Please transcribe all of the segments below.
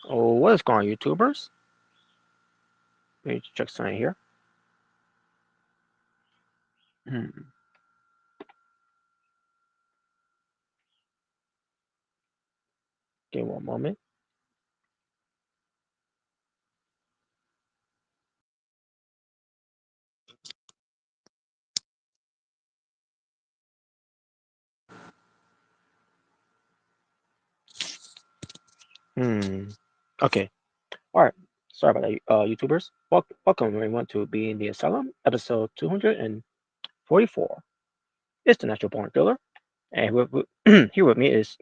Oh, what is going on, YouTubers? Let me check something here. Hmm. Give me one moment. Hmm. Okay. All right. Sorry about that, YouTubers. Welcome everyone to Being the Asylum, episode 244. It's the Natural Born Killer, and here with me is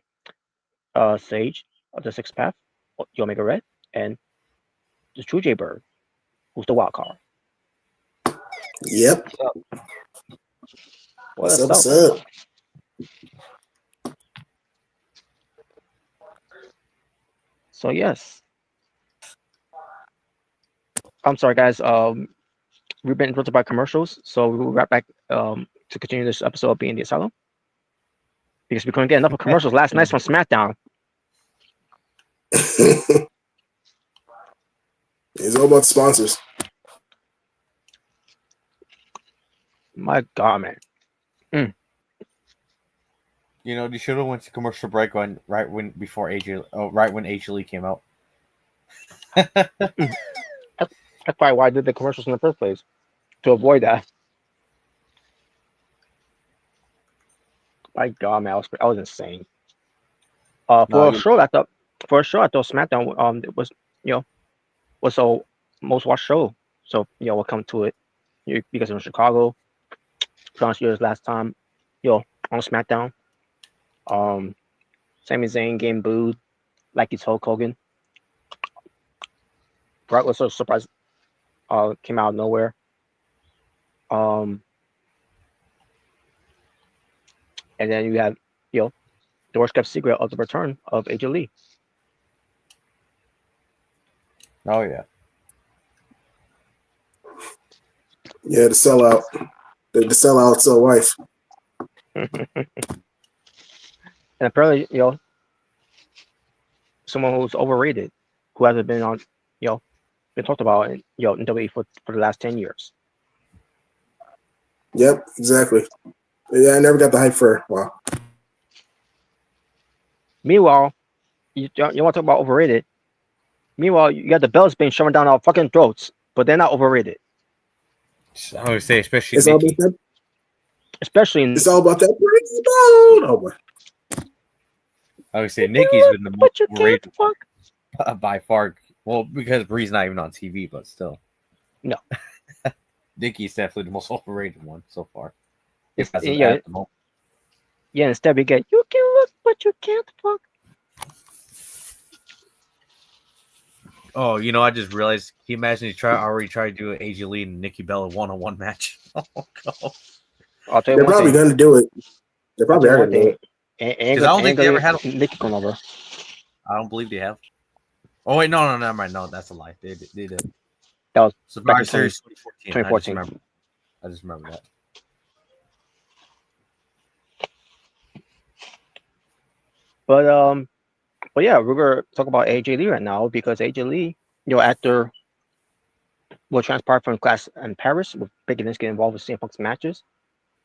Sage of the Sixth Path, the Omega Red, and the True J Bird, who's the wild card. Yep. What's What's up? What's up? up? So yes, I'm sorry guys. We've been interrupted by commercials, so we will be right back to continue this episode of Being the Asylum because we couldn't get enough of commercials last night from SmackDown. It's all about sponsors. My God, man. You know, you should have went to commercial break right when AJ Lee came out. That's probably why I did the commercials in the first place, to avoid that. My God, man, I was insane. For a show, I thought SmackDown it was the most watched show. So we'll come to it. Because it was Chicago, last year's last time, on SmackDown. Sami Zayn getting booed like he's Hulk Hogan. Brock was so surprised. Came out of nowhere. And then you have the worst kept secret of the return of AJ Lee. Oh yeah. Yeah, the sellout. The sellout's wife. And apparently, someone who's overrated, who hasn't been on, been talked about in WWE for the last 10 years. Yep, exactly. Yeah, I never got the hype for her. Wow. Meanwhile, you want to talk about overrated? Meanwhile, you got the belts being shoved down our fucking throats, but they're not overrated. I would say, especially it's Nikki. all about that. Especially in, it's all about that breaking bone. Oh boy. I would say Nikki's been the most overrated fuck. by far. Well, because Bree's not even on TV, but still. No. Nikki's definitely the most overrated one so far. Yeah, instead we get, you can look, but you can't fuck. Oh, I just realized. Can you imagine already tried to do an AJ Lee and Nikki Bella one-on-one match? Oh, God. I'll tell you They're one probably thing. going to do it. They're probably going to do it. Because I don't think they ever had Nikki come over. I don't believe they have. Oh, wait, no, never mind. No, that's a lie. They did. That was Survivor Series 2014. I just remember that. But yeah, we're gonna talk about AJ Lee right now because AJ Lee, after what transpired from class in Paris with Becky Lynch getting involved with CM Punk's matches,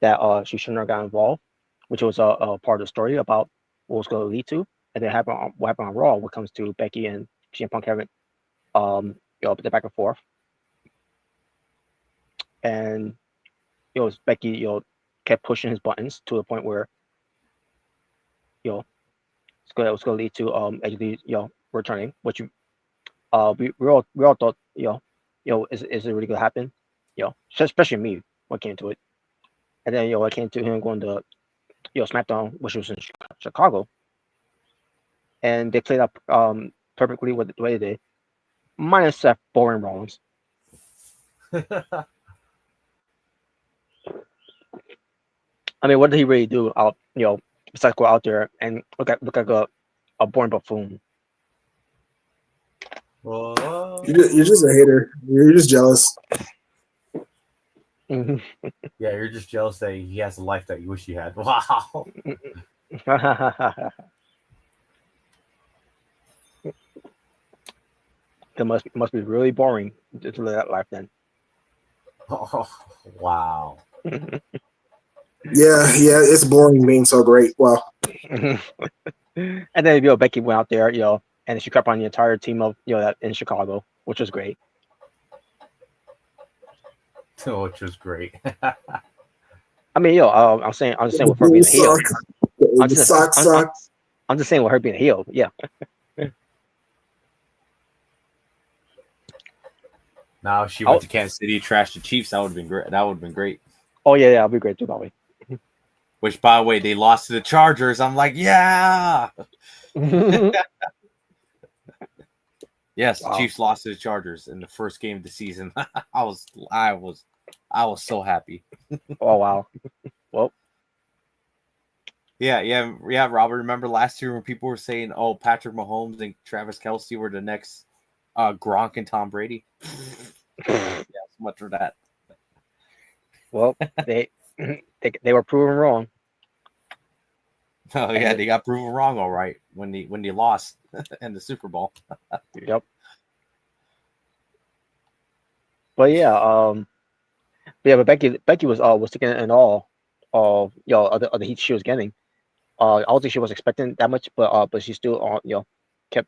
that she shouldn't have got involved, which was a part of the story about what was going to lead to, and then what happened on Raw when it comes to Becky and CM Punk having the back and forth, and Becky kept pushing his buttons to the point where it's going to lead to AJ Lee returning, which we all thought is it really gonna happen? Especially me when it came to it. And then I came to him going to SmackDown, which was in Chicago, and they played up perfectly with the way they did, minus that boring Rollins. I mean, what did he really do? Out besides go out there and look like a boring buffoon. You're just a hater. You're just jealous. Yeah, you're just jealous that he has a life that you wish you had. Wow. It must be really boring to live that life then. Oh, wow. Yeah, it's boring being so great. Well, And then Becky went out there, and she kept on the entire team of that in Chicago, which was great. Which was great. I mean, I'm just saying with her the being a heel. sock, the sock. I'm just saying with her being a heel. Yeah. Now if she went to Kansas City, trashed the Chiefs, that would have been great. That would have been great. Oh yeah, that'd be great too, probably. Which, by the way, they lost to the Chargers. I'm like, yeah. Yes, the Chiefs lost to the Chargers in the first game of the season. I was so happy. Oh wow. Well. Yeah, Robert, remember last year when people were saying, "Oh, Patrick Mahomes and Travis Kelce were the next Gronk and Tom Brady"? Yeah, so much for that. Well, they were proven wrong. Oh yeah, they got proven wrong, all right, when they lost in the Super Bowl. Yep. But yeah, but Becky was taking in all of of the heat she was getting. I don't think she was expecting that much, but she still kept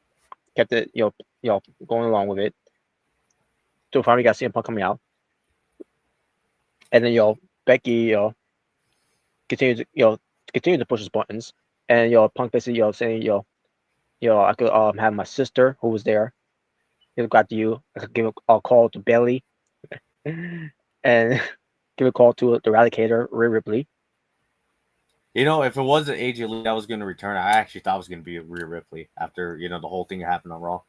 it going along with it. So finally got CM Punk coming out, and then Becky continued to push his buttons, and Punk basically saying I could have my sister who was there. Got to you. I could give a call to Bailey, and give a call to the Eradicator, Rhea Ripley. If it wasn't AJ Lee that was going to return, I actually thought it was going to be Rhea Ripley after the whole thing that happened on Raw.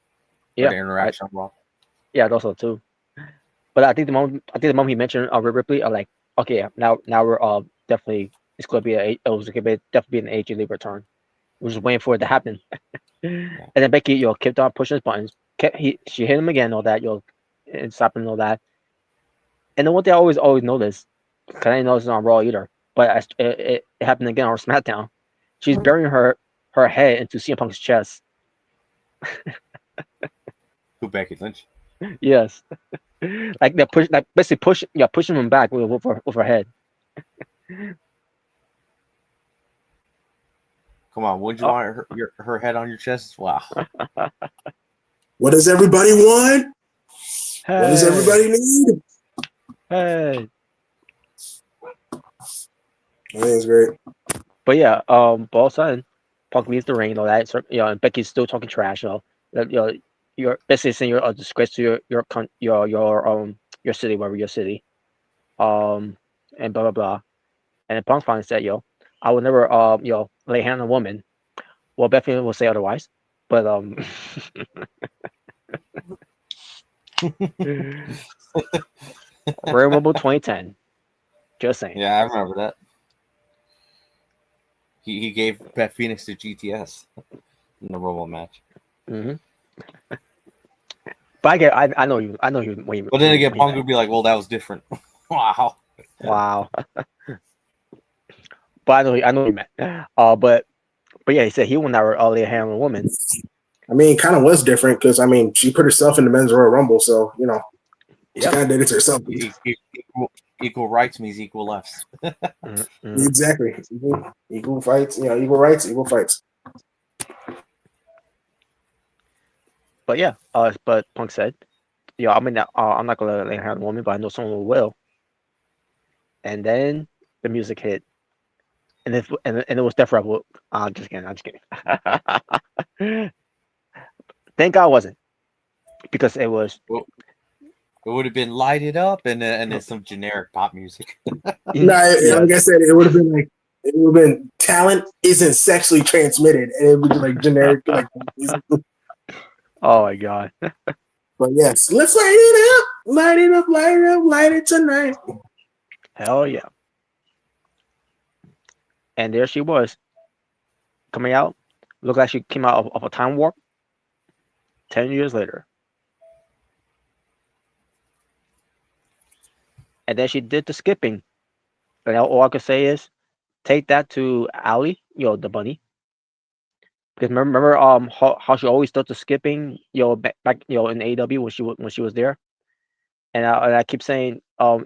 Yeah, the interaction on Raw. Yeah, I thought so too. But I think the moment he mentioned Rhea Ripley, I'm like, okay, now we're definitely it's going to be definitely be an AJ Lee return. We're just waiting for it to happen. And then Becky, kept on pushing his buttons. She hit him again, all that, and stopping all that. And the one thing I always notice, because I didn't notice it on Raw either, but it happened again on SmackDown. She's burying her head into CM Punk's chest. Who, Becky Lynch? Yes, like basically pushing him back with her head. Come on, wouldn't you want her head on your chest? Wow. What does everybody want? Hey. What does everybody need? Hey. I think it's great. But yeah, but all of a sudden, Punk leaves the ring and all that. So, and Becky's still talking trash. You're basically saying you're a disgrace to your city, wherever your city, and blah blah blah. And then Punk finally said, I will never lay hand on a woman. Well, Bethany will say otherwise, but Royal Rumble 2010. Just saying. Yeah, I remember that. He gave Beth Phoenix to GTS in the Rumble match. Mm-hmm. But I know you. But then again, Punk would be like, "Well, that was different." Wow. Wow. But I know you meant. But yeah, he said he will never lay a hand on a woman. I mean, it kind of was different because she put herself in the men's Royal Rumble, so she kind of did it to herself. Equal rights means equal lefts. Mm-hmm. Exactly. Equal fights. Equal rights, equal fights. But yeah, but Punk said, I'm not gonna lay a hand on a woman, but I know someone who will. And then the music hit, and it was Def Rebel. I'm just kidding. Thank God it wasn't, because it was. Well, it would have been Light It Up and then some generic pop music. Like I said, it would have been talent isn't sexually transmitted, and it would be like generic music. Oh my God. But yes, let's light it up, light it up, light it up, light it tonight. Hell yeah. And there she was, coming out. Looked like she came out of a time warp. 10 years later. And then she did the skipping. And all I could say is, take that to Allie, the bunny. Because remember how she always does the skipping, back in AEW when she was there, and I keep saying I'm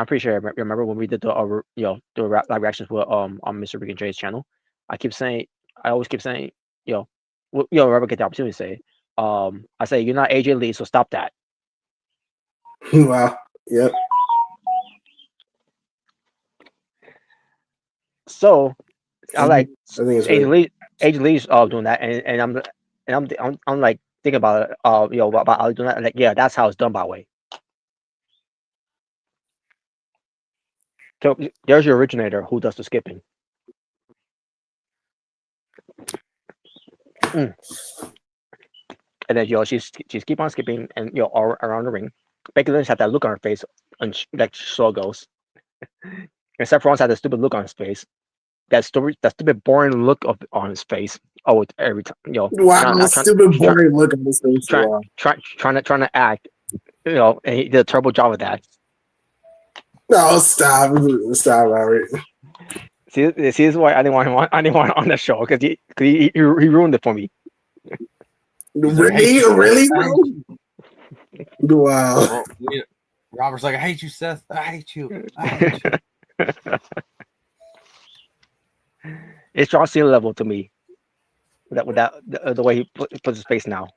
pretty sure I remember when we did the live reactions with on Mr. Mrricanjay's channel. I keep saying I always keep saying whenever I get the opportunity to say it, I say you're not AJ Lee, so stop that. Wow. Yep. So I like I think it's AJ great. Lee. AJ Lee's doing that, and I'm like thinking about it. About Ali doing that. Like, yeah, that's how it's done, by the way. So there's your originator who does the skipping. Mm. And then she's keep on skipping and all around the ring. Becky Lynch had that look on her face, and like so goes. And Seth Rollins had that stupid look on his face. That stupid boring look on his face. Oh, every time, Wow, stupid boring look on his face. Wow. trying to act, and he did a terrible job of that. No, stop, Robert. See, this is why I didn't want him on the show, because he ruined it for me. Really, bro? Wow. Robert's like, I hate you, Seth. I hate you. I hate you. It's John Cena level to me. The way he puts his face now.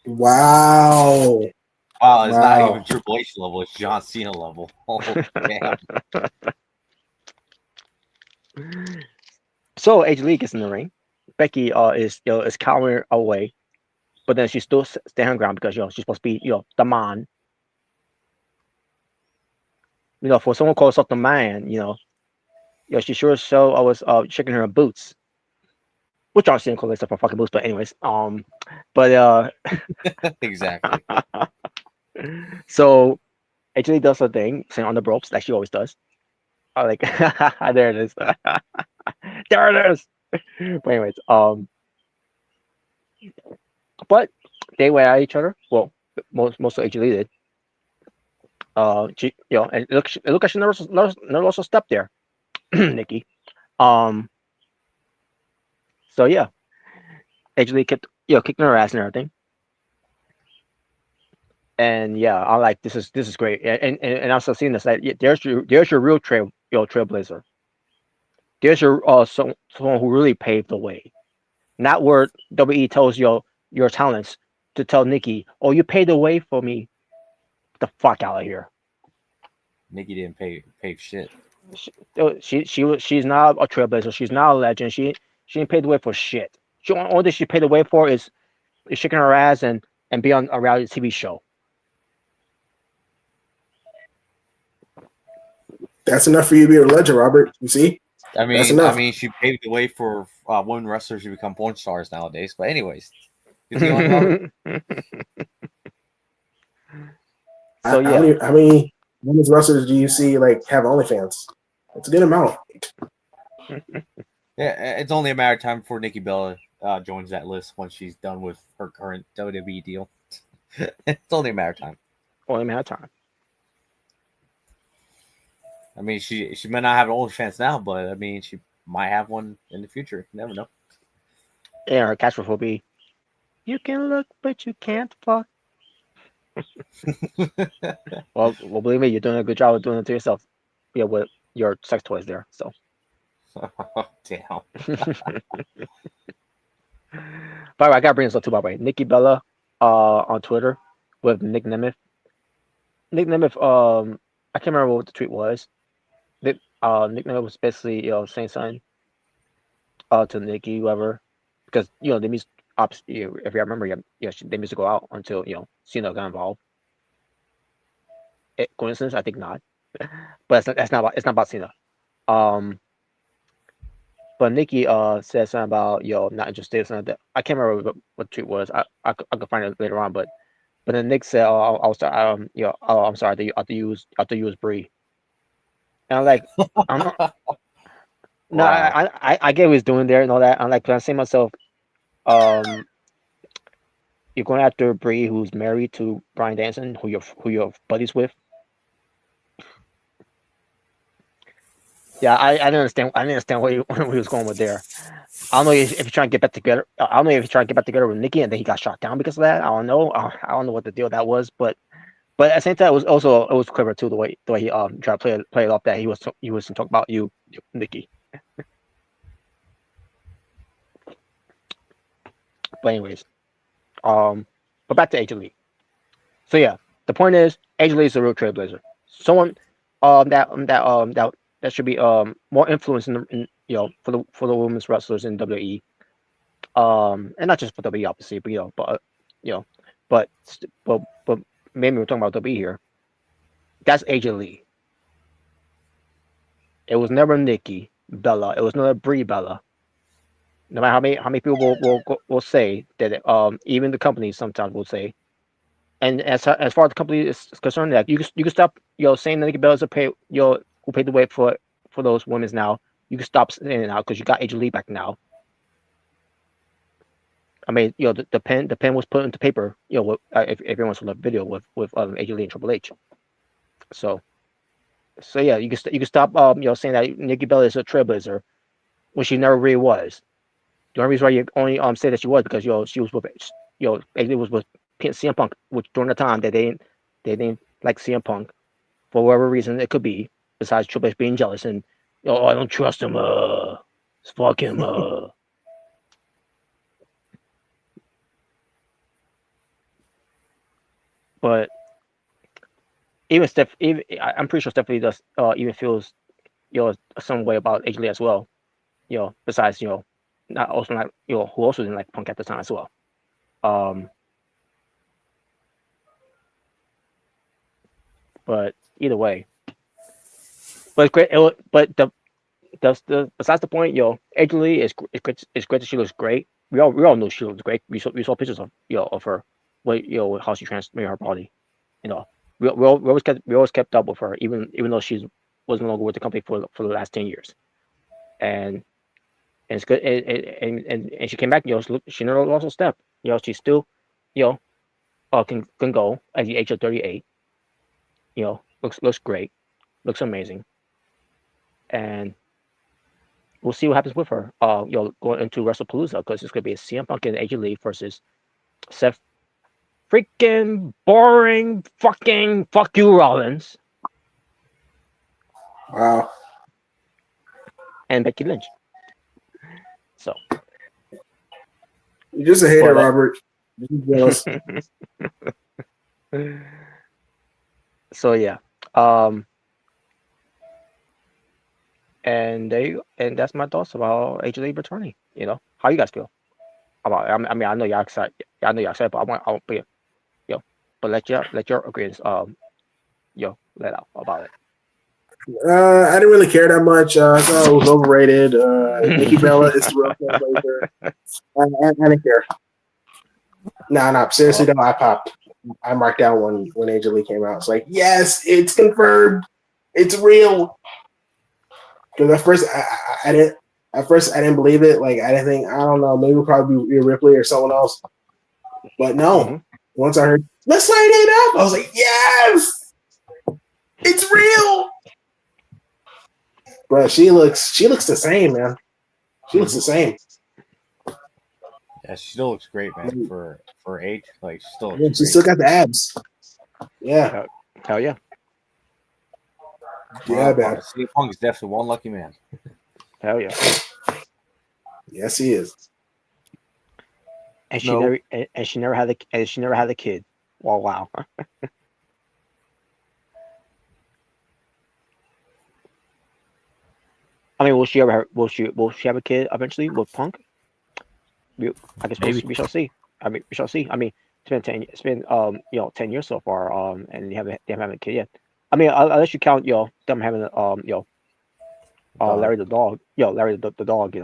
Wow. Wow, it's not even Triple H level. It's John Cena level. Oh, damn. So AJ Lee gets in the ring. Becky is cowering away, but then she's still staying her ground because she's supposed to be the man. For someone called herself the man, she sure as so I was checking her boots, which John Cena calls herself for fucking boots, but anyways, but exactly. So AJ Lee does her thing, sitting on the ropes like she always does. I like there it is. There it is. But anyways, but they went at each other. Well, most of AJ Lee did. She, and it looked like she never lost a step there, Nikki. So yeah, AJ Lee kept kicking her ass and everything. And yeah, I like this is great. And also seeing this, like, there's your real trailblazer. There's your someone who really paved the way. Not where WWE tells your talents to tell Nikki, oh, you paved the way for me. Get the fuck out of here. Nikki didn't pay shit. She's not a trailblazer. She's not a legend. She didn't pay the way for shit. All that she paid the way for is shaking her ass and be on a reality TV show. That's enough for you to be a legend, Robert. You see? I mean, she paved the way for women wrestlers to become porn stars nowadays. But anyways, So yeah, how many women's wrestlers do you see like have OnlyFans? It's a good amount. Yeah, it's only a matter of time before Nikki Bella joins that list once she's done with her current WWE deal. It's only a matter of time. Only a matter of time. I mean, she might not have an OnlyFans now, but I mean, she might have one in the future. You never know. Yeah, her catchphrase will be, "You can look, but you can't fuck." well, believe me, you're doing a good job of doing it to yourself. Yeah, with your sex toys there. So. Damn. By the way, I gotta bring this up too. By the way, Nikki Bella, on Twitter with Nick Nemeth. Nick Nemeth, I can't remember what the tweet was. Nick Nemeth was basically saying something to Nikki, whoever, because they missed if I remember, they missed to go out until Cena got involved. Coincidence? I think not. But it's not about Cena. But Nikki said something about not interested. Something like that. I can't remember what the tweet was. I could find it later on, but then Nick said, "Oh, I'll start. I'm sorry. I have to use Brie." And I'm like, I'm not. No, Wow. I get what he's doing there and all that. I'm like, I'm saying myself, you're going after Brie, who's married to Bryan Danielson, who you're buddies with. Yeah, I didn't understand. I didn't understand what he was going with there. I don't know if he's trying to get back together. I don't know if he's trying to get back together with Nikki, and then he got shot down because of that. I don't know. I don't know what the deal that was, but at the same time, it was clever too the way he tried to play it off that he was talking about you, Nikki. But anyways, but back to AJ Lee. So yeah, the point is AJ Lee is a real trailblazer. Someone that should be more influence in for the women's wrestlers in WWE. And not just for WWE obviously, but but maybe we're talking about WWE here. That's AJ Lee. It was never Nikki Bella. It was never Brie Bella. No matter how many people will say that, even the companies sometimes will say, and as far as the company is concerned, that you can stop saying that Nikki Bella's who paid the way for those women's now. You can stop saying it now because you got AJ Lee back now. I mean, the pen was put into paper. If everyone saw the video with AJ Lee and Triple H. So yeah, you can stop saying that Nikki Bella is a trailblazer when she never really was. The only reason why you only say that she was because she was with AJ Lee was with CM Punk, which during the time that they didn't like CM Punk for whatever reason it could be, besides Triple H being jealous and I don't trust him. Fuck him. But even I'm pretty sure Stephanie does even feels some way about AJ Lee as well. Besides who also didn't like Punk at the time as well. But either way, but it's great. But besides the point, AJ Lee is great. It's great that she looks great. We all know she looks great. We saw pictures of of her, how she transformed her body. We always kept up with her, even though she was no longer with the company for the last 10 years, and it's good. And she came back. She never lost a step. She still, can go at the age of 38. Looks great, looks amazing, and we'll see what happens with her. Going into WrestlePalooza because it's gonna be a CM Punk and AJ Lee versus Seth freaking boring fucking fuck you Rollins. Wow. And Becky Lynch. So you're just a hater, Robert. So yeah. And that's my thoughts about AJ Lee returning. How you guys feel about it? I mean, I know you're excited. But I want but let your agreements let out about it. I didn't really care that much. I thought it was overrated. Nikki Bella is the real trailblazer. I didn't care. No, seriously though, I popped. I marked out when AJ Lee came out. It's like, yes, it's confirmed. It's real. Because at first I didn't believe it. Like I didn't think, I don't know, maybe it'll probably be Rhea Ripley or someone else. But no. Once I heard, let's light it up, I was like, yes, it's real. But she looks the same, man. She looks the same. Yeah, she still looks great, man. For age, like she still. Yeah, she still got the abs. Yeah. Hell yeah. Yeah, man. CM Punk is definitely one lucky man. Hell yeah. Yes, he is. And she never had a kid. Oh, wow. I mean, will she have a kid eventually with Punk? I guess we shall see. I mean, we shall see. I mean, it's been 10 years so far, and they haven't a kid yet. I mean, unless you count them having Larry the dog. Larry the dog.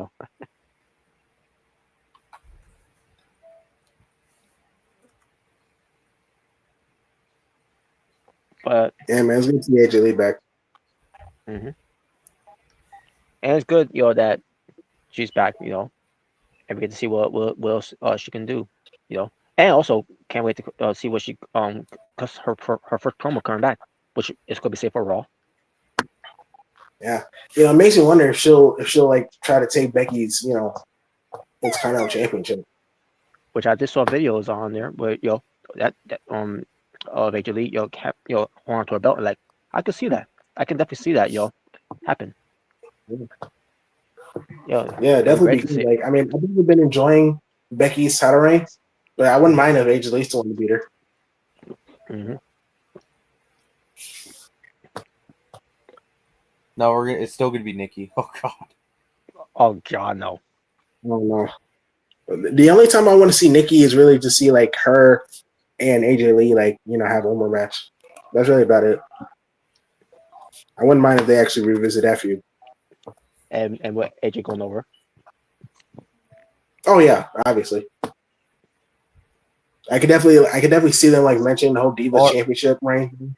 But yeah, man, it's good to see AJ Lee back. And it's good, that she's back, and we get to see what else she can do, and also can't wait to see what she because her first promo coming back, which is going to be safe for Raw. Yeah, it makes me wonder if she'll like try to take Becky's Intercontinental Championship. which I just saw videos on there, but that of AJ Lee, kept hold on to a belt. Like I could see that. I can definitely see that, happen. Yeah, It'd be definitely. great to Because, see. like, I mean, I've really been enjoying Becky's title reign, but I wouldn't mind if AJ Lee still wanted to beat her. Mm-hmm. No, it's still gonna be Nikki. Oh God. Oh God, no. I don't know. The only time I want to see Nikki is really to see like her and AJ Lee have one more match. That's really about it. I wouldn't mind if they actually revisit that feud. And what AJ going over? Oh yeah, obviously. I could definitely see them like mention the whole Divas Championship reign.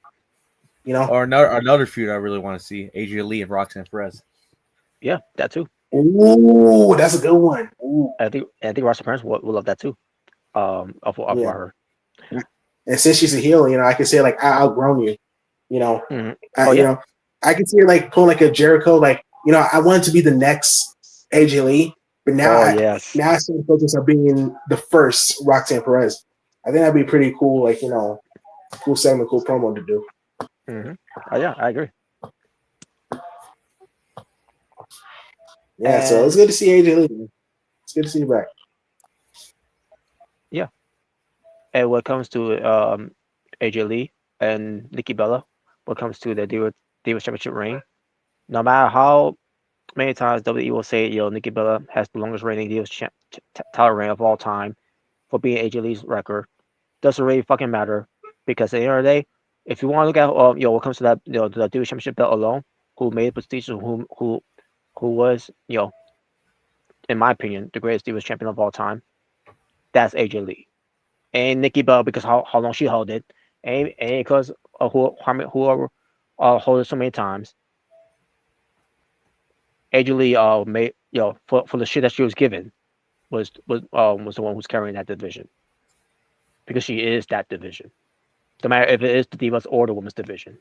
Or another feud I really want to see: AJ Lee and Roxanne Perez. Yeah, that too. Ooh, that's a good one. Ooh. I think Roxanne Perez will love that too. Of her. And since she's a heel, I can say like I outgrown you. Mm-hmm. Oh, yeah. I can see her like pulling like a Jericho, like I wanted to be the next AJ Lee, but now yes. now I see the focus on being the first Roxanne Perez. I think that'd be pretty cool, like cool segment, cool promo to do. Mm-hmm. Oh yeah, I agree. Yeah, so it's good to see AJ Lee. It's good to see you back. Yeah. And when it comes to AJ Lee and Nikki Bella, when it comes to the Divas Championship reign, no matter how many times WWE will say, Nikki Bella has the longest reigning Divas title reign of all time for being AJ Lee's record, doesn't really fucking matter, because at the end of the day, if you want to look at what comes to that the Divas Championship belt alone, who made it prestigious, who was in my opinion the greatest Divas champion of all time, that's AJ Lee. And Nikki Bella, because how long she held it, and because of whoever hold it so many times. AJ Lee made for the shit that she was given was the one who's carrying that division, because she is that division, no matter if it is the Divas or the Women's division.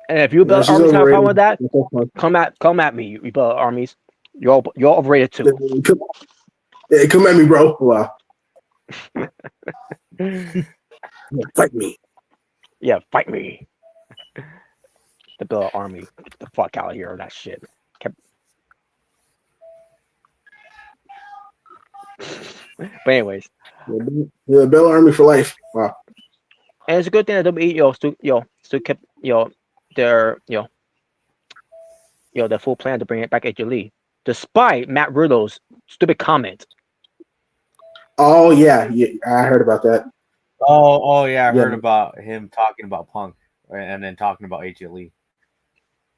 And if you Bella Armies have a problem with that, come at me, you Bella Armies. You're overrated too. Come at me, bro. Wow. Fight me. Yeah, fight me. The Bella Army. Get the fuck out of here with that shit. But anyways. The Bella Army for life. Wow. And it's a good thing that WWE still kept their their full plan to bring it back AJ Lee, despite Matt Riddle's stupid comment. Oh yeah, I heard about that. Oh yeah, I heard about him talking about Punk and then talking about AJ Lee.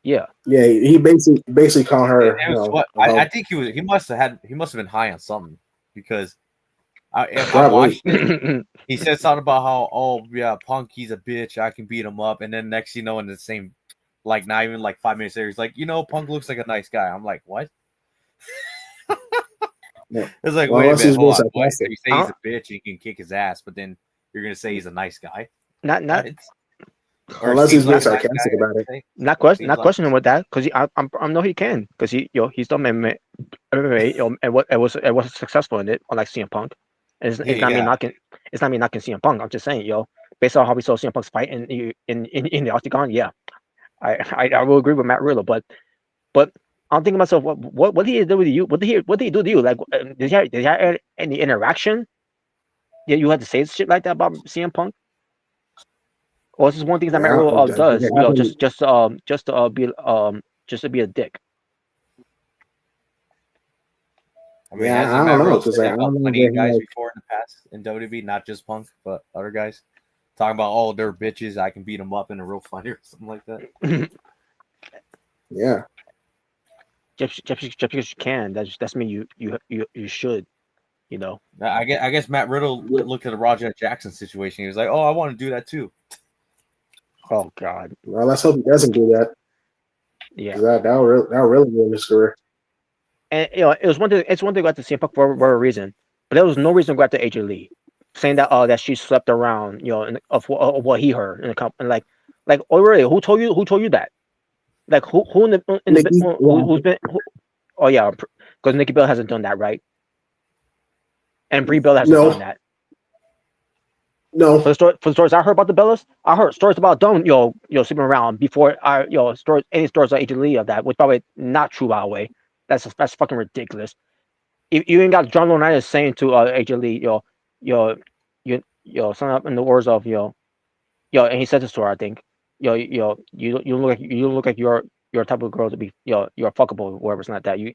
Yeah. Yeah, he basically called her. I think he must have been high on something, because I watched it. He said something about how Punk, he's a bitch, I can beat him up, and then next in the same, like not even like 5 minutes later, he's like, Punk looks like a nice guy. I'm like, what? It's like, wait a minute, hold on. What? So you say he's a bitch, you can kick his ass, but then you're gonna say he's a nice guy? Not unless he's being sarcastic about it. Not questioning with that, because I know he can, because he's done MMA, and was successful in it, unlike CM Punk. And it's not me knocking CM Punk. I'm just saying, based on how we saw CM Punk's fight in the Octagon, yeah, I will agree with Matt Riddle, but I'm thinking to myself, what did he do with you? What did he do to you? Like, did he have any interaction? Yeah, you had to say shit like that about CM Punk? Or is this one thing that Matt Riddle does? Just to be a dick. I mean, I don't know, because I don't know plenty of guys before in the past in WWE, not just Punk, but other guys talking about, they're bitches, I can beat them up in a real fight or something like that. Yeah. Just because you can, that's mean you should, I guess Matt Riddle looked at the Roger Jackson situation. He was like, I want to do that too. Oh God. Well, let's hope he doesn't do that. Yeah. That'll really ruin his career. And it's one thing to go after CM Punk for a reason, but there was no reason to go after AJ Lee, saying that that she slept around, of what he heard in the company. Like, really, who told you that? Like who in the Nikki, who's been oh yeah, because Nikki Bella hasn't done that, right? And Brie Bella hasn't done no, that. no. For the stories I heard about the Bellas, I heard stories about them, sleeping around before stories any stories of Agent Lee of that, which probably not true by the way. That's fucking ridiculous. You even got John Laurinaitis saying to Agent Lee, something up in the words of and he said this to her, I think, you look like you're a type of girl to be, you're fuckable or whatever, something like that. You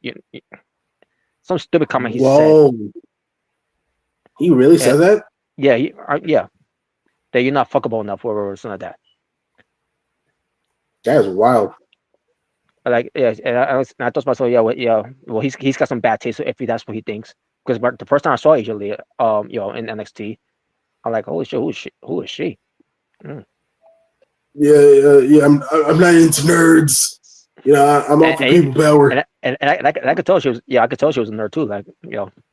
some stupid comment he said. Whoa, he really Yeah, said that? yeah, that you're not fuckable enough or something like that. That is wild. Like yeah, and I thought to myself, well he's got some bad taste if that's what he thinks. Because the first time I saw Asia Lee, in NXT, I'm like, holy shit, who is she? Mm. Yeah. I'm not into nerds. You know, I'm all for people power. And I could tell she was, I could tell she was a nerd too. Like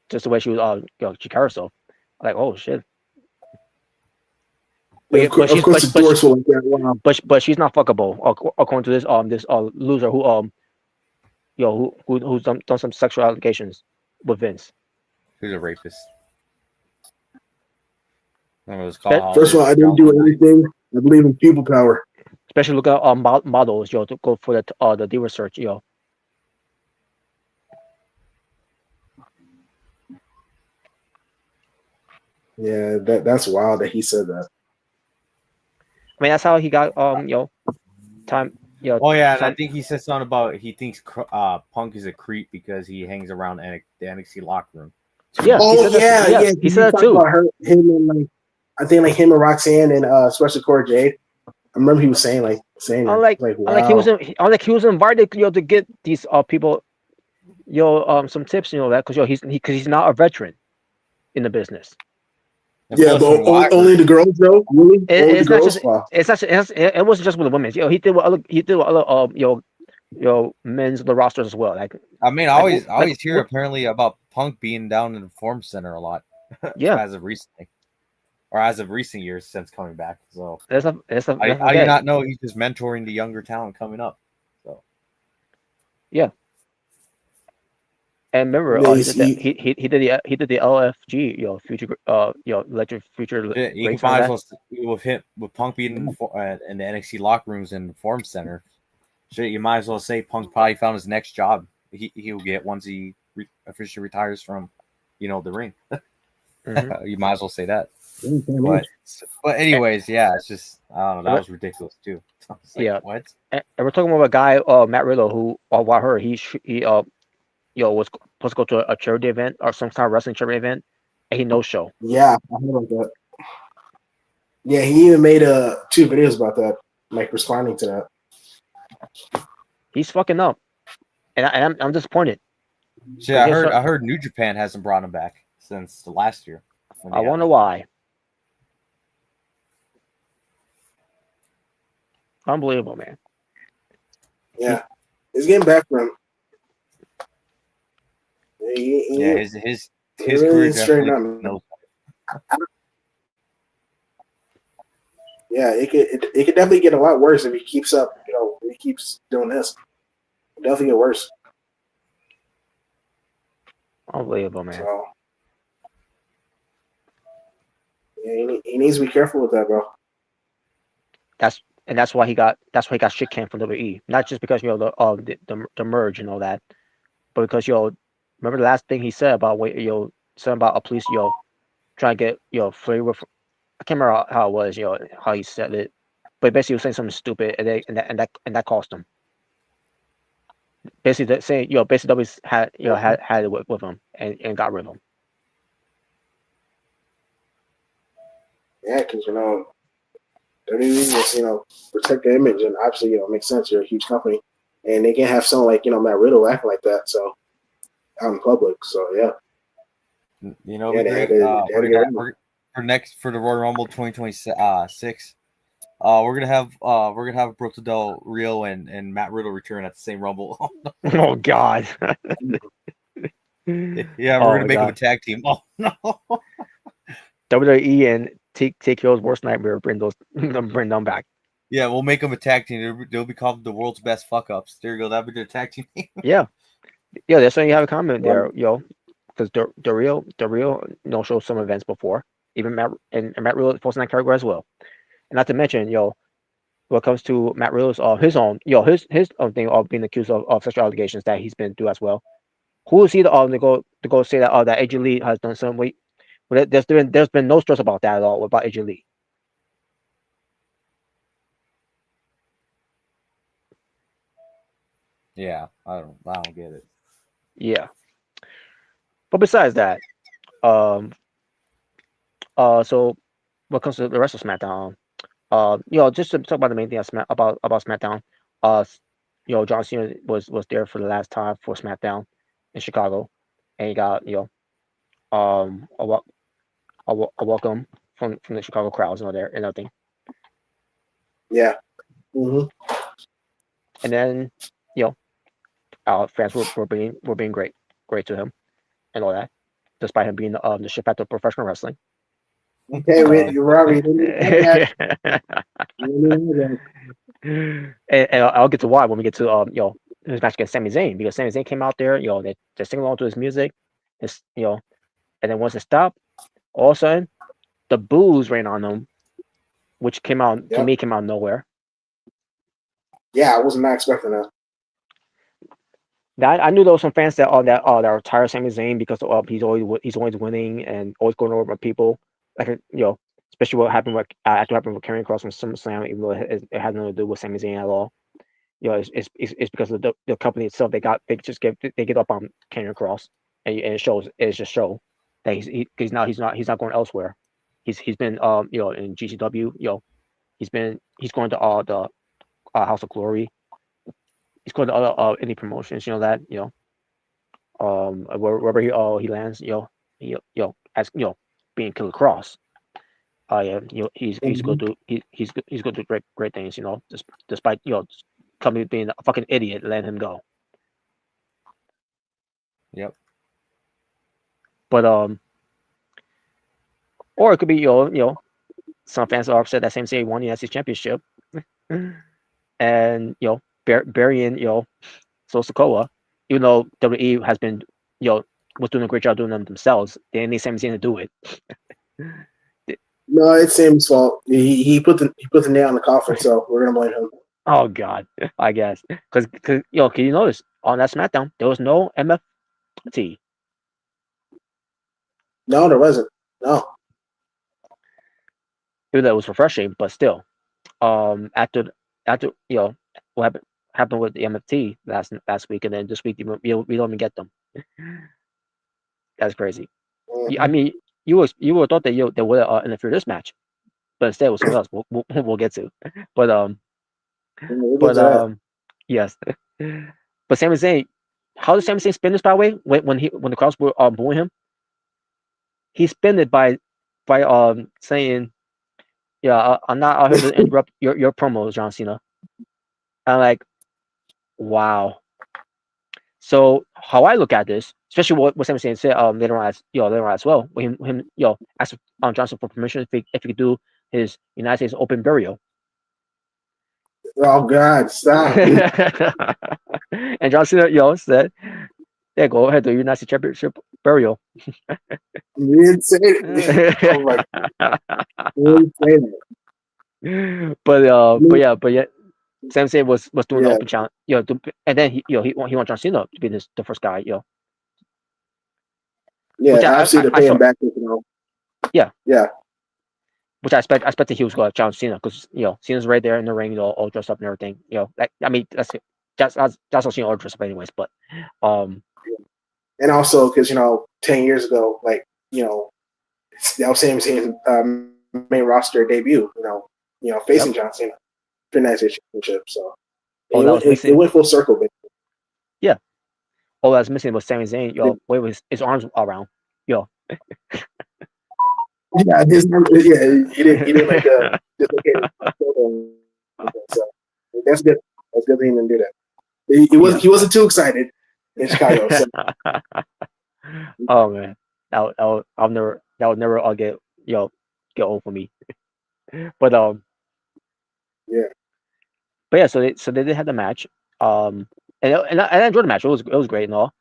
just the way she was, she carried herself. Like, oh shit. Yeah, of course, the doors will like that. Wow. But she's not fuckable according to this loser who's done some sexual allegations with Vince. Who's a rapist? First of all, I didn't do anything. I believe in people power. Especially look at models, to go for the D research, Yeah, that's wild that he said that. I mean, that's how he got time. Oh yeah, and I think he said something about he thinks Punk is a creep because he hangs around the NXT locker room. Yeah. Yeah. He said that too. About him and I think him and Roxanne and especially Cora Jade. I remember he was saying that. Wow. He was invited, to get these people, some tips, that because he's not a veteran in the business. Yeah, but only the girls though. Really? It's not just. It's not. It wasn't just with the women. He did with other men's the rosters as well. Like, I mean, I always hear apparently about Punk being down in the Form Center a lot. Yeah. as of recent years since coming back. So I do not know he's just mentoring the younger talent coming up. So yeah. And remember, he did the LFG, future, electric future. Yeah, you might as well with Punk being in the NXT locker rooms and the Forum Center. Shit, you might as well say Punk probably found his next job. He'll get once he officially retires from, the ring. Mm-hmm. You might as well say that. But anyways, yeah, it's just I don't know. That was ridiculous too. Like, what? And we're talking about a guy, Matt Riddle, who what I heard he was supposed to go to a charity event or some kind of wrestling charity event, and he no-show. Yeah, I heard about that. Yeah, he even made 2 videos about that, like responding to that. He's fucking up, and I'm disappointed. Yeah, I heard New Japan hasn't brought him back since the last year. I wonder why. Unbelievable, man. Yeah, he's getting back from. His career definitely. Yeah, it could definitely get a lot worse if he keeps up. If he keeps doing this, it'll definitely get worse. Unbelievable, man. So, yeah, he needs to be careful with that, bro. That's why he got shit canned from WWE. Not just because the merge and all that, but because remember the last thing he said about something about a police trying to get free with. I can't remember how it was, how he said it, but basically he was saying something stupid, and that cost him. Basically saying basically W had had it with him and got rid of him. Yeah, because WWE just protect their image, and obviously it makes sense. You're a huge company, and they can't have someone like Matt Riddle acting like that. So out in public, so yeah. For the Royal Rumble 2026, we're gonna have Brooke Del Rio and Matt Riddle return at the same Rumble. Oh God. Yeah, we're gonna make them a tag team. Oh no. WWE and TKO's worst nightmare bring them back. Yeah, we'll make them a tag team. They'll be called the world's best fuck ups. There you go. That'll be their tag team name. Yeah, yeah. That's why you have a comment Right. there, because the real no show some events before. Even Matt Riddle posting that category as well. And not to mention, when it comes to Matt Riddle's his own his own thing of being accused of sexual allegations that he's been through as well. Who is he to go say that that AJ Lee has done some weight? Well, there's been no stress about that at all about AJ Lee. Yeah, I don't get it. Yeah. But besides that, um, so when it comes to the rest of SmackDown, just to talk about the main thing about SmackDown, uh, John Cena was there for the last time for SmackDown in Chicago, and he got a, a welcome from the Chicago crowds and all there and everything. Yeah. Mm-hmm. And then fans were being great to him and all that, despite him being the shit factor of professional wrestling. Okay, you're right. We didn't have that. And I'll get to why when we get to his match against Sami Zayn, because Sami Zayn came out there, they're singing along to his music, his and then once it stopped, all of a sudden the boos ran on him, which came out to me came out of nowhere. Yeah, I was not expecting that. I knew there was some fans that are tired of Sami Zayn because he's always winning and always going over people, like especially what happened after happened with Karrion Kross from SummerSlam, even though it had nothing to do with Sami Zayn at all. It's because of the company itself. They get up on Karrion Kross, and it shows. It just show that he's not going elsewhere. He's been in GCW. He's going to the House of Glory. He's going to other any promotions. That wherever he lands. As being Killer Cross. Yeah, he's going to he's going to do great things. Despite company being a fucking idiot, letting him go. Yep. But or it could be some fans are upset that Sami Zayn won the United States Championship, and burying Sosakoa, even though WWE has been was doing a great job doing them themselves. They didn't need Sami Zayn to do it. No, it's Sam's fault. He put the nail in the coffin, so we're gonna blame him. Oh God, I guess because can you notice on that SmackDown there was no MFT. No, there wasn't. No. Even though it was refreshing, but still, after what happened with the MFT last week, and then this week we don't even get them. That's crazy. Mm-hmm. I mean, you would have thought that they would interfere this match, but instead it was something else. We'll get to, but yes, but Sami Zayn, how does Sami Zayn spin this? By the way, when the crowds were booing him, he spin it by saying, "Yeah, I'm not out here to interrupt your promos, John Cena." I'm like, wow. So how I look at this, especially what Sami Zayn said later on as well, when him asked Johnson for permission if he could do his United States Open burial. Oh God, stop! And John Cena said, "Yeah, go ahead, do your United States Championship burial." You didn't say it. Oh my God. You didn't say that. But yeah, Sami Zayn was doing the open challenge, and then he want John Cena to be the first guy, Yeah, which obviously to pay him back, Yeah. Yeah. Which I expected he was going to challenge Cena because Cena's right there in the ring, all dressed up and everything. I mean that's how Cena all dressed up anyways. But and also because 10 years ago, like that was Sami Zayn's main roster debut. Facing John Cena for the United States Championship. So it went full circle, basically. Yeah. All that's missing was Sami Zayn. Wave his arms around. Yeah, he didn't like dislocated. So that's good. That's good that he didn't do that. He wasn't too excited in Chicago. So. Oh man, that would never get old for me. But Yeah. But yeah, so they did have the match. And I enjoyed the match. It was great and all.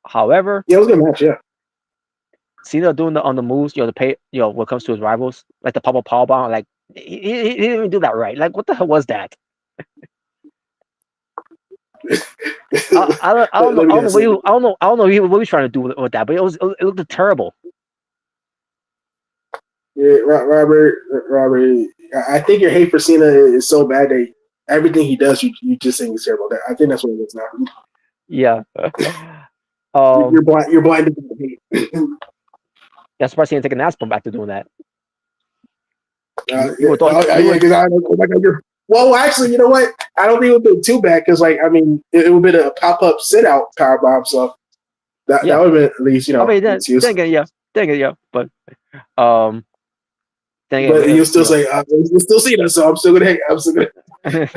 However, Yeah, it was a good match. Yeah. Cena doing the on the moves, the pay, when it comes to his rivals, like the pop powerbomb, like he didn't even do that right. Like, what the hell was that? I don't know. Let I me don't know guess. what I don't know what he was trying to do with that, but it looked terrible. Yeah, Robert. I think your hate for Cena is so bad that everything he does, you just think he's terrible. I think that's what it is now. Yeah. You're blind. You're blinded by hate. That's why Cena taking an ass pump back to doing that. You Yeah, would thought yeah, because I don't. Oh my God, you're. Well, actually, you know what? I don't think it would be too bad because, like, I mean, it would have been a pop up sit out power bomb, so that yeah. would have been at least I mean, then excuse. again, yeah, but um, then But again, you'll still say you'll still see that, so I'm still gonna hate. I'm still gonna. I'm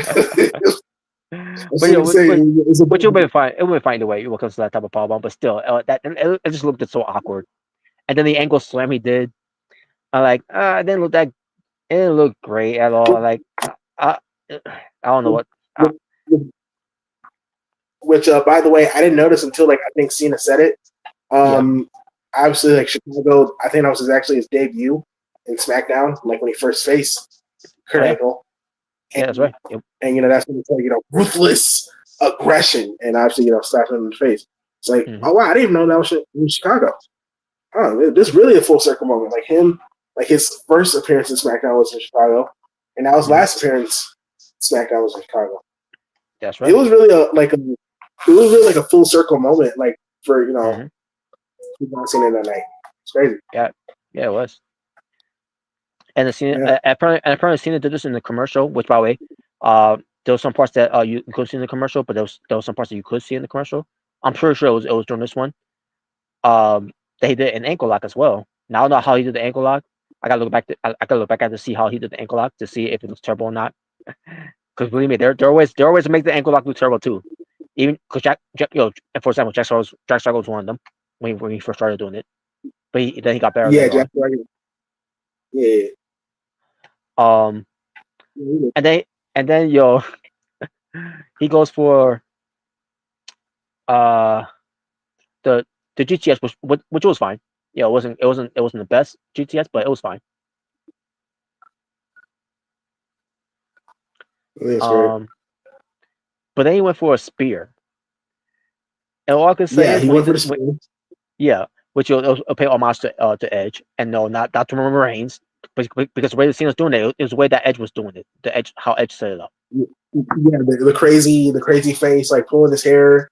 but still gonna say it's a. but you'll be fine. It will be fine either way when it comes to that type of powerbomb. But still, it just looked so awkward. And then the ankle slam he did, I like. It didn't look that. It didn't look great at all. Like, I don't know what. Which, by the way, I didn't notice until like I think Cena said it. Yeah. Obviously, like Chicago, I think that was actually his debut in SmackDown, like when he first faced Kurt Oh, yeah. Angle. Yeah, that's right. Yep. And that's when it's like ruthless aggression, and obviously slapping him in the face. It's like, Mm-hmm. oh wow, I didn't even know that was in Chicago. Oh, this is really a full circle moment. Like like his first appearance in SmackDown was in Chicago, and now his last appearance in SmackDown was in Chicago. That's right. It was really a full circle moment, like for not seeing it that night. It's crazy. Yeah, it was. And the Cena, Yeah. apparently Cena did this in the commercial, which by the way, there was some parts that you couldn't see in the commercial, but there was some parts that you could see in the commercial. I'm pretty sure it was during this one. That he did an ankle lock as well. Now I don't know how he did the ankle lock. I gotta look back. I gotta look back at to see how he did the ankle lock to see if it looks terrible or not. Because believe me, they're always make the ankle lock look terrible too. Even because for example, Jack Swagger was one of them when he first started doing it, but then he got better Yeah, later Jack on. Swagger. Yeah. Um, and then he goes for uh the GTS, which was fine. Yeah, it wasn't the best GTS, but it was fine. That's great. But then he went for a spear. And all I can say Yeah, is he went for the spear. Yeah, which will pay homage to Edge, and no, not to Roman Reigns, but because the way the Cena's doing it was the way that Edge was doing it. How Edge set it up. Yeah, the crazy face, like pulling his hair,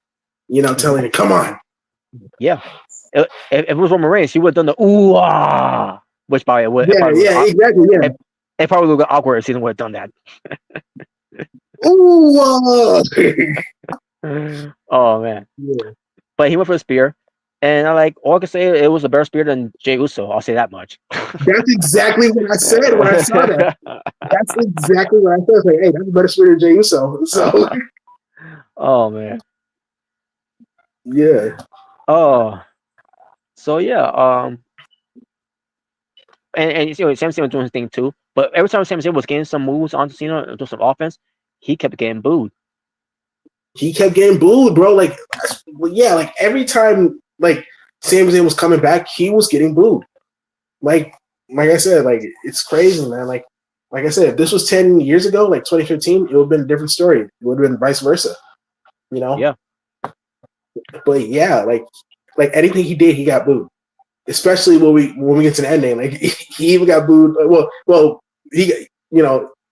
telling him, "Come on." Yeah, if it was Roman Reigns, he would have done the ooh ah, which by the way, Yeah, exactly. Yeah. It probably would have awkward if Cena would have done that. Ooh. Oh man. Yeah. But he went for the spear, and all I can say it was a better spear than Jey Uso. I'll say that much. That's exactly what I said when I saw that. That's exactly what I said. I was like, hey, that's a better spear than Jey Uso. So, oh man. Yeah. Oh. So yeah. And Sami Zayn was doing his thing too. But every time Sami Zayn was getting some moves onto Cena, do some offense, he kept getting booed. He kept getting booed, bro. Like every time Sami Zayn was coming back, he was getting booed. Like I said, it's crazy, man. Like I said, if this was 10 years ago, like 2015, it would have been a different story. It would have been vice versa. Yeah. But yeah, like anything he did, he got booed. Especially when we get to the ending, like he even got booed. Well, he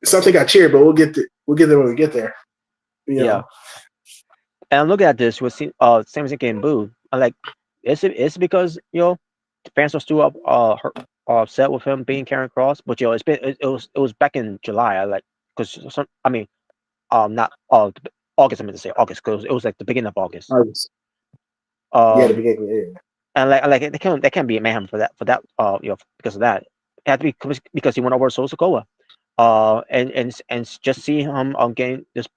something got cheered, but we'll get there when we get there. Yeah. And I'm looking at this with Sami Zayn getting booed. I'm like, it's because the fans are still upset with him being Karrion Kross, but it was back in July. Not August. I meant to say August because it was like the beginning of August. The beginning. Yeah. And they can't be a mayhem for that because of that. It had to be because he went over Sokoa. And just see him getting this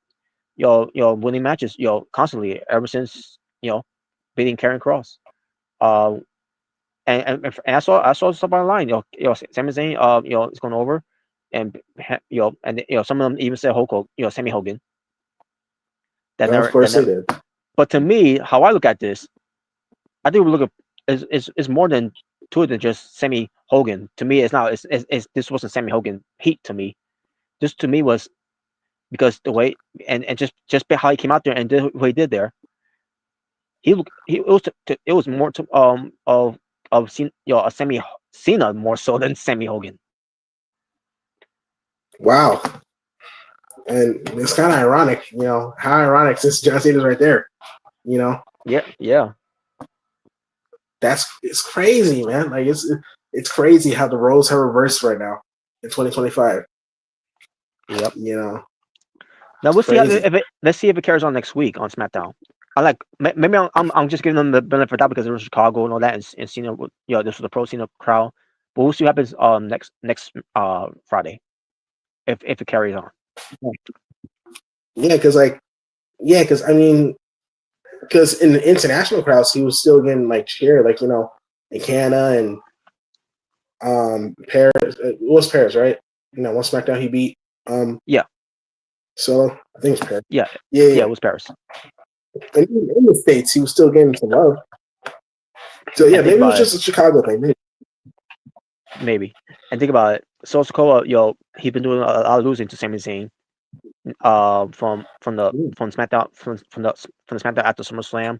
winning matches constantly ever since beating Karrion Kross. And I saw stuff online. Sami Zayn is going over. and some of them even said Hulk Hogan, Sammy Hogan. That Of never course they did. But to me, how I look at this, I think we look at is more than to it than just Sammy Hogan. To me, it's not. It's this wasn't Sammy Hogan heat to me. This to me was because the way and just how he came out there and did what he did there. It was more to of a Sammy Cena more so than Sammy Hogan. Wow. And it's kind of ironic, how ironic since John Cena's right there, Yeah. it's crazy, man. Like it's crazy how the roles have reversed right now in 2025. Yep. Now we'll see let's see if it carries on next week on SmackDown. I like maybe I'm just giving them the benefit of the doubt because it was Chicago and all that, and Cena, this was the pro Cena crowd. But we'll see what happens next Friday if it carries on. Yeah, because because in the international crowds he was still getting like cheered, like in Canada and Paris. It was Paris, right? One SmackDown he beat. Yeah. So I think it's Paris. Yeah. Yeah. It was Paris. And in the States, he was still getting some love. So yeah, maybe it was just a Chicago thing. Maybe. And think about it. So Sikoa, he's been doing a lot of losing to Sami Zayn. From SmackDown from the SmackDown after SummerSlam,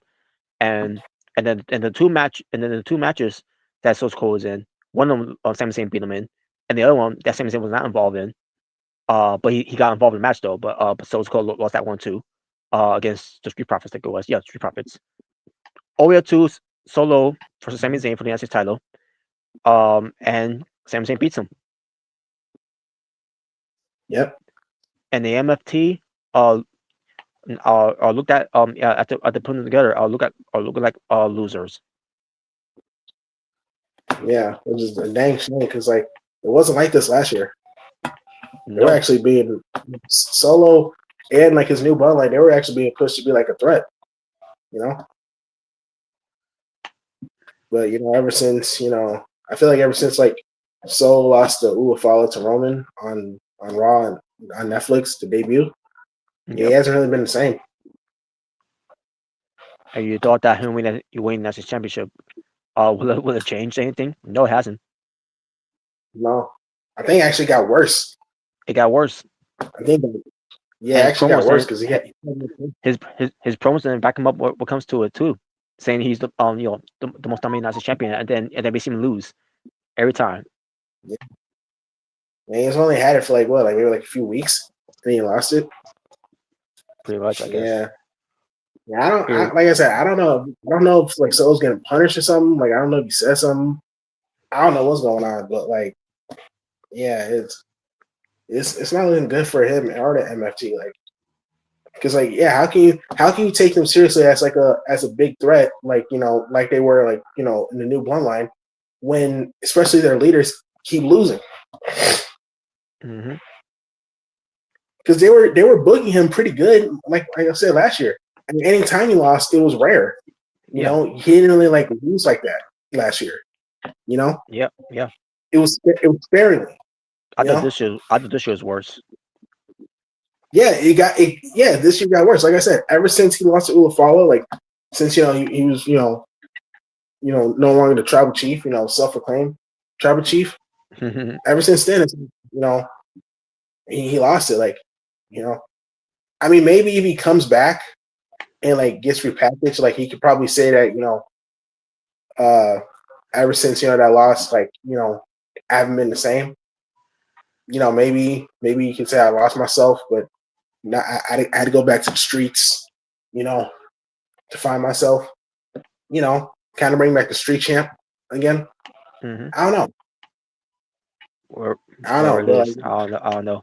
and then the two matches that Sikoa was in, one of them Sami Zayn beat him in, and the other one that Sami Zayn was not involved in. But he got involved in the match though. But Sikoa lost that one too. Against the Street Profits, I think it was. Yeah, Street Profits. Oya 2 solo versus Sami Zayn for the United States title. And Sami Zayn beats him. Yep. And the MFT looked at after putting them together, looking like losers. Yeah, which is a dang shame because it wasn't like this last year. No. They were actually being Solo and his new bloodline. They were actually being pushed to be like a threat, But ever since I feel like ever since Solo lost the follow to Roman on Raw and on Netflix to debut, he hasn't really been the same. And you thought that him winning that championship, will it change anything? No, it hasn't. No, I think it actually got worse. It got worse. I think, it actually got worse because his promos didn't back him up. What comes to it too, saying he's the the most dominant Nazi champion, and then we see him lose every time. Yeah. And he's only had it for maybe a few weeks, then he lost it. Pretty much, I guess. Yeah, like I said, I don't know. I don't know if Solo's getting punished or something. I don't know if he said something. I don't know what's going on, but yeah, it's not looking good for him or the MFT. Because how can you take them seriously as a big threat like they were in the new bloodline when especially their leaders keep losing. Mm-hmm. Because they were booking him pretty good, like I said last year. I mean, anytime he lost, it was rare. He didn't really lose like that last year. Yeah. It was sparingly. I thought this year was worse. Yeah, this year got worse. Like I said, ever since he lost to Ulafalo, since he was no longer the tribal chief, self-proclaimed tribal chief. Ever since then, he lost it. I mean, maybe if he comes back and gets repackaged, he could probably say that ever since that loss, I haven't been the same. Maybe you can say I lost myself, but I had to go back to the streets, to find myself. Kind of bring back the street champ again. Mm-hmm. I don't know. I don't know.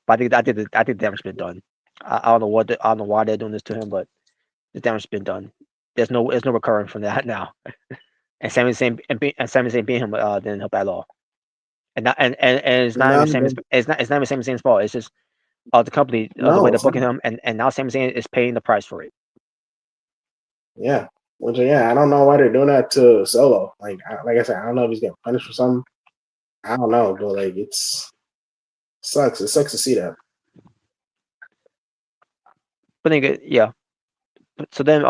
But I think the damage been done. I don't know why they're doing this to him, but the damage been done. There's no recurring from that now. And Sami Zayn being him didn't help at all. And it's not even Sami Zayn's fault. It's just the company, the way they're booking him, and now Sami Zayn is paying the price for it. Yeah. Which, I don't know why they're doing that to Solo. Like I said, I don't know if he's getting punished for something. I don't know, but it's Sucks. It sucks to see that. But then, yeah. So then,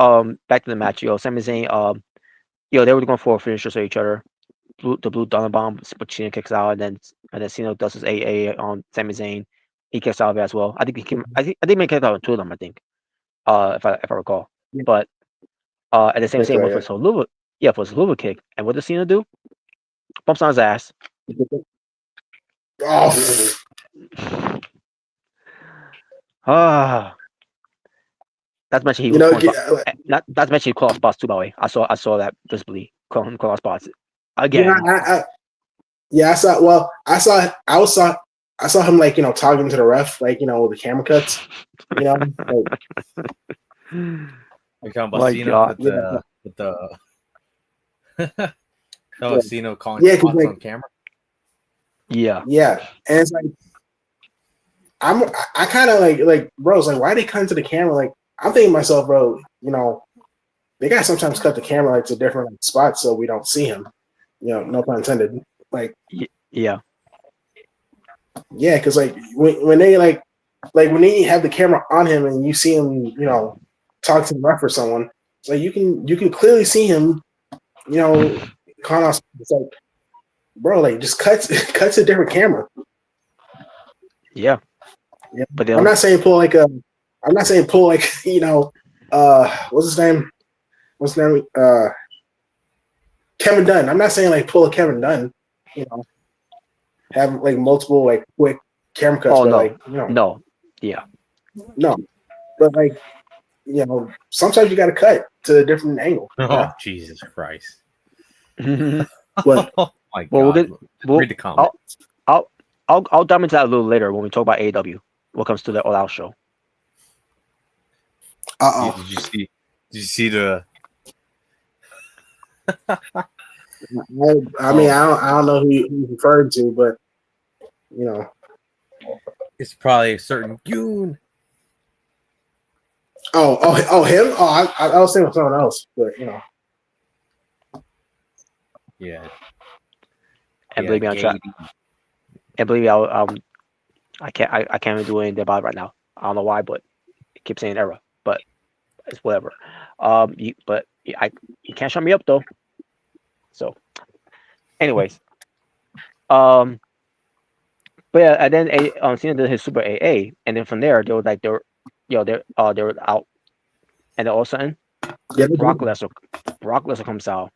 back to the match. Sami Zayn, they were going for finishers of each other. The blue Thunder Bomb, but Cena kicks out, and then Cena does his AA on Sami Zayn. He kicks out of it as well. I think he came. I think he kicked out on two of them. I think, if I recall. Yeah. But at the same That's time, right, for his Luva kick, and what does Cena do? Bumps on his ass. Oh, Ah, that's mentioned he you was know, calling spots. That's mentioned he called spots too. By the way, I saw that visibly calling spots again. I saw. Well, I saw him like talking to the ref, like with the camera cuts. Like, You're talking about My Cena God. with the Yeah. Cena calling Yeah, 'cause, spots like, on camera. Yeah. Yeah, and it's like I kind of like bro, it's like why they cut into the camera? Like I'm thinking to myself, bro, they gotta sometimes cut the camera like to different spots so we don't see him. No pun intended. Like Yeah. yeah, because like when they like when they have the camera on him and you see him, talk to the ref or someone, it's like you can clearly see him, calling out. It's like, bro, like just cuts to a different camera. Yeah. Yeah. But I'm not saying pull like what's his name? Kevin Dunn. I'm not saying like pull a Kevin Dunn, have like multiple like quick camera cuts, but no. like No. Yeah. no. But like, sometimes you gotta cut to a different angle. Oh, Jesus Christ. What? Oh my God. We'll Read the comment. I'll dive into that a little later when we talk about AEW. What comes to the All Out show? Did you see the I mean, I don't know who he's referring to, but it's probably a certain goon. Oh, him? Oh, I was thinking of someone else, but Yeah. And believe me, I'm trying. And believe me, I can't even do anything about it right now. I don't know why, but it keeps saying error. But it's whatever. You can't shut me up though. So, anyways, but yeah, and then Cena did his Super AA, and then from there they were out, and then all of a sudden, Brock Lesnar comes out,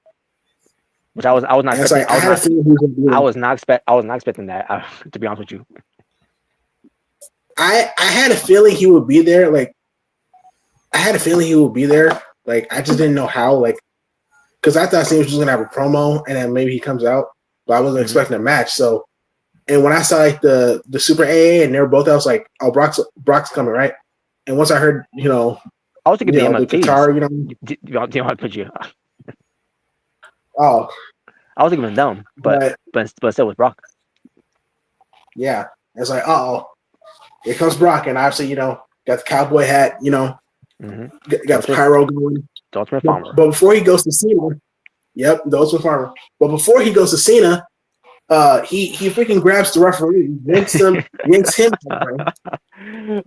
which I was not expecting. I was not expecting that. To be honest with you, I had a feeling he would be there. Like, I had a feeling he would be there. Like, I just didn't know how. Like, because I thought Cena was just gonna have a promo and then maybe he comes out, but I wasn't expecting a match. So, and when I saw like the Super AA and they were both, I was like, oh, Brock's coming, right? And once I heard, I was thinking the guitar, do you want to put you? Oh, I was thinking of them, but still with Brock. Yeah, it's like, here comes Brock, and obviously, got the cowboy hat, got the pyro going. The Ultimate Farmer. But before he goes to Cena, yep, the Ultimate Farmer. But before he goes to Cena, he freaking grabs the referee, yanks him.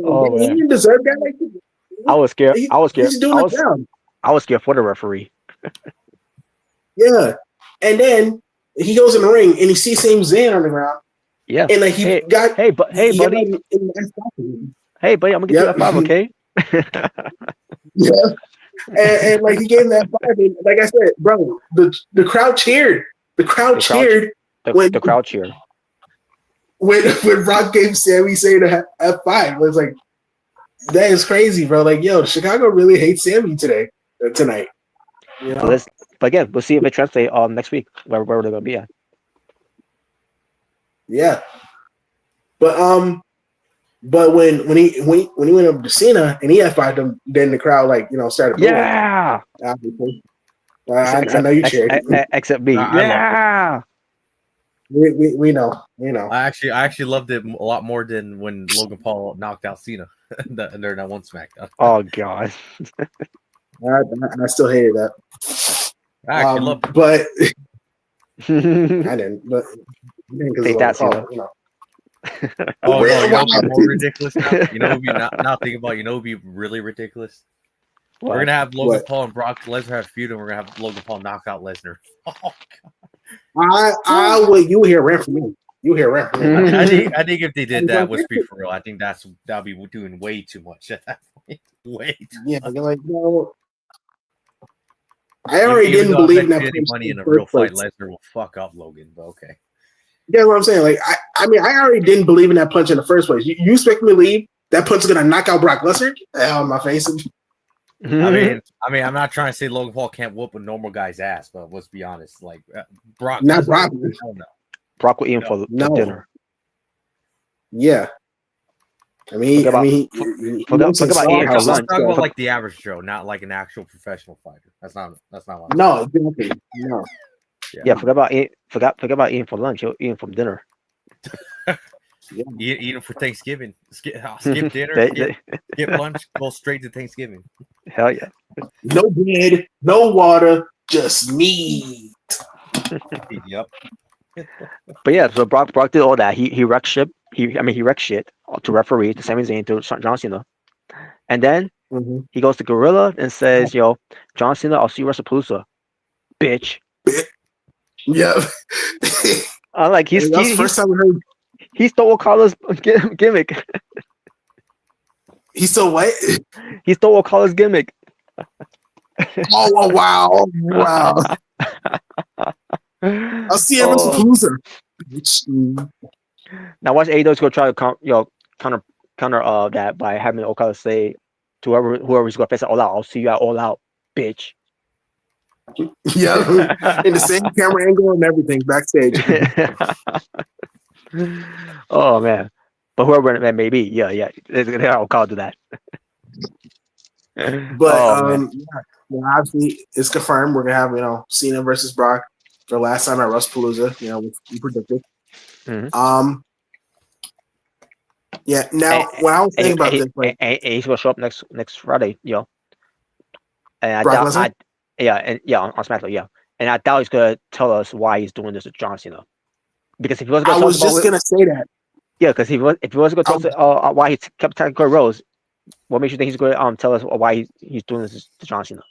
Oh, he didn't deserve that. Like, I was scared. He's doing it down. I was scared for the referee. Yeah, and then he goes in the ring and he sees Sami Zayn on the ground. Yeah, and like hey, buddy. Hey, buddy, I'm gonna get you that 5, okay? Yeah. And like he gave him that 5, and like I said, bro, the crowd cheered. The crowd cheered. The crowd cheered. When Brock gave Sami Zayn a F5, it was like, that is crazy, bro. Like, yo, Chicago really hates Sami tonight. But again, we'll see if it translates next week where they're gonna be at. Yeah. But when he went up to Cena and he F5'd him, then the crowd started booing. Yeah. I know you cheered. Except me. Yeah. We know. I actually loved it a lot more than when Logan Paul knocked out Cena during that one SmackDown. Oh God. I still hated that. I actually loved it. But I didn't. But because take that, Cena. Oh no, Really? you know what'd be Wow. more ridiculous? You know what would be not think about. You know what would be really ridiculous? What? We're gonna have Logan What? Paul and Brock Lesnar have a feud, and we're gonna have Logan Paul knock out Lesnar. I would. You hear rent from me. You hear rent from me. I think if they did that with Speak for Real, I think that'd be doing way too much at that point. Way too Yeah, much. you're like, no. I already Even didn't though I believe bet in that you any punch money in in a the real first fight, place. Lesnar will fuck up Logan. But okay. Yeah, what I'm saying. Like, I mean, I already didn't believe in that punch in the first place. You expect me to believe that punch is gonna knock out Brock Lesnar? Hell, my face. I mean, I'm not trying to say Logan Paul can't whoop a normal guy's ass, but let's be honest. Like Brock, Not Lesnar, Brock. hell no. Brock will eat him for No. dinner. Yeah. I mean, Forget about- he forget makes it about eating for slaughterhouse. lunch. Talk about like the average Joe, not like an actual professional fighter. That's not what No, exactly. No. Yeah, forget about eating for lunch. He'll eat him from dinner. Yeah. Eat them for Thanksgiving. Skip dinner, skip lunch, go straight to Thanksgiving. Hell yeah. No bread, no water, just meat. Yep. But yeah, so Brock did all that. He wrecked shit. He wrecked shit to referee, to Sami Zayn, to John Cena. And then Mm-hmm. he goes to Gorilla and says, "Yo, John Cena, I'll see you WrestlePalooza, bitch." Yeah. I'm like, That's the first time we heard. he stole Okada's gimmick. He's still wet. He stole Okada's gimmick. Oh, wow. I'll see you at Palooza. Now watch AEW's gonna try to counter that by having Okada say to whoever's gonna face it All Out, "I'll see you at All Out, bitch." Yeah, in the same camera angle and everything backstage. Oh man, but whoever that may be, yeah, they're Okada do that. But obviously it's confirmed we're gonna have Cena versus Brock for last time at WrestlePalooza. Which we predicted. Mm-hmm. Yeah. Now, when I was thinking about this, like, he's gonna show up next Friday, And I Brock doubt, Lesnar? on SmackDown, and I doubt he's gonna tell us why he's doing this to John Cena. Because if he was I was just gonna say that. Yeah, because if he was gonna tell us why he kept attacking Cody Rhodes, what makes you think he's gonna tell us why he's doing this to John Cena?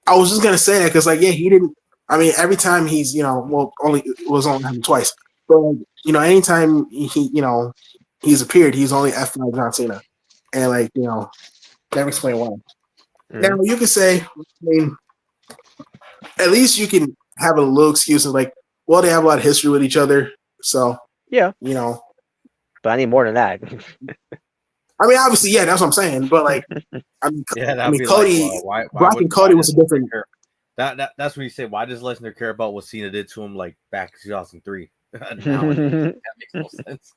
I was just gonna say that because, he didn't. I mean, every time he's, only happened twice, but anytime he's appeared, he's only F5 John Cena, and never explain why. Mm-hmm. Now you can say, at least you can have a little excuse of they have a lot of history with each other, so yeah, But I need more than that. I mean, obviously, yeah, that's what I'm saying. But Cody, Brock and Cody was a different. That's what you say. Why does Lesnar care about what Cena did to him back in 2003? Now that makes no sense.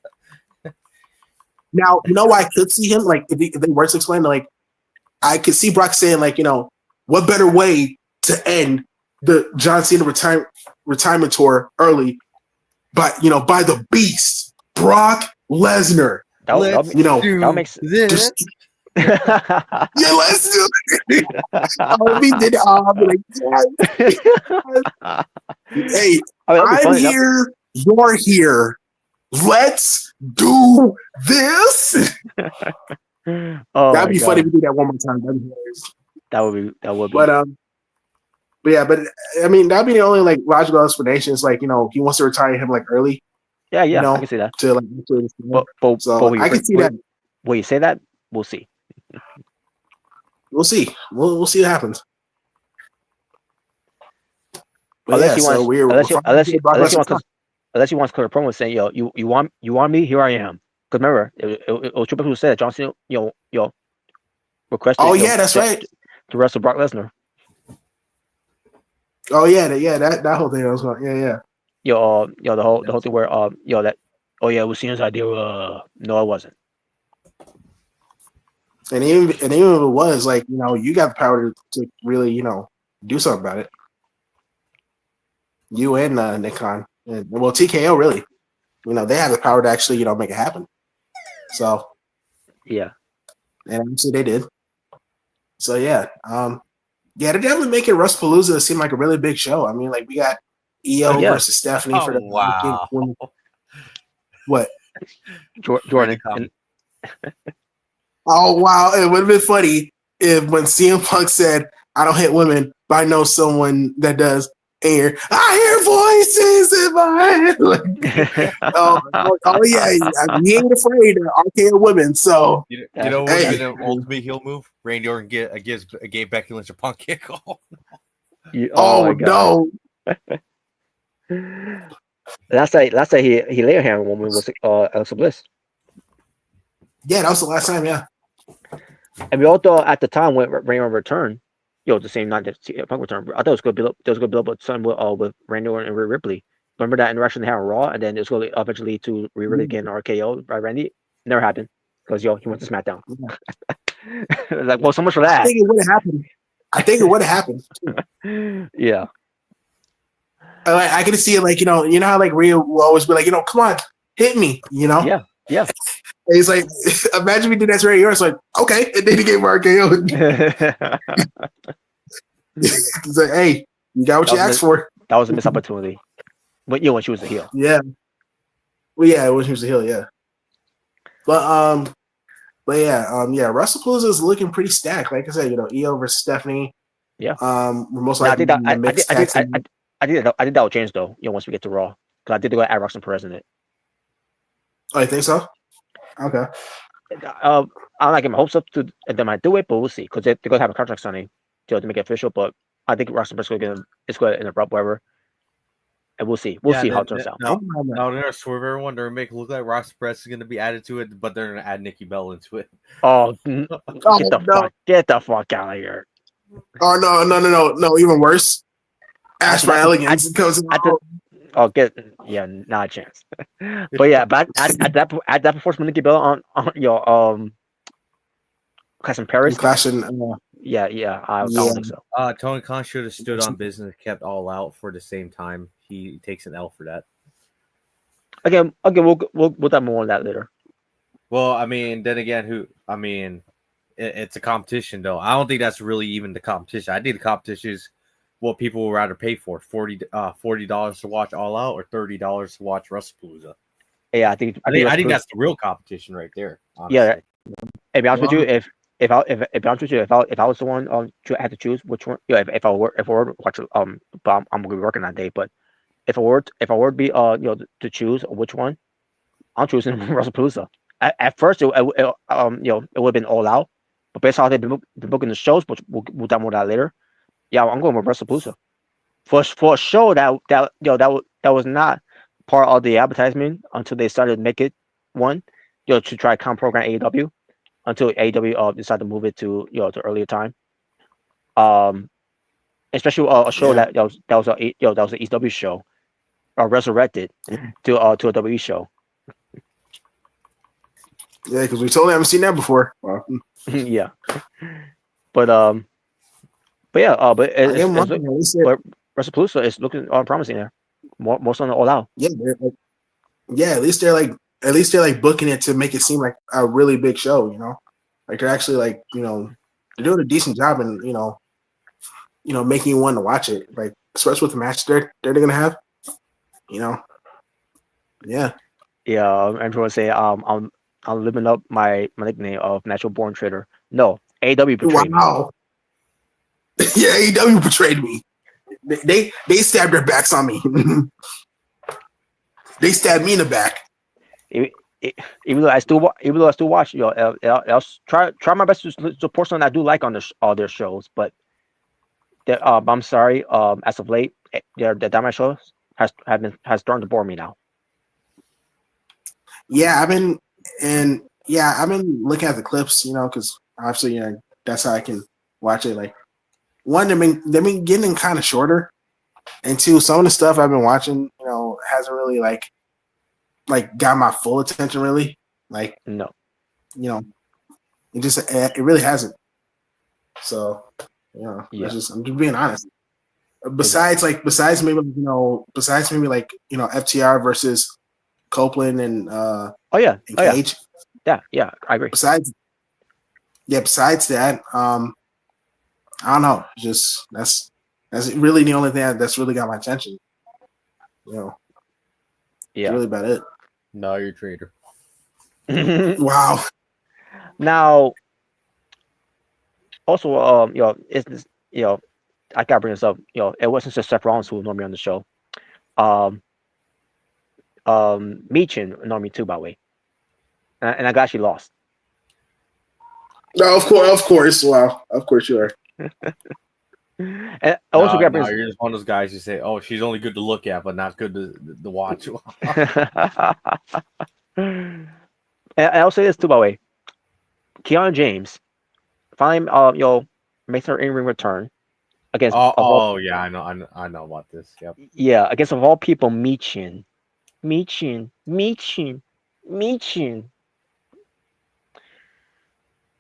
Now, I could see him if they were to explain I could see Brock saying what better way to end the John Cena retirement tour early, by the Beast Brock Lesnar. That makes this. Yeah, let's do it. We did hey, I'm here. You're here. Let's do this. That'd be funny if we do that one more time. That'd be hilarious. That would be. But I mean, that'd be the only logical explanation. It's he wants to retire him early. Yeah, I can see that. So I can see that. Will you say that? We'll see. We'll see. We'll see what happens. Unless he wants to cut a promo saying, "Yo, you want me? Here I am." Because remember, it was Triple H who said John Cena, requested. Oh yeah, that's right. To wrestle Brock Lesnar. Oh yeah, that whole thing I was going. Yeah. The whole thing where it was Cena's idea. No, it wasn't. And even if it was you got the power to really do something about it. You and Nick Khan, and TKO really, they have the power to actually make it happen. So yeah, and obviously they did. So yeah, they're definitely making WrestlePalooza seem like a really big show. I mean, we got EO versus Stephanie for the wow. What? Jordan. And, Oh wow, it would have been funny if when CM Punk said, "I don't hit women, but I know someone that does." And I hear voices in my head. Oh yeah, he ain't afraid of RKO women. So You know what would have been an ultimate heel move? Randy Orton gave Becky Lynch a Punk kick. Oh my God. no. Last time he laid a hand on a woman was Alexa Bliss. Yeah, that was the last time. Yeah. And we all thought at the time when Randy Orton returned, the same night that Punk returned, I thought it was going to build up with something with Randy Orton and Rhea Ripley. Remember that interaction they had on Raw, and then it was going to eventually to Rhea Ripley getting RKO by Randy. Never happened because he went to SmackDown. Like, well, so much for that. I think it would have happened. Yeah. I can see it, like, you know how like Rhea will always be like, come on, hit me, Yeah. And he's like, imagine we did that to Randy Orton. It's like, okay, and then he gave RKO. He's like, hey, you got what you asked for. That was a missed opportunity. But when she was a heel. Yeah. Well, yeah, when she was a heel, yeah. But yeah, WrestlePalooza is looking pretty stacked. Like I said, Io versus Stephanie. Yeah. We're most likely I think that will change though. Once we get to Raw, because I did go add Roxanne Perez in it. Oh, you think so? Okay. I'm not getting my hopes up to they might do it, but we'll see because they're gonna have a contract signing to make it official. But I think Roxanne Perez is going to interrupt whatever, and we'll see. We'll see how it turns out. No, they're gonna swerve everyone. They're gonna make it look like Roxanne Perez is gonna be added to it, but they're gonna add Nikki Bella into it. Oh, get the fuck out of here! Oh no! Even worse. Ash for Elegance goes. Not a chance. But yeah, but at that performance, Nikki Bella on Clash in Paris. Yeah, I don't think so. Tony Khan should have stood on business, kept All Out for the same time. He takes an L for that. Again, we'll dive more on that later. Well, I mean, then again, it's a competition though. I don't think that's really even the competition. I think the competition is what people would rather pay for $40 to watch All Out or $30 to watch WrestlePalooza. Yeah, I think that's the real competition right there. Honestly. Yeah, to be honest with you, if I was the one had to choose which one, if I were watch I'm gonna be working that day, but if I were to be to choose which one, I'm choosing WrestlePalooza. At first, it would have been All Out, but based on how they've been booking the shows, which we'll dive more that later. Yeah, I'm going with WrestlePalooza for a show that was not part of the advertisement until they started to make it one, to try to program AEW until AEW decided to move it to to earlier time. Especially a show that was an EW show, resurrected to a WWE show. Yeah, because we totally haven't seen that before. Wow. Yeah, but WrestlePalooza is looking promising there. More so than All Out. Yeah, at least they're like booking it to make it seem like a really big show. Like they're actually like they're doing a decent job and making you want to watch it. Like especially with the match they're gonna have. Yeah. Yeah, I'm trying to say I'm living up my nickname of Natural Born Trader. No, AEW betrayed me. Yeah, AEW betrayed me. They stabbed their backs on me. They stabbed me in the back. Even though I still watch, I'll try my best to support someone I do like on all their shows. But I'm sorry. As of late, the Dynamite shows has started to bore me now. Yeah, I've been looking at the clips, because obviously, that's how I can watch it. Like, one, they've been getting kind of shorter, and two, some of the stuff I've been watching, hasn't really like got my full attention. Really, like, no, it really hasn't. So, I'm just being honest. Besides maybe FTR versus Copeland and and Cage. Yeah, I agree. Besides that, I don't know. Just that's really the only thing that's really got my attention. Yeah, that's really about it. No, you're a traitor. Wow. Now, also, I gotta bring this up. It wasn't just Seth Rollins who was normally on the show. Um, Michin normally too, by the way, and I got actually lost. No, of course. Wow, of course you are. And I also got to bring. You're just one of those guys who say, "Oh, she's only good to look at, but not good to watch." And I'll say this too, by the way. Kiana James finally, makes her in-ring return against Yeah, I know about this. Yep. against of all people, Michin.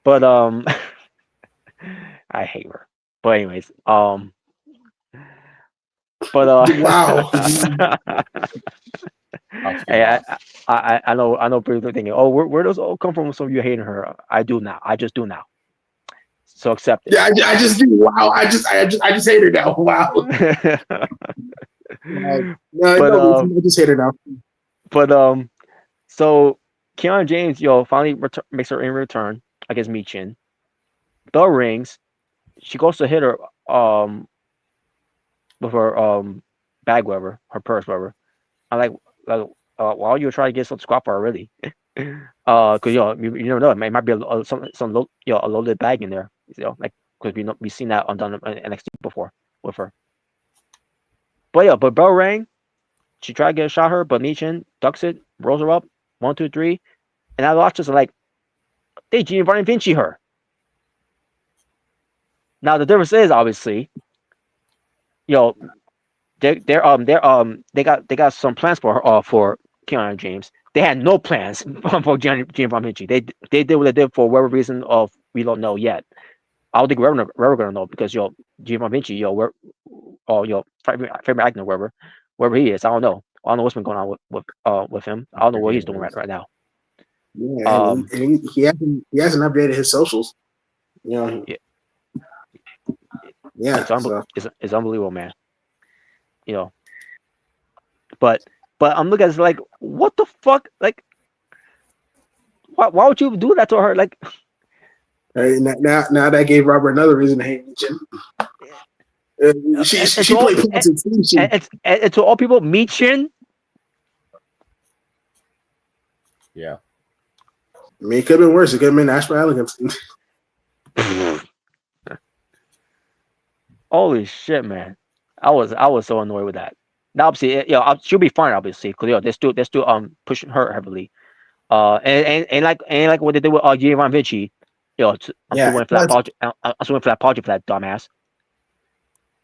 But I hate her. But anyways, but Wow. hey, I know people are thinking, oh, where does all come from? So you hating her? I do now. I just do now. So accept it. Yeah, I just do. Wow. I just hate her now. Wow. Wow. No, I just hate her now. But so Kiana James, finally makes her in return against Michin. Bell rings. She goes to hit her with her bag, whatever, her purse, whatever. I'm like, why are you trying to get some squat bar already? Because you never know, it might be some a loaded bag in there. Like because we've seen that on NXT before with her. But bell rang. She tried to get a shot her, but Michin ducks it, rolls her up, 1, 2, 3, and I watched this like they Giovanni Vinci her. Now the difference is obviously, they got some plans for her, for Keanu James. They had no plans for Giovanni Vinci. They did what they did for whatever reason of we don't know yet. I don't think we're ever gonna know because Giovanni Vinci, favorite actor, wherever he is. I don't know. I don't know what's been going on with him. I don't know what he's doing right now. Yeah, and he hasn't updated his socials. Yeah. It's unbelievable, man. But I'm looking at it like, what the fuck? Like, why would you do that to her? Like, now that gave Robert another reason to hate Michin. She played and to all people, Michin. Yeah. I mean, it could have been worse. It could have been National Elegance. Holy shit, man! I was so annoyed with that. Now, obviously, she'll be fine, obviously, because they're still pushing her heavily. And like what they did with Giovanni Vinci. I'm still waiting for that apology. I'm still waiting for that apology for that dumbass.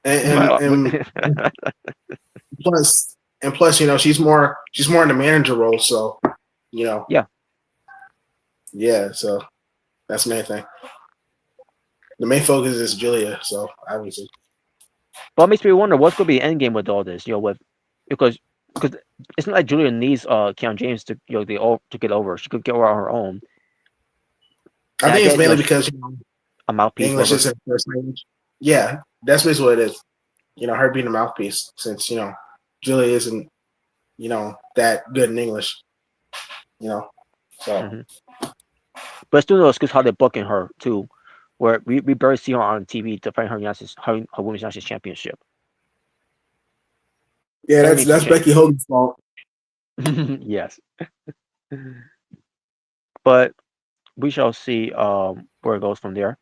And plus, she's more in the manager role, so Yeah. So that's the main thing. The main focus is Julia, so obviously. But it makes me wonder what's going to be the end game with all this, because it's not like Julia needs Keanu James to to get over. She could get over on her own. I think it's mainly because a mouthpiece. English is her first language. Yeah, that's basically what it is. Her being a mouthpiece, since Julia isn't that good in English. So. Mm-hmm. But still, no excuse how they're booking her too, where we barely see her on TV to find her women's national championship. Yeah, that's Becky Hogan's fault. Yes. But we shall see where it goes from there.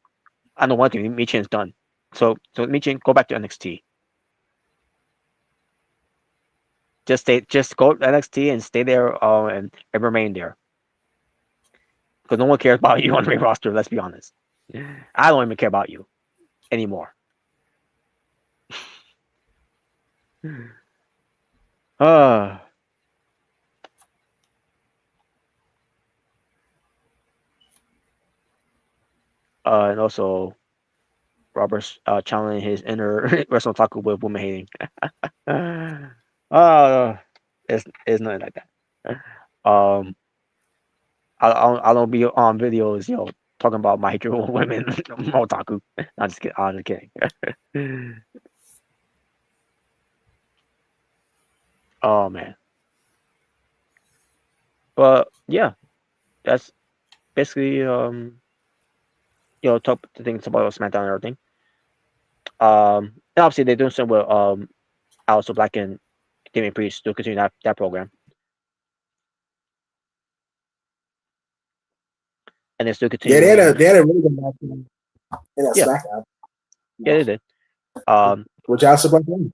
I know one thing, Michin's done. So Michin, go back to NXT. Just go to NXT and stay there and remain there. Because no one cares about you on the main roster, let's be honest. I don't even care about you anymore. And also Robert's channeling his inner wrestling taco with woman hating. It's nothing like that. I don't be on videos, talking about my hatred of women, otaku. I'm just kidding. I'm just kidding. Oh man. But yeah, that's basically talk the things about SmackDown and everything. And obviously they're doing some with Aleister Black and Damian Priest to continue that program, and they're still Yeah, continuing. they had a really good match in that Yeah, SmackDown. yeah, they did. Which I support them.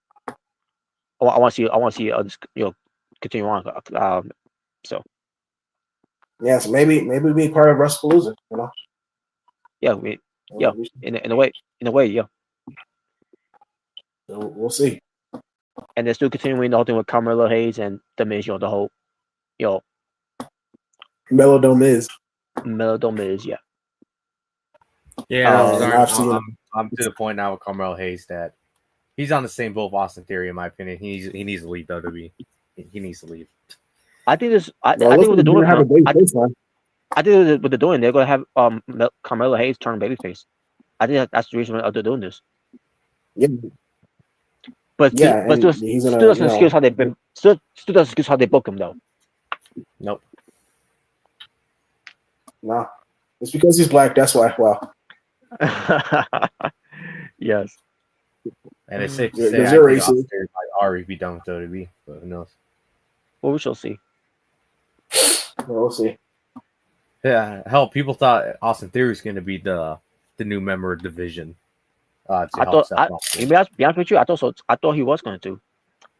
I want to see continue on. So Yeah, so maybe be part of WrestlePalooza. yeah, in a way, yeah. So we'll see. And they're still continuing the whole thing with Carmelo Hayes and the Miz. The whole Melodome is. Yeah. Yeah, I've seen I'm to the point now with Carmelo Hayes that he's on the same boat with Austin Theory, in my opinion. He needs to leave WWE. He needs to leave. I think this. I well, think what they're doing. have a baseline. I think what they're doing. They're gonna have Carmelo Hayes turn babyface. I think that's the reason why they're doing this. Yeah. But still doesn't excuse how they've been. Still doesn't excuse how they book him though. Nope. No, it's because he's black. That's why. Wow. Yes. And it's safe to say I think Austin Theory might already be done with WWE, but who knows? Well, we shall see. We'll see. Yeah, hell, people thought Austin Theory was going to be the new member of Division. To be honest with you, I thought so. I thought he was going to.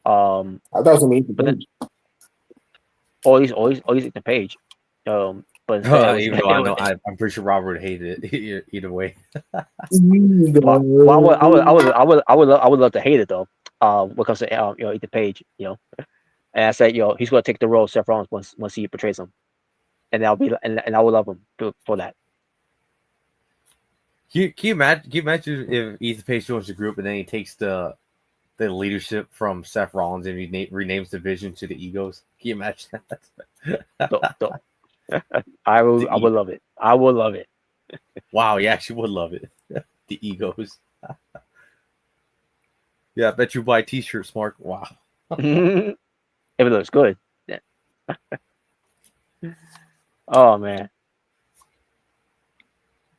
I thought it was going to be. But then, always the page. But even though I know I'm pretty sure Robert would hate it either way. Well, I would love to hate it though. When it comes to Ethan Page, and I said he's going to take the role of Seth Rollins once he portrays him, and I'll be and I will love him for that. Can you imagine if Ethan Page joins the group and then he takes the leadership from Seth Rollins and he renames the Division to the Egos? Can you imagine that? Don't. I would love it. I would love it. Wow, you actually would love it. The Egos. Yeah, I bet you buy T-shirts, Mark. Wow. If it looks good. Yeah. Oh man.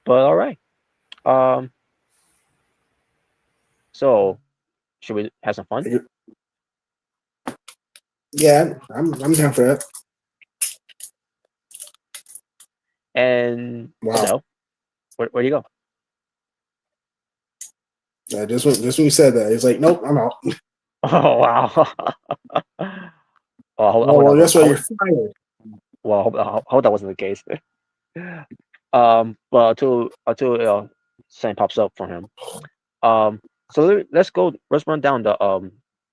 But all right. So should we have some fun? Yeah, I'm down for that. And wow. Where do you go? Just when you said that, it's like, nope, I'm out. Oh wow. Well, that's why you're fired. Well, I hope that wasn't the case. But until something pops up for him. So let's run down the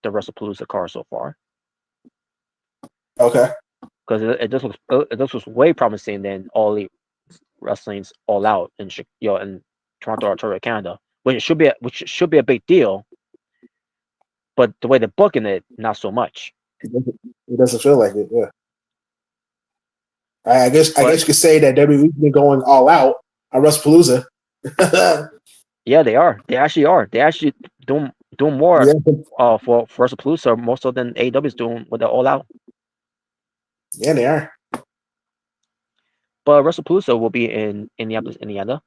WrestlePalooza card so far. Okay. Because it just looks way promising than All Elite Wrestling's All Out in Toronto, Ontario, Canada, which should be a big deal. But the way they're booking it, not so much. It doesn't feel like it. Yeah. I guess you could say that WWE's been going all out on WrestlePalooza. Yeah, they are. They actually are. They actually doing more for WrestlePalooza more so than AEW is doing with the All Out. Yeah, they are. But WrestlePalooza will be in Indianapolis, Indiana,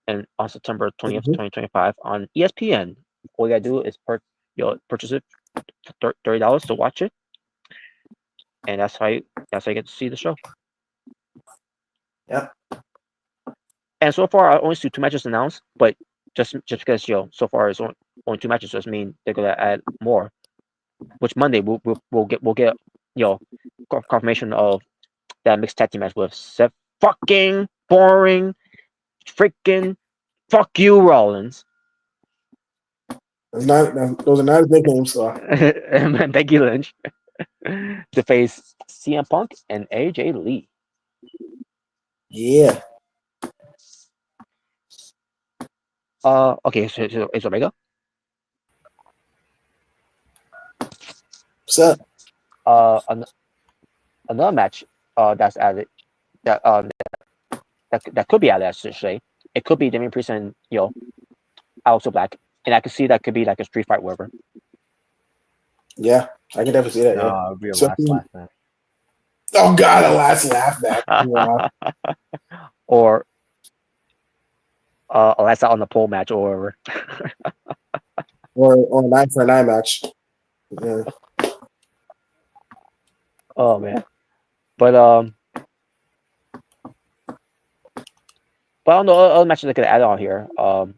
and on September 20th, 2025 on ESPN. All you gotta do is purchase it for $30 to watch it, and that's how you get to see the show. Yeah. And so far, I only see 2 matches announced, but just because so far it's only 2 matches doesn't mean they're gonna add more. Which Monday we'll get confirmation of that mixed tag team match with Seth fucking boring, freaking fuck you Rollins. Those are not his nicknames. So. And Becky Lynch to face CM Punk and AJ Lee. Yeah. Okay, so is Omega. What's up? Another match that's added that could be added, I should say. It could be Damian Priest and Aleister Black, and I could see that could be like a street fight, whatever. Yeah, I can definitely see that. No, Yeah, it would be a last match. Oh God, a last laugh back. Yeah. or Alexa on the pole match, or Or 9 for 9 match. Yeah. oh man. But I don't know other matches I could add on here. But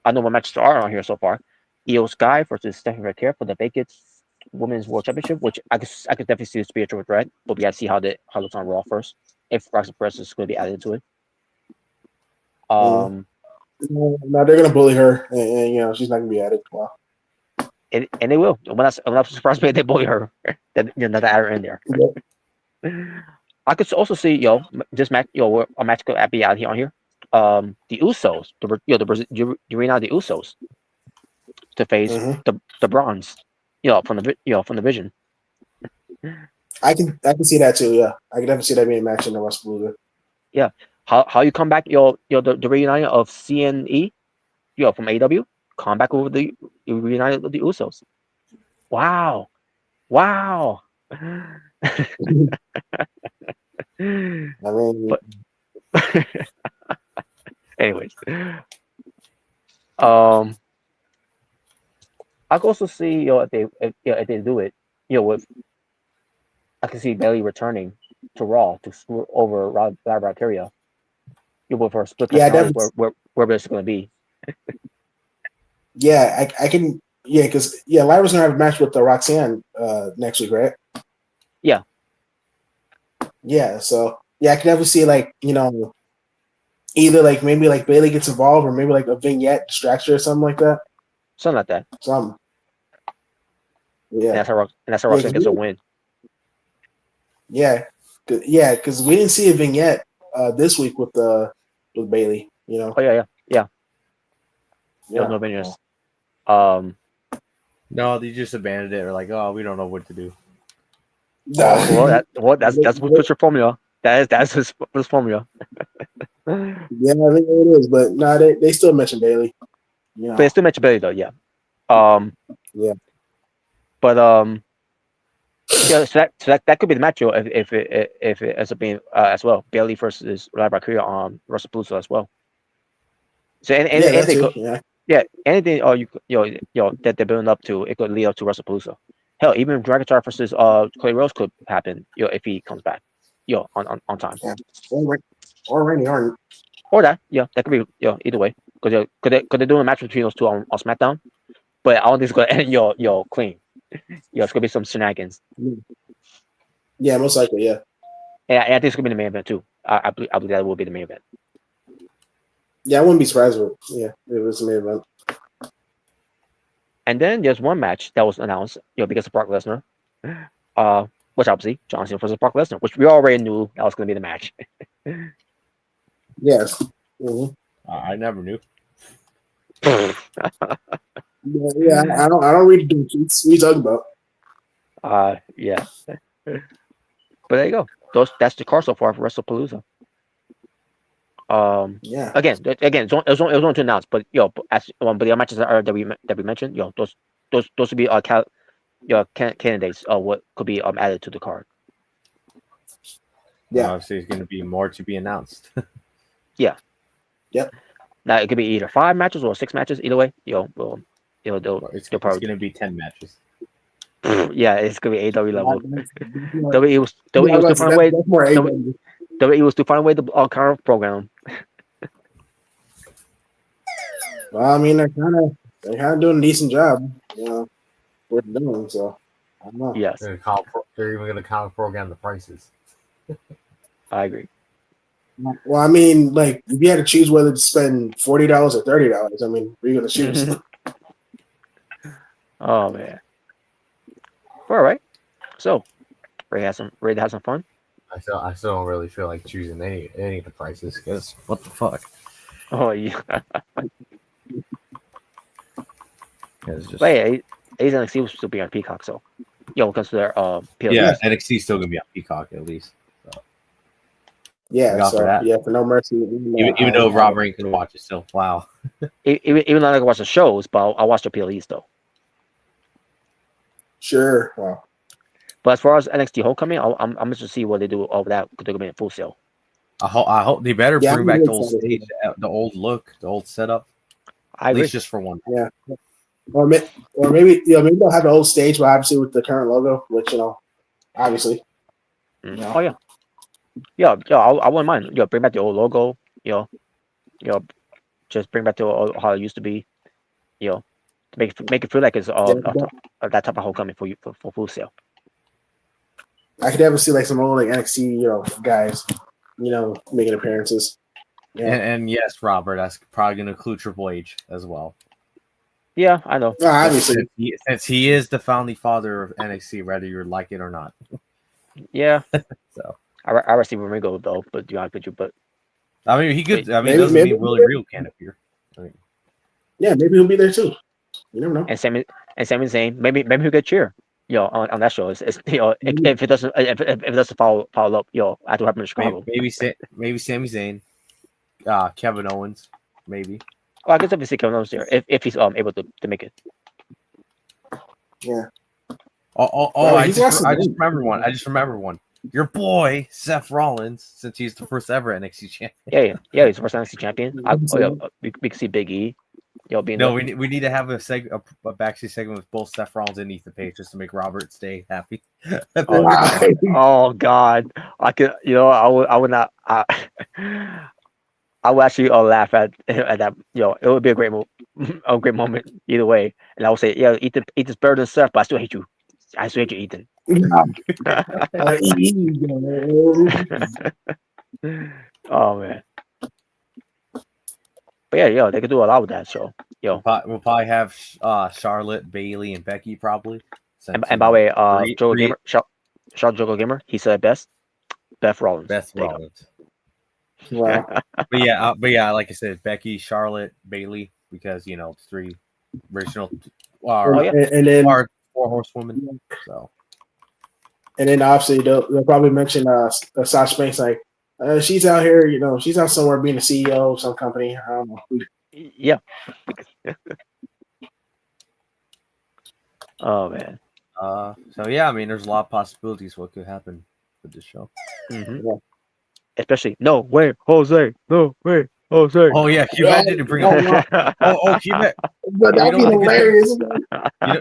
I know what matches are on here so far. Io Sky versus Stephanie Flair for the vacant Women's World Championship, which I could definitely see the spiritual threat, but we gotta see how it looks on Raw first. If Roxy Perez is going to be added to it. No, they're gonna bully her, and she's not gonna be added. Wow. And they will. I'm not surprised if they bully her. That another add her in there. Yep. I could also see this match a match could be out here on here. The Usos, the arena the Usos to face the Bronze, from the Vision. I can see that too. Yeah, I can definitely see that being a match in the Wrestlepalooza. Yeah, how you come back? The reuniting of CNE, from AEW, come back over the reunited of the Usos. Wow. I mean, But anyways, I could also see if they do it, with I can see Bailey returning to Raw to screw over Valkyria, with her split personality, where it's going to be. Yeah, I can. Yeah, because Lyra's gonna have a match with the Roxanne next week, right? Yeah. Yeah, so I can definitely see either maybe Bailey gets involved, or maybe a vignette distracts her or something like that. Something like that. Something. Yeah. And that's how Roxanne gets a win. Yeah, because we didn't see a vignette this week with Bailey. Oh yeah. There was no vignettes. No, they just abandoned it. Or oh, we don't know what to do. That's what's your formula. That's his formula. Yeah, I think it is, but no, they still mention Bailey. But they still mention Bailey though, yeah. Yeah. But so that could be the match if it ends up being as well. Bailey versus Valkyria on Wrestlepalooza as well. So anything anything that they're building up to, it could lead up to WrestlePalooza. Hell, even Dragon versus Cody Rhodes could happen, if he comes back, on time. Yeah. Or Randy Orton. Or that, that could be, either way. Because they're doing a match between those two on SmackDown, but I don't think it's gonna end clean. It's gonna be some shenanigans. Yeah, most likely, yeah. And I think it's gonna be the main event too. I believe that will be the main event. Yeah, I wouldn't be surprised if it was the main event. And then there's one match that was announced, because of Brock Lesnar, which obviously John Cena versus Brock Lesnar, which we already knew that was going to be the match. Yes. Mm-hmm. I never knew. I don't read the tweets. What are you talking about? Yeah. But there you go. That's the card so far for WrestlePalooza. Again, it was only to announce, but but the matches that we mentioned, those would be candidates what could be added to the card. Yeah, obviously it's going to be more to be announced. Yeah. Yep. Now it could be either 5 matches or 6 matches. Either way, it's going to be 10 matches. Yeah, it's going to be AEW level. WWE was to find a way. WWE was to find a way to counter program. Well, I mean, they're kind of doing a decent job, what they're doing. So I don't know. Yes, they're even going to counter program the prices. I agree. Well, I mean, if you had to choose whether to spend $40 or $30, I mean, where are you going to choose? Oh man. All right. So, ready to have some fun? I still don't really feel like choosing any of the prices, because what the fuck? Oh yeah. It's just... But yeah, NXT will still be on Peacock, so because they're yeah, NXT still gonna be on Peacock at least. So. Yeah, for No Mercy. Even though Rob ain't gonna watch it still. Wow. Even though I can watch the shows, but I'll watch the PLEs though. Sure. Wow. But as far as NXT Homecoming, I'm interested to see what they do over that because they're gonna be in Full Sail. I hope they better Yeah, bring I'm back really the old excited. stage, the old look, the old setup. I At agree. least just for one. Yeah. Or maybe maybe they'll have the old stage, but obviously with the current logo, which obviously. Yeah. Oh yeah. I wouldn't mind. Bring back the old logo. You know, just bring back to how it used to be. To make it feel like it's Yeah, that type of Homecoming for you for Full Sail. I could ever see like some old like NXT guys, making appearances. Yeah. And yes, Robert, that's probably going to include Triple H as well. Yeah, I know. Obviously, since he is the founding father of NXT, whether you like it or not. Yeah. So I see where we go though, but do you with you? But I mean, he could. I mean, maybe, doesn't maybe, mean Willie Regal can't appear. I mean, yeah, maybe he'll be there too. You never know. and Sami Zayn, maybe he'll get cheer. On that show, it's if it doesn't follow up, after what happened in Chicago. maybe Sami Zayn, Kevin Owens, maybe. Well, I guess if we see Kevin Owens there, if he's able to make it. Yeah. I just remember one. Your boy Seth Rollins, since he's the first ever NXT champion. Yeah, he's the first NXT champion. We can see Big E. Being we need to have a backstage segment with both Seth Rollins and Ethan Page just to make Robert stay happy. Oh God, I could. I would not. I would actually laugh at that. It would be a great moment either way. And I would say, yeah, Ethan's better than Seth, but I still hate you. I still hate you, Ethan. Oh man. But yeah, they could do a lot with that show. We'll probably have Charlotte, Bailey, and Becky probably. And by the way, Charlotte Jogo Gamer, he said best. Beth Rollins. Wow. but yeah, like I said, Becky, Charlotte, Bailey, because three original and then four horsewomen. So, and then obviously they'll probably mention Sasha Banks like she's out here, she's out somewhere being a CEO of some company. I don't know. Yeah. Oh man. So yeah, I mean, there's a lot of possibilities what could happen with this show. Mm-hmm. Yeah. Especially no way, Jose. No way, Jose. Oh yeah, can you imagine to bring up? Can you imagine? That'd be hilarious. I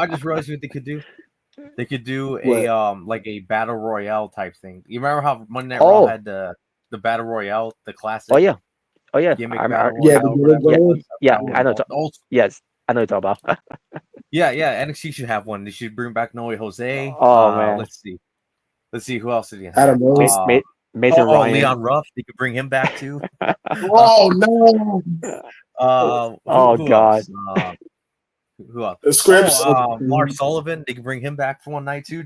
just realized what they could do. They could do like a battle royale type thing. You remember how Monday Night Raw had the battle royale, the classic? Oh yeah. Gimmick I know. Yes, I know what you're talking about. yeah. NXT should have one. They should bring back No Way Jose. Oh man. Let's see who else did he have? I don't know. Mason Ryan. Leon Ruff. They could bring him back too. Oh no. God. Who else? The Scripps. Mark Sullivan. They can bring him back for one night too.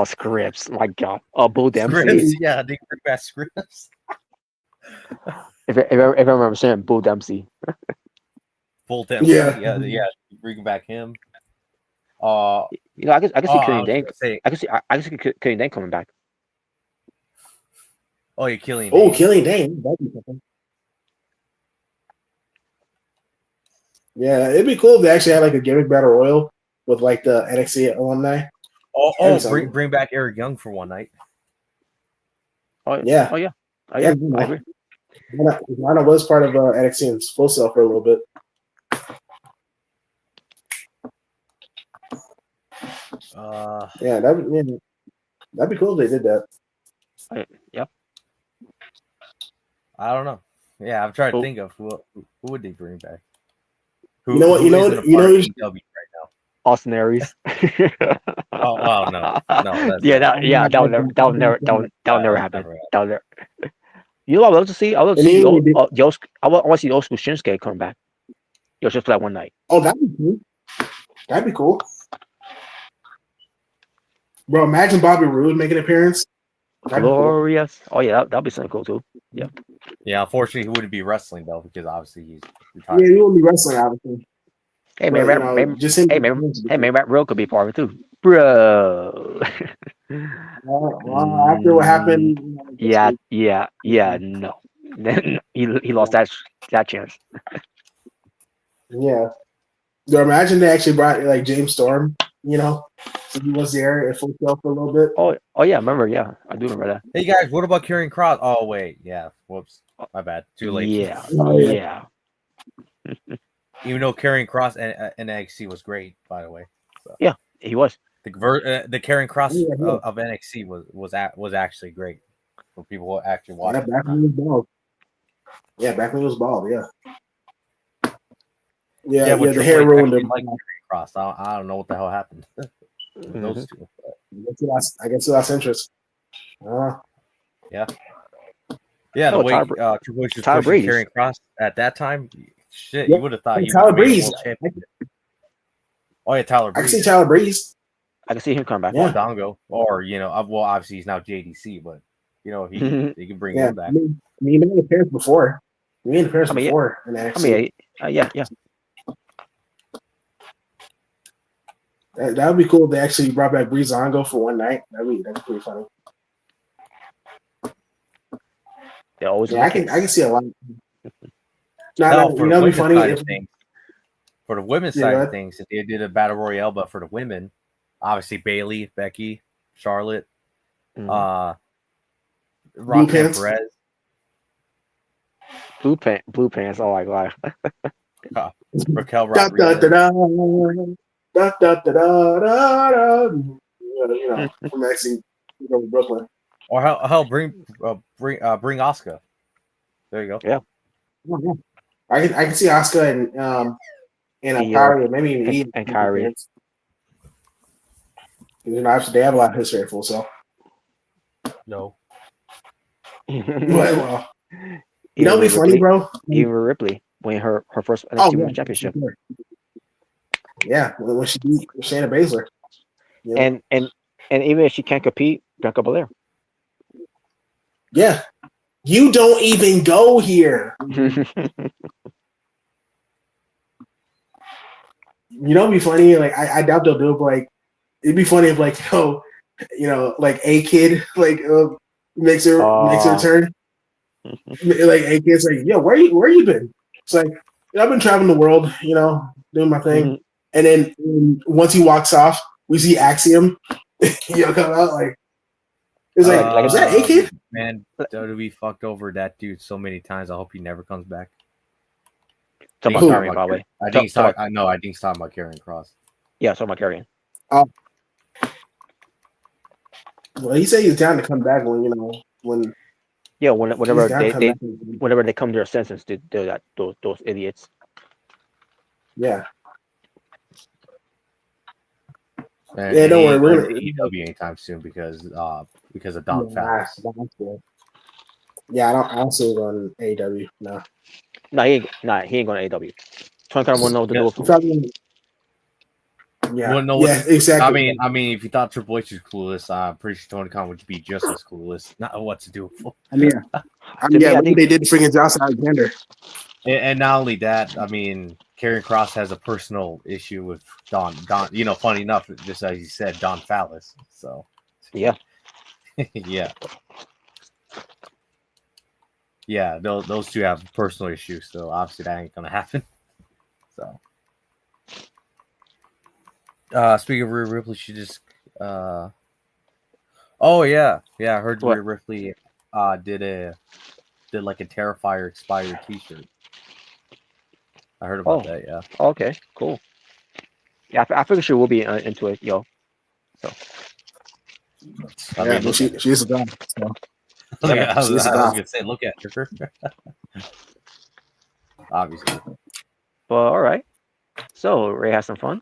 Scripps. My God. Bull Dempsey. Scripps. Yeah, they can bring back Scripps. If I remember saying Bull Dempsey. Bull Dempsey. Yeah. Bring back him. I can see Killian Dane. I can see Killian Dane coming back. Oh, you're Killian. Oh, Killian Dane. That'd be something. Yeah, it'd be cool if they actually had like a gimmick battle royal with like the NXT alumni. Bring back Eric Young for one night. Oh yeah. I agree. Lana was part of NXT and Full Sail for a little bit. That'd be cool if they did that. Yep. I don't know. Yeah, I'm trying to think of who would they bring back. You know what? Right now? Austin Aries. Oh no. That will never happen. You know what I would love to see? I would love to see I want to see old school Shinsuke come back. Just for that one night. Oh, that'd be cool. That'd be cool. Bro, imagine Bobby Roode making an appearance. Glorious. Cool. Oh yeah, that'd be something cool too. Yeah. Yeah, unfortunately he wouldn't be wrestling though because obviously he's retired. Yeah, he wouldn't be wrestling obviously. Hey man, maybe Matt Riddle could be part of it too, bro. After what happened. No. he lost that chance. Yeah. So imagine they actually brought like James Storm So he was there at Full Sail for a little bit. Oh yeah, remember? Yeah, I do remember that. Hey guys, what about Karrion Kross? Oh wait, yeah, whoops, my bad, too late. Yeah, Oh, yeah. yeah. Even though Karrion Kross and NXT was great, by the way. So. Yeah, he was. The Karrion Kross Yeah. of NXT was actually great for people who actually watched. Yeah, back when he was bald. Yeah, back when he was bald. Yeah. Yeah, but the hair ruined him. Like Karrion Kross, I don't know what the hell happened. Those two. I guess he lost interest. Yeah, the way Triple H was pushing Karrion Kross at that time, shit, you would have thought Tyler Breeze. Oh yeah, Tyler Breeze. I can see Tyler Breeze. I can see him come back. Or Dongo, or well, obviously he's now JDC, but he can bring him back. He made an appearance before. He made an appearance before. Yeah. That would be cool if they actually brought back Breezango for one night. That'd be pretty funny. They're always I can see a lot. That'd be funny for the women's side of things, if they did a battle royale, but for the women, obviously Bayley, Becky, Charlotte, Roxanne Perez. Blue pants. Oh my god. Raquel Rodriguez. From actually Brooklyn. Or hell, bring Asuka. There you go. Yeah. I can see Asuka and Kyrie, maybe even and Kyrie. Obviously they have a lot of history at Full Sail. No. Well, it'd be funny, bro. Even Ripley winning her first NXT Women's Championship. Sure. Yeah, when she beat Shayna Baszler. And even if she can't compete, Bianca Belair. Yeah. You don't even go here. It'd be funny. Like I doubt they'll do it, but like it'd be funny if like like a kid makes her return. Like a kid's like, yo, where you been? It's like I've been traveling the world, doing my thing. Mm-hmm. And then once he walks off, we see Axiom, come out like it's like is that a kid? Man, WWE fucked over that dude so many times. I hope he never comes back. Talking about Karrion, by the way. I think he's talking about Karrion Kross. Yeah, talking about Karrion. Well, he said he's down to come back when. Yeah, whenever they come to their senses, they do that. Those idiots. Yeah. And don't worry, we're gonna AEW anytime soon because of Don Fast. Yeah, I don't see it on AEW. No. No, he ain't going to AEW. Tony Khan won't know the door. Yeah, exactly. I mean, if you thought Triple H was clueless, I'm pretty sure Tony Khan would be just as clueless. Not what to do. I think they did freaking Josh Alexander. And not only that, I mean, Karrion Kross has a personal issue with Don. Funny enough, just as you said, Don Fallis. So, yeah, yeah. Those two have personal issues, so obviously that ain't gonna happen. So, speaking of Rhea Ripley, she just. Oh yeah. I heard Rhea Ripley did like a Terrifier expired T-shirt. I heard about that. Yeah. Okay. Cool. Yeah, I figure she will be into it, yo. So. I mean, she's a done. So. I was gonna say, look at her. Obviously. Well, all right. So Ray has some fun.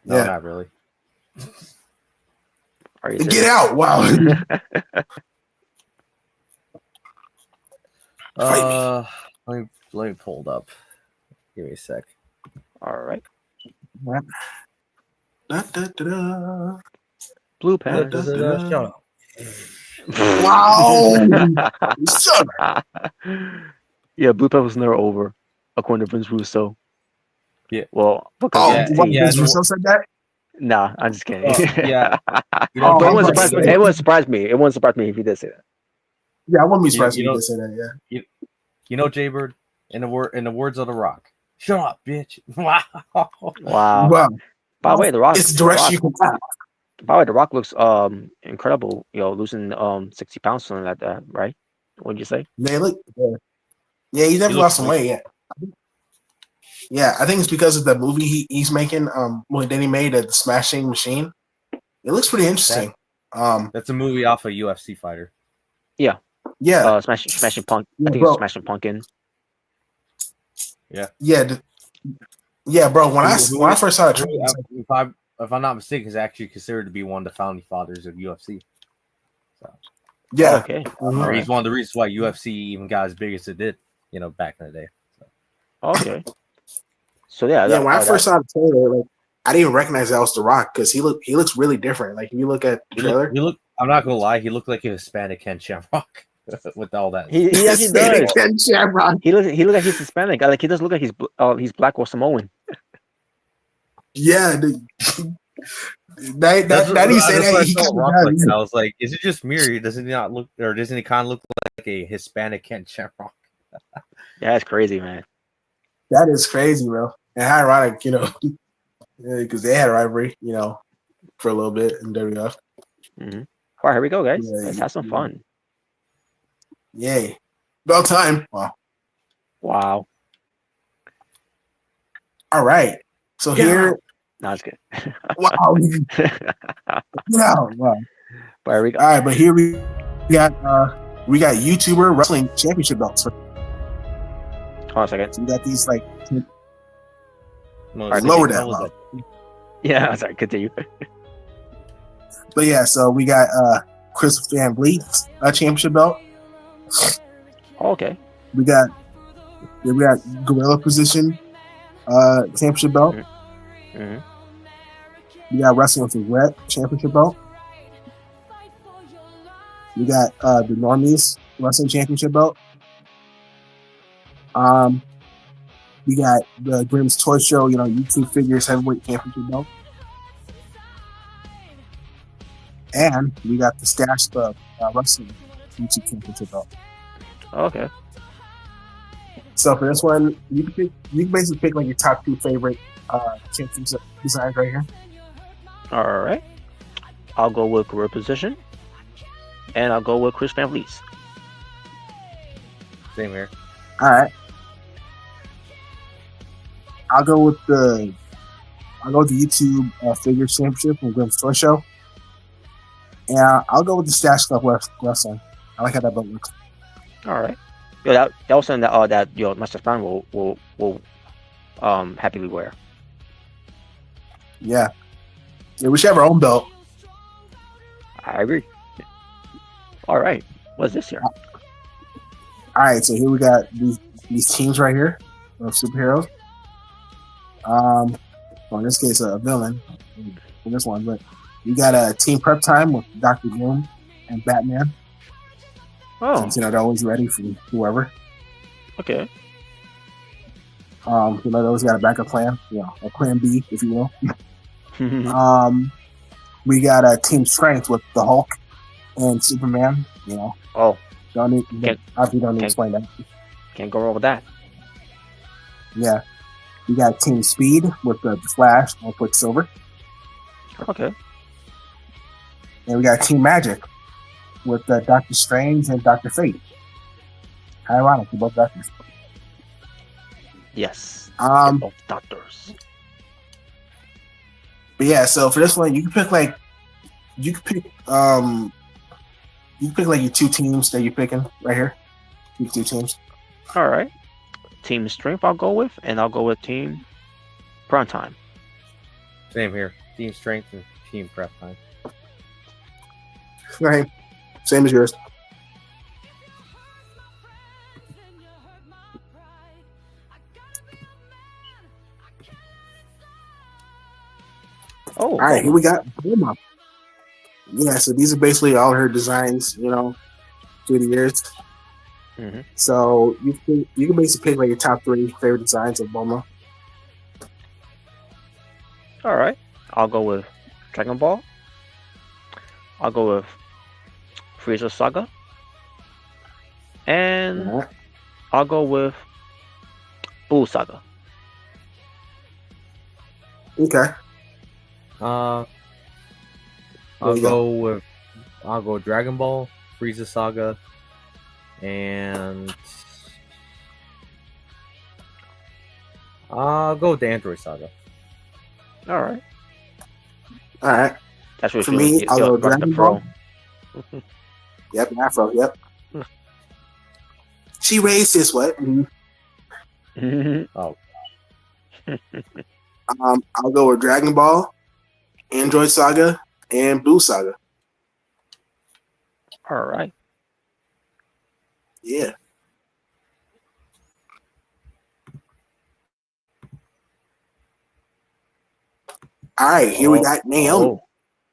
No, not really. Are you serious? Get out! Wow. Let me pull it up. Give me a sec. All right. Blue pants. Shut up. Wow. Yeah, Blue pants was never over, according to Vince Russo. Yeah. Well, Vince Russo said that? Nah, I'm just kidding. Yeah. But it wouldn't surprise me. It wouldn't surprise me if he did say that. Yeah, I wouldn't be surprised if he did say that. Yeah. Jaybird, in the words of The Rock, Shut up, bitch. Wow. Wow. Wow. By the way, The Rock. It's The direction Rock. you can tap. By the way, The Rock looks incredible. Losing 60 pounds, something like that, right? What'd you say? They look. Yeah, he definitely lost some weight. Yeah. Yeah, I think it's because of the movie he's making. Then he made the Smashing Machine. It looks pretty interesting. That's a movie off a UFC fighter. Yeah. Yeah. Smashing Punk. Yeah, I think bro. it's Smashing Pumpkin. Yeah. Yeah, bro. When I first saw it, if I'm not mistaken, is actually considered to be one of the founding fathers of UFC. So yeah, Oh, okay. or he's one of the reasons why UFC even got as big as it did, back in the day. So. Okay. So yeah. Yeah, when I first saw the trailer, like I didn't even recognize that was The Rock because he looks really different. Like if you look at the trailer, I'm not gonna lie, he looked like a Hispanic Ken Shamrock with all that. He actually does. Ken Shamrock. He looks like he's Hispanic. Like he does look like he's black or Samoan. Yeah, that he said that he I was like, is it just me, or doesn't he kind of look like a Hispanic Ken Shamrock? Yeah, that's crazy, man. That is crazy, bro. And how ironic, because they had a rivalry, for a little bit in WWF. Mm-hmm. All right, here we go, guys. Yeah, Let's have some fun. Yay. About time. Wow. All right. So here. No, it's good. Wow. Wow. But here we go. All right, but here we got YouTuber wrestling championship belts. Hold on a second. So we got these like Right, lower that. Yeah, sorry, continue. But yeah, so we got Chris Van Vliet's championship belt. Okay. We got Gorilla Position championship belt. Mm-hmm. We got Wrestling with Regret championship belt. We got the Normies Wrestling championship belt. We got the Grimm's Toy Show, YouTube Figures Heavyweight Championship belt. And we got the Stash Club Wrestling YouTube Championship belt. Okay. So for this one, you can basically pick like your top 2 favorite championship designs right here. All right. I'll go with Gorilla Position, and I'll go with Chris Van Vliet's. Same here. All right. I'll go with the YouTube Figures Championship from Grimm's Toy Show. And I'll go with the Stash Club Wrestling. I like how that belt looks. All right. That was something that Master Fan will happily wear. Yeah, we should have our own belt. I agree. All right. What's this here? All right, so here we got these teams right here of superheroes. Well, in this case, a villain for this one, but we got a Team Prep Time with Dr. Doom and Batman. Oh, Since, they're always ready for whoever. okay. They always got a backup plan, a plan B, if you will. We got a Team Strength with the Hulk and Superman. Oh, don't need to explain that. Can't go wrong with that. Yeah, we got Team Speed with the Flash and Quicksilver. Okay. And we got Team Magic with Doctor Strange and Dr. Fate. How ironic, they're both doctors. Yes. But both doctors. yeah, so for this one, you can pick like your 2 teams that you're picking right here. Your 2 teams. All right. Team Strength I'll go with, and I'll go with Team Prime Time. Same here. Team Strength and Team Prep Time. Right. Same as yours. Oh, all right, here we got Bulma. Yeah, so these are basically all her designs, through the years. Mm-hmm. So you can basically pick like your top 3 favorite designs of Bulma. All right. I'll go with Dragon Ball. I'll go with Frieza Saga. And I'll go with Buu Saga. Okay. Uh, There you go. I'll go Dragon Ball, Frieza Saga, and I'll go with the Android Saga. All right. All right. That's what For you me, I'll go rock the Dragon pro. Ball. Yep, Afro. Yep. She raised his what? Oh, I'll go with Dragon Ball, Android Saga, and Blue Saga. All right. Yeah. All right, here we got Naomi. Oh,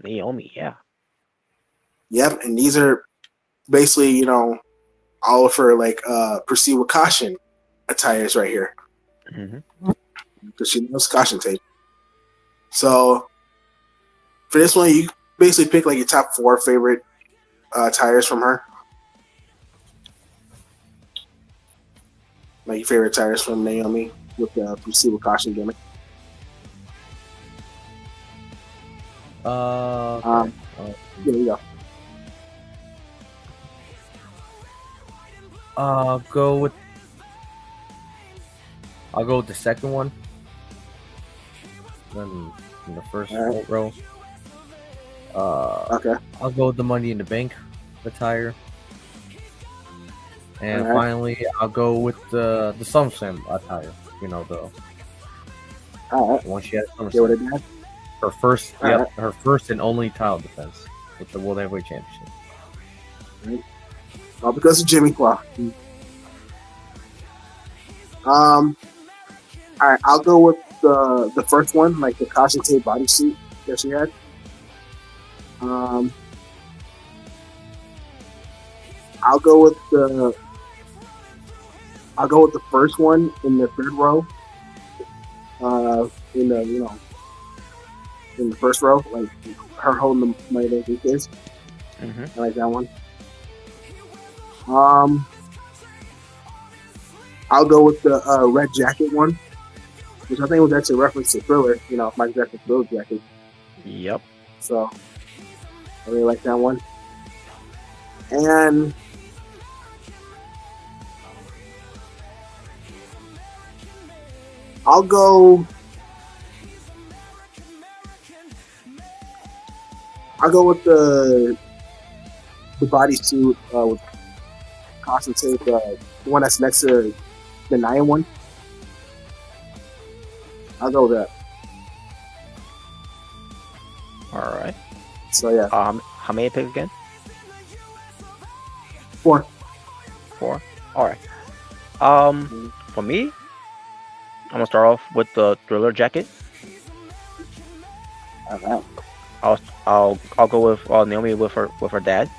Naomi, yeah. Yep, and these are basically, all of her like Pursue with Caution attires right here. Because she loves caution tape. So for this one, you basically pick like your top 4 favorite tires from her. Like your favorite tires from Naomi with the Pursue with Caution gimmick. okay. There you go. I'll go with the second one. Then in the first row. Okay. I'll go with the Money in the Bank attire. And finally, I'll go with the SummerSlam attire. All right. The one she had at Get what it SummerSlam. does. Her first, All her first and only title defense with the World Heavyweight Championship. All because of Jimmy Claw. All right, I'll go with the first one, like the caution tape bodysuit that she had. I'll go with the first one in the third row. In the first row, like her holding the money that he is. I like that one. I'll go with the red jacket one, which I think was actually a reference to Thriller, Mike Jackson's Thriller jacket. Yep. So I really like that one. And I'll go with the bodysuit with caution tape, the one that's next to the Nia one. I'll go with that. All right. So yeah. How many pick again? 4. 4. All right. For me, I'm gonna start off with the Thriller jacket. All right. I'll go with Naomi with her dad.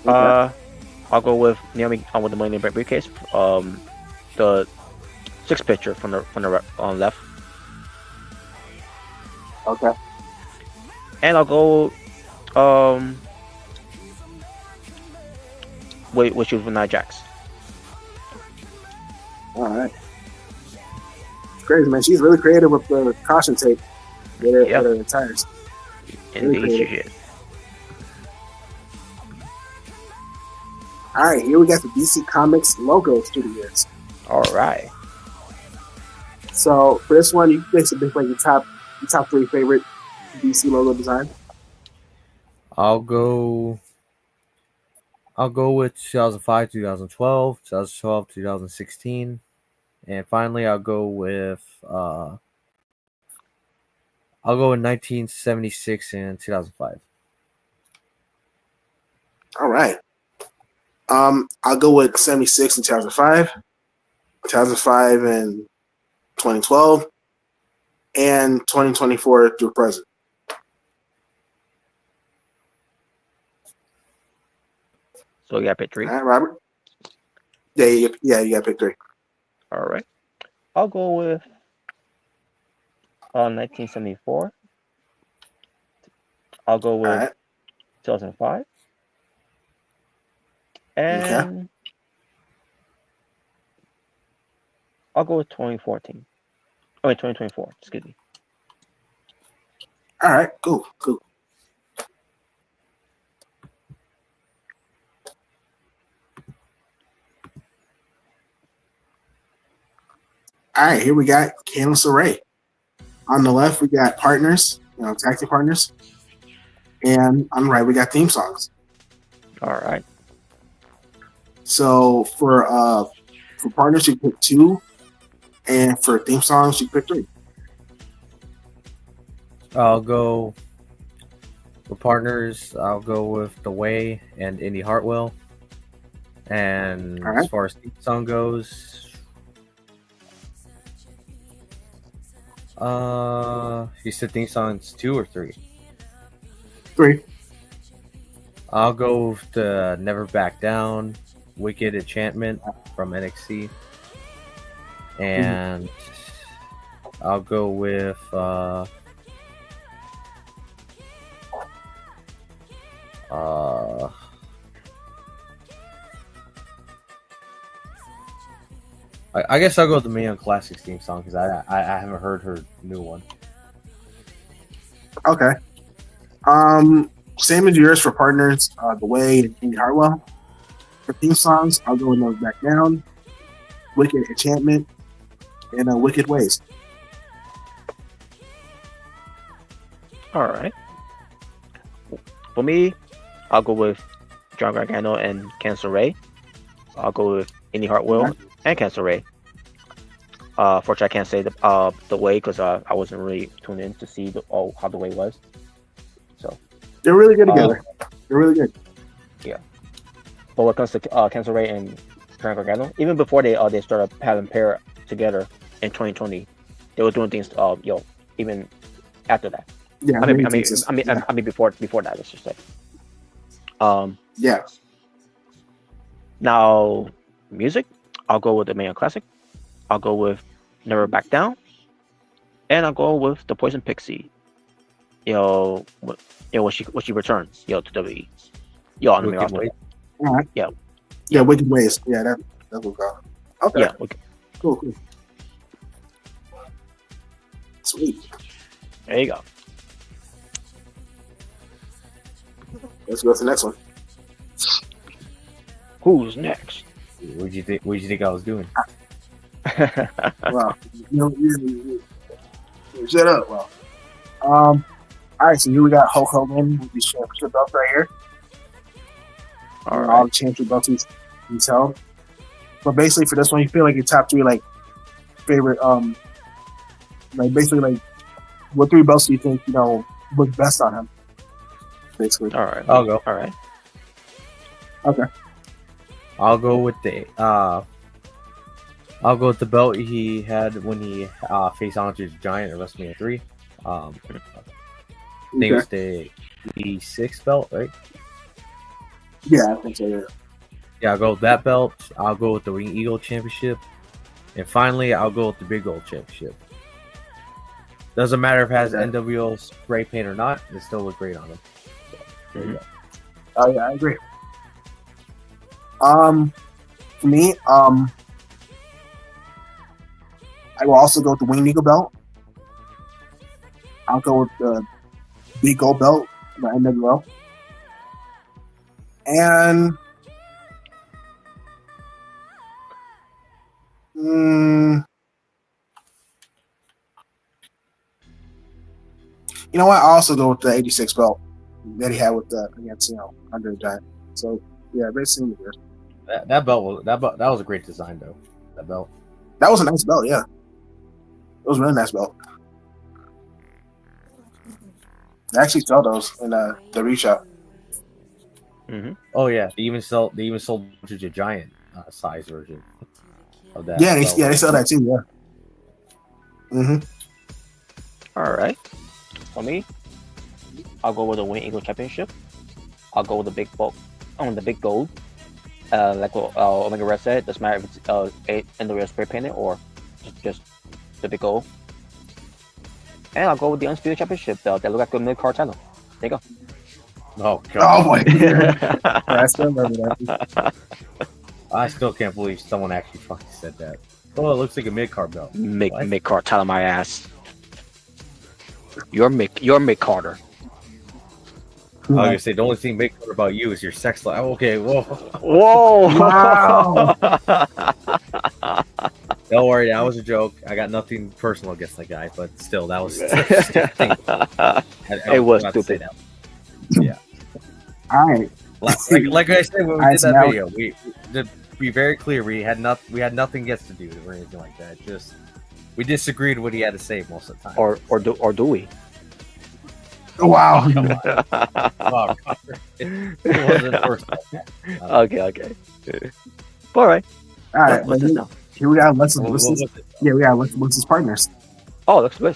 Okay. I'll go with Naomi with the Money in the Bank briefcase. The 6 picture from the on left. Okay. And I'll go with shoes with Nia Jax. All right. It's crazy, man. She's really creative with the caution tape with her tires. Indeed, she is. All right, here we got the DC Comics logo studios. All right. So for this one, you basically pick like your top 3 favorite DC logo design. I'll go with 2005, 2012, 2012, 2016, and finally I'll go with 1976 and 2005. All right. I'll go with 76 in 2005, 2005 and 2012, and 2024 through present. So you got to pick 3. All right, Robert. Yeah, you got to pick 3. All right. I'll go with 1974. I'll go with 2005. And I'll go with 2014. Oh, wait, 2024. Excuse me. All right, cool. All right, here we got Candice LeRae. On the left, we got partners, tag team partners, and on the right, we got theme songs. All right. So for partners, you pick 2, and for theme songs, you pick 3. I'll go for partners. I'll go with The Way and Indy Hartwell. And All right. as far as theme song goes, you said theme songs 2 or 3? 3. I'll go with the Never Back Down, Wicked Enchantment from NXT. And I'll go with I guess I'll go with the Mae Young Classics theme song because I haven't heard her new one. Okay. Same as yours for partners, The Way and Indy Hartwell. For theme songs, I'll go with Never Back Down, Wicked Enchantment, and Wicked Ways. All right. For me, I'll go with John Gargano and Candice LeRae. I'll go with Indy Hartwell and Candice LeRae. Fortunately, I can't say the Way because I wasn't really tuned in to see how the Way was. So they're really good together. They're really good. Yeah. But when it comes to Candice LeRae and John Gargano, even before they started having pair together in 2020, they were doing things even after that. Yeah, I mean before that, let's just say. Yeah. Now, music, I'll go with the Mae Young Classic. I'll go with Never Back Down, and I'll go with the Poison Pixie. When she returns, to WWE. On the main roster. All right. Yeah. Yeah, Wicked Ways. Yeah, that will go. Okay. Yeah. Cool. Sweet. There you go. Let's go to the next one. Who's next? What do you think I was doing? Wow. You shut up. Well. All right, so here we got Hulk Hogan with these championship belts right here. All the championship belts he's held. But basically, for this one, you feel like your top 3 favorite basically what 3 belts do you think look best on him? Basically. All right. I'll go. All right. Okay. I'll go with the belt he had when he faced Andre the Giant at WrestleMania 3. I think it was the E6 belt, right? Yeah, I think so. Yeah. Yeah, I'll go with that belt. I'll go with the Wing Eagle Championship, and finally, I'll go with the Big Gold Championship. Doesn't matter if it has NWO spray paint or not; it still look great on him. So, there you go. Oh yeah, I agree. For me, I will also go with the Winged Eagle belt. I'll go with the Big Gold belt, the NWO. And you know what? I'll also go with the 86 belt that he had against Andre the Giant. So yeah, very similar. That belt was a great design though. That belt. That was a nice belt, yeah. It was a really nice belt. They actually sell those in the reshop. Mm-hmm. Oh yeah, they even sold the Giant size version of that. Yeah, they sell that too. Yeah. Mm-hmm. All right. For me, I'll go with the Wing Eagle Championship. I'll go with the big bulk on the big gold. Like what Omega Red said, doesn't matter if it's in the real spray painted or just the big gold. And I'll go with the Undisputed Championship belt that look like a mid-card title. There you go. Oh god! Oh my god! I still remember that. I still can't believe someone actually fucking said that. Oh, it looks like a mid-card belt. Mick Carter, title my ass. You're Mick Carter. I was gonna say the only thing Mick Carter about you is your sex life. Okay, whoa. Whoa! Wow. Don't worry, that was a joke. I got nothing personal against that guy, but still, that was stupid. It was forgot to say stupid. that. Yeah. All right. Like I said when we Alright, did so that now- video, we to be very clear, we had nothing against the dude or anything like that. Just we disagreed what he had to say most of the time. Or do we? Wow. Come on. Oh, God. It wasn't personal. Okay. All right. All right. What's this now? Here we got Alexis What Bliss's. was it? Yeah, we got Alexis partners. Oh, looks good.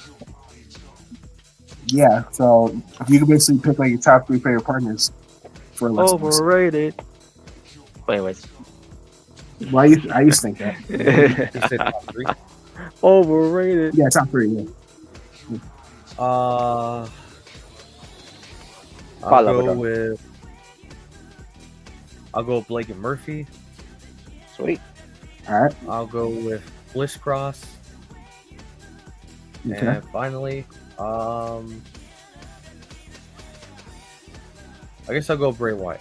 Yeah. So you can basically pick like your top 3 favorite partners for Alexis Bliss. Overrated. But anyways. Well, I used to think that. You said top 3? Overrated. Yeah, top 3. Yeah. I'll Follow go it with Blake and Murphy. Sweet. All right. I'll go with Bliss Cross. Okay. And finally, I guess I'll go Bray Wyatt.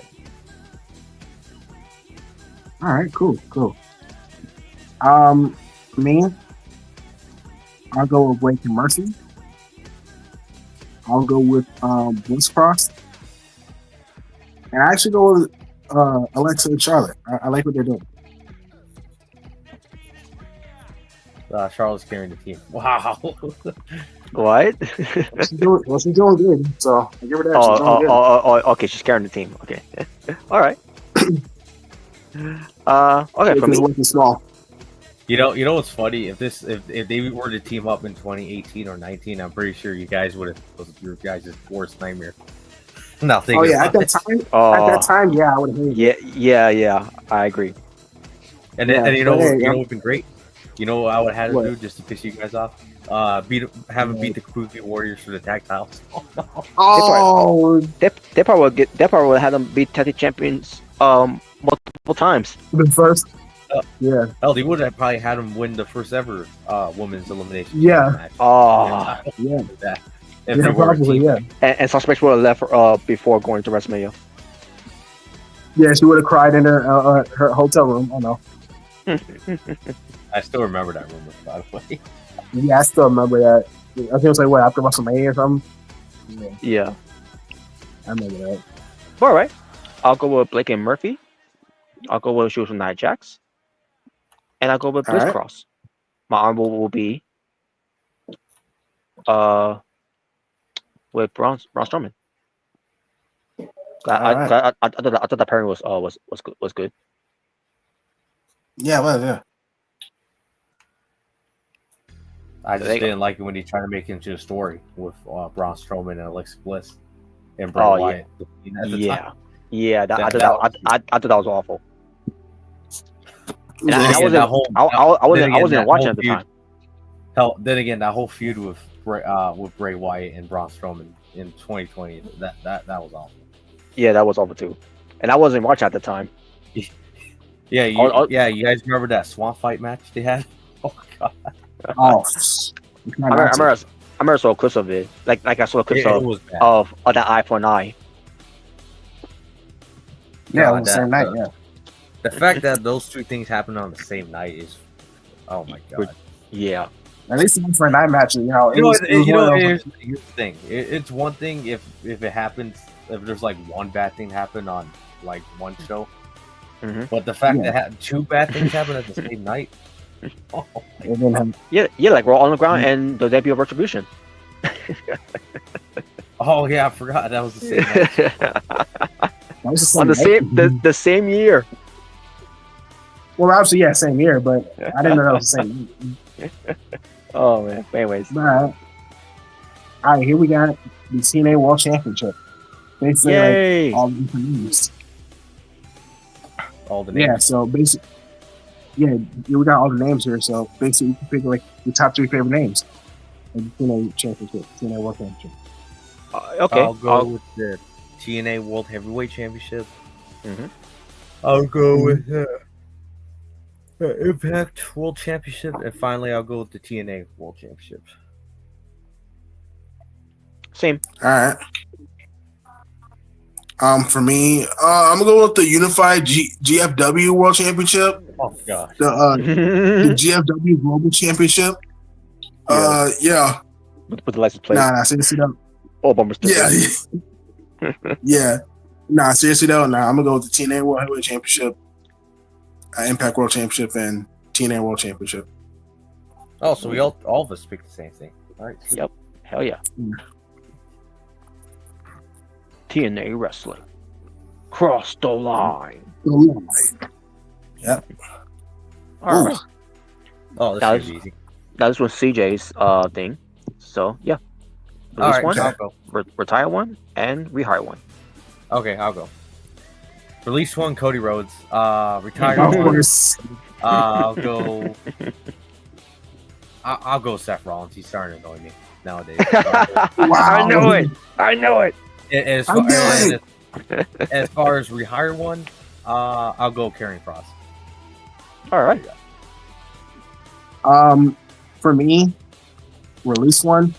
All right. Cool. Me, I'll go with Blake and Mercy. I'll go with Bliss Cross. And I actually go with Alexa and Charlotte. I like what they're doing. Charlotte's carrying the team. Wow. What? She's doing good. So I give her that. She's doing good. Okay. She's carrying the team. Okay. All right. Okay. For Because me, Alexa is small. You know what's funny? If they were to team up in 2018 or 19, I'm pretty sure you guys would have was your guys' worst nightmare. Nothing. Oh yeah, at that time, yeah, I would have hated it. Yeah. I agree. And Yeah, you know but hey, what yeah. would have been great? You know what I would have had to What? do just to piss you guys off? Beat the Kabuki Warriors for the tag titles. Oh, They probably would have them beat tag team champions multiple times. the first. Yeah, Hell, they would have probably had them win the first ever women's elimination Yeah. match. Oh, yeah, That, yeah, if they were a probably, team. yeah. and suspects would have left before going to WrestleMania. Yeah, she would have cried in her hotel room. Oh no. I still remember that rumor, by the way. Yeah, I still remember that. I think it was like what after WrestleMania or something. Yeah, Yeah. I remember that. All right. I'll go with Blake and Murphy. I'll go with Shoes from Nia Jax. And I'll go with All Bliss right. Cross. My honorable will be with Braun Strowman. Alright. I thought the pairing was good. Yeah, well, yeah. I just There you go. didn't like it when he tried to make it into a story with Braun Strowman and Alexa Bliss and Bray Oh, yeah. Wyatt. At the Yeah. time. Yeah, I That thought that was awful. And Yeah, I Then again, wasn't that whole- I then wasn't again, watching that at the whole time. Hell, then again, that whole feud with Bray Wyatt and Braun Strowman in 2020, that was awful. Yeah, that was awful too. And I wasn't watching at the time. Yeah, you guys remember that swamp fight match they had? Oh god, Oh, I remember saw clips of it. Like I saw clips it was bad. of that eye for an eye. yeah, God, it was the same night. Yeah, The fact that those two things happened on the same night is, oh my god. Yeah. at least for a night match, You know, here's was the thing. It's one thing if it happens, if there's like one bad thing happen on like one show, Mhm. but the fact Yeah. that two bad things happen at the same night. Oh, it didn't have, Yeah, like Raw Underground and the debut of Retribution. oh yeah, I forgot that was the same night. that was the same On the night. the same year. Well, obviously, yeah, same year, but I didn't know that was the same. Oh man. But anyways. All right, here we got the TNA World Championship. Basically, Yay! like all the different names. All the names. Yeah, so basically, yeah, we got all the names here. So basically, you can pick like your top 3 favorite names of the TNA Championship, TNA World Championship. Okay. I'll go with the TNA World Heavyweight Championship. Mhm. I'll go with Impact World Championship, and finally I'll go with the TNA World Championship. Same. All right. For me, I'm gonna go with the Unified GFW World Championship, Oh god. the GFW Global Championship. Yeah. With the license plate. Nah, seriously though. Oh, bumper Yeah, sticker. yeah. Nah, seriously though. Nah, I'm gonna go with the TNA World Heavyweight Championship, Impact World Championship, and TNA World Championship. Oh, so we all of us picked the same thing. All right. Yep. Hell yeah. Mm. TNA Wrestling. Cross the line. Yep. All right. Oh, this That is was- easy. That was CJ's thing. So yeah. All Release right, one, I'll go. retire one, and rehire one. Okay, I'll go. Release one, Cody Rhodes. Retire Of one. course. I'll go. I'll go Seth Rollins. He's starting to annoy me nowadays. I know it. I know it. As far as rehire one, I'll go Karrion Kross. All right. For me, release one.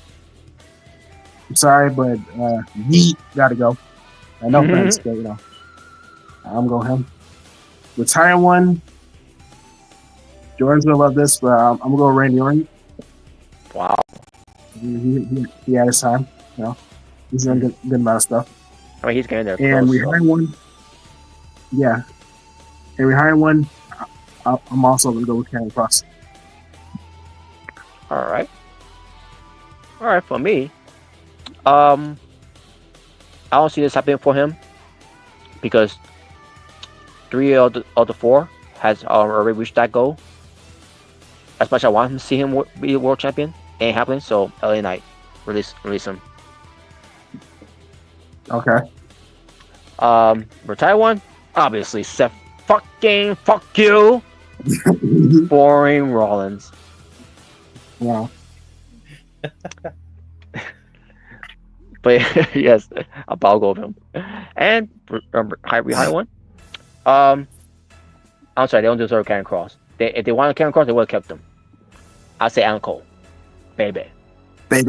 I'm sorry, but Yeet gotta go. I know Vince, but you know, I'm going him. Retire one. Jordan's gonna love this, but I'm gonna go Randy Orton. Wow. He had his time. You know, he's done good amount of stuff. I mean, he's getting there. And close, rehire one. Yeah, and rehire one. I'm also gonna go with Karrion Kross. All right. All right. For me, I don't see this happening for him because 3 of the 4 has already reached that goal. As much as I want him to see him be a world champion, ain't happening. So LA Knight, release him. Okay. Retire one. Obviously, Seth fuck you. Boring Rollins. Yeah. But yes, I'll go with him. And rehire one. I'm sorry, they don't deserve Karrion Kross. If they wanted Karrion Kross, they would have kept him. I'd say Adam Cole. Baby. Okay.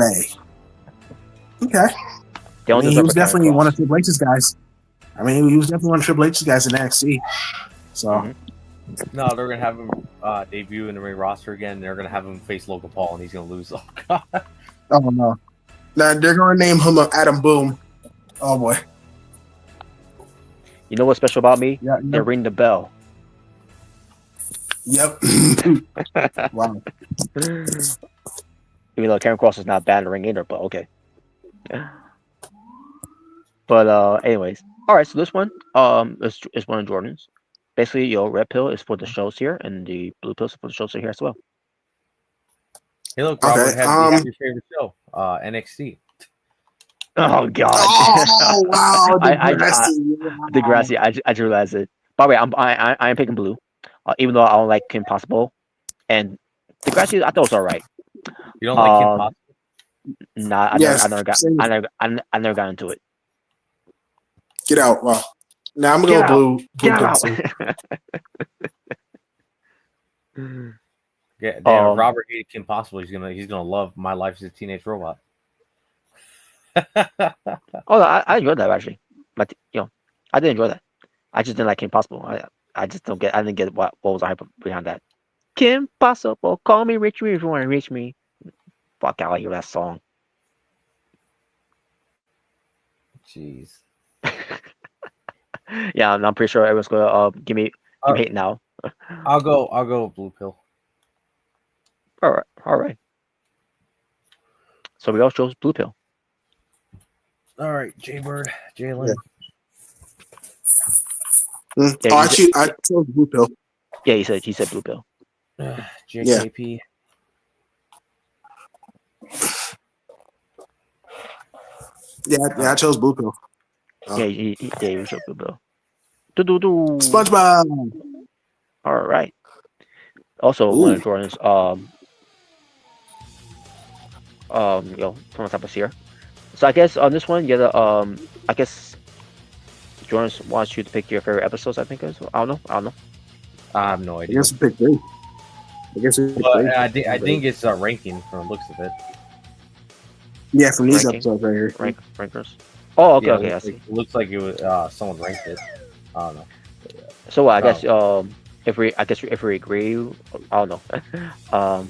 They don't He deserve was Karrion definitely Kross. one of Triple H's guys. I mean, he was definitely one of Triple H's guys in NXT. So, Mhm. No, they're gonna have him debut in the main roster again. They're gonna have him face Logan Paul, and he's gonna lose. Oh god. oh no. Now they're going to name him Adam Boom. Oh boy. You know what's special about me? Yeah. They ring the bell. Yep. Wow. Even though Karrion Kross is not bad in the ring either, but okay. But anyways, all right. So this one is one of Jordan's. Basically, red pill is for the shows here, and the blue pill is for the shows here as well. Hey, look, Robert, Okay, we have your favorite show, NXT. Oh God! Oh wow. Degrassi. I just realized it. By the way, I am picking blue, even though I don't like Kim Possible, and Degrassi I thought was all right. You don't like Kim Possible? Nah, I Yes, never got into it. Get out. Wow. Now I'm going to Get go blue. Get blue out! too. Yeah, damn, if Robert hated Kim Possible, he's gonna love My Life as a Teenage Robot. Oh, I enjoyed that actually. But I did enjoy that. I just didn't like Kim Possible. I just don't get. I didn't get what was the hype behind that. Kim Possible, call me Rich Me if you want to reach me. Fuck out of here, that song. Jeez. Yeah, I'm pretty sure everyone's gonna give me hate now. I'll go blue pill. All right. So we all chose blue pill. All right, Jaybird, Jalen. Yeah. Yeah, I chose blue pill. Yeah, he said blue pill. JKP. Yeah, I chose blue pill. Yeah, he chose blue pill. SpongeBob. All right. Also, one of Jordan's from the type of here. So I guess on this one, I guess Jordan wants you to pick your favorite episodes. I think is. I don't know. I have no I idea. guess we pick 3. I guess we pick 3. But I think it's a ranking from the looks of it. Yeah, from these Ranking? episodes right here. Rankers. Oh, okay, Yeah, okay, I it see. looks like it was someone ranked it. I don't know. So I guess if we agree, I don't know. I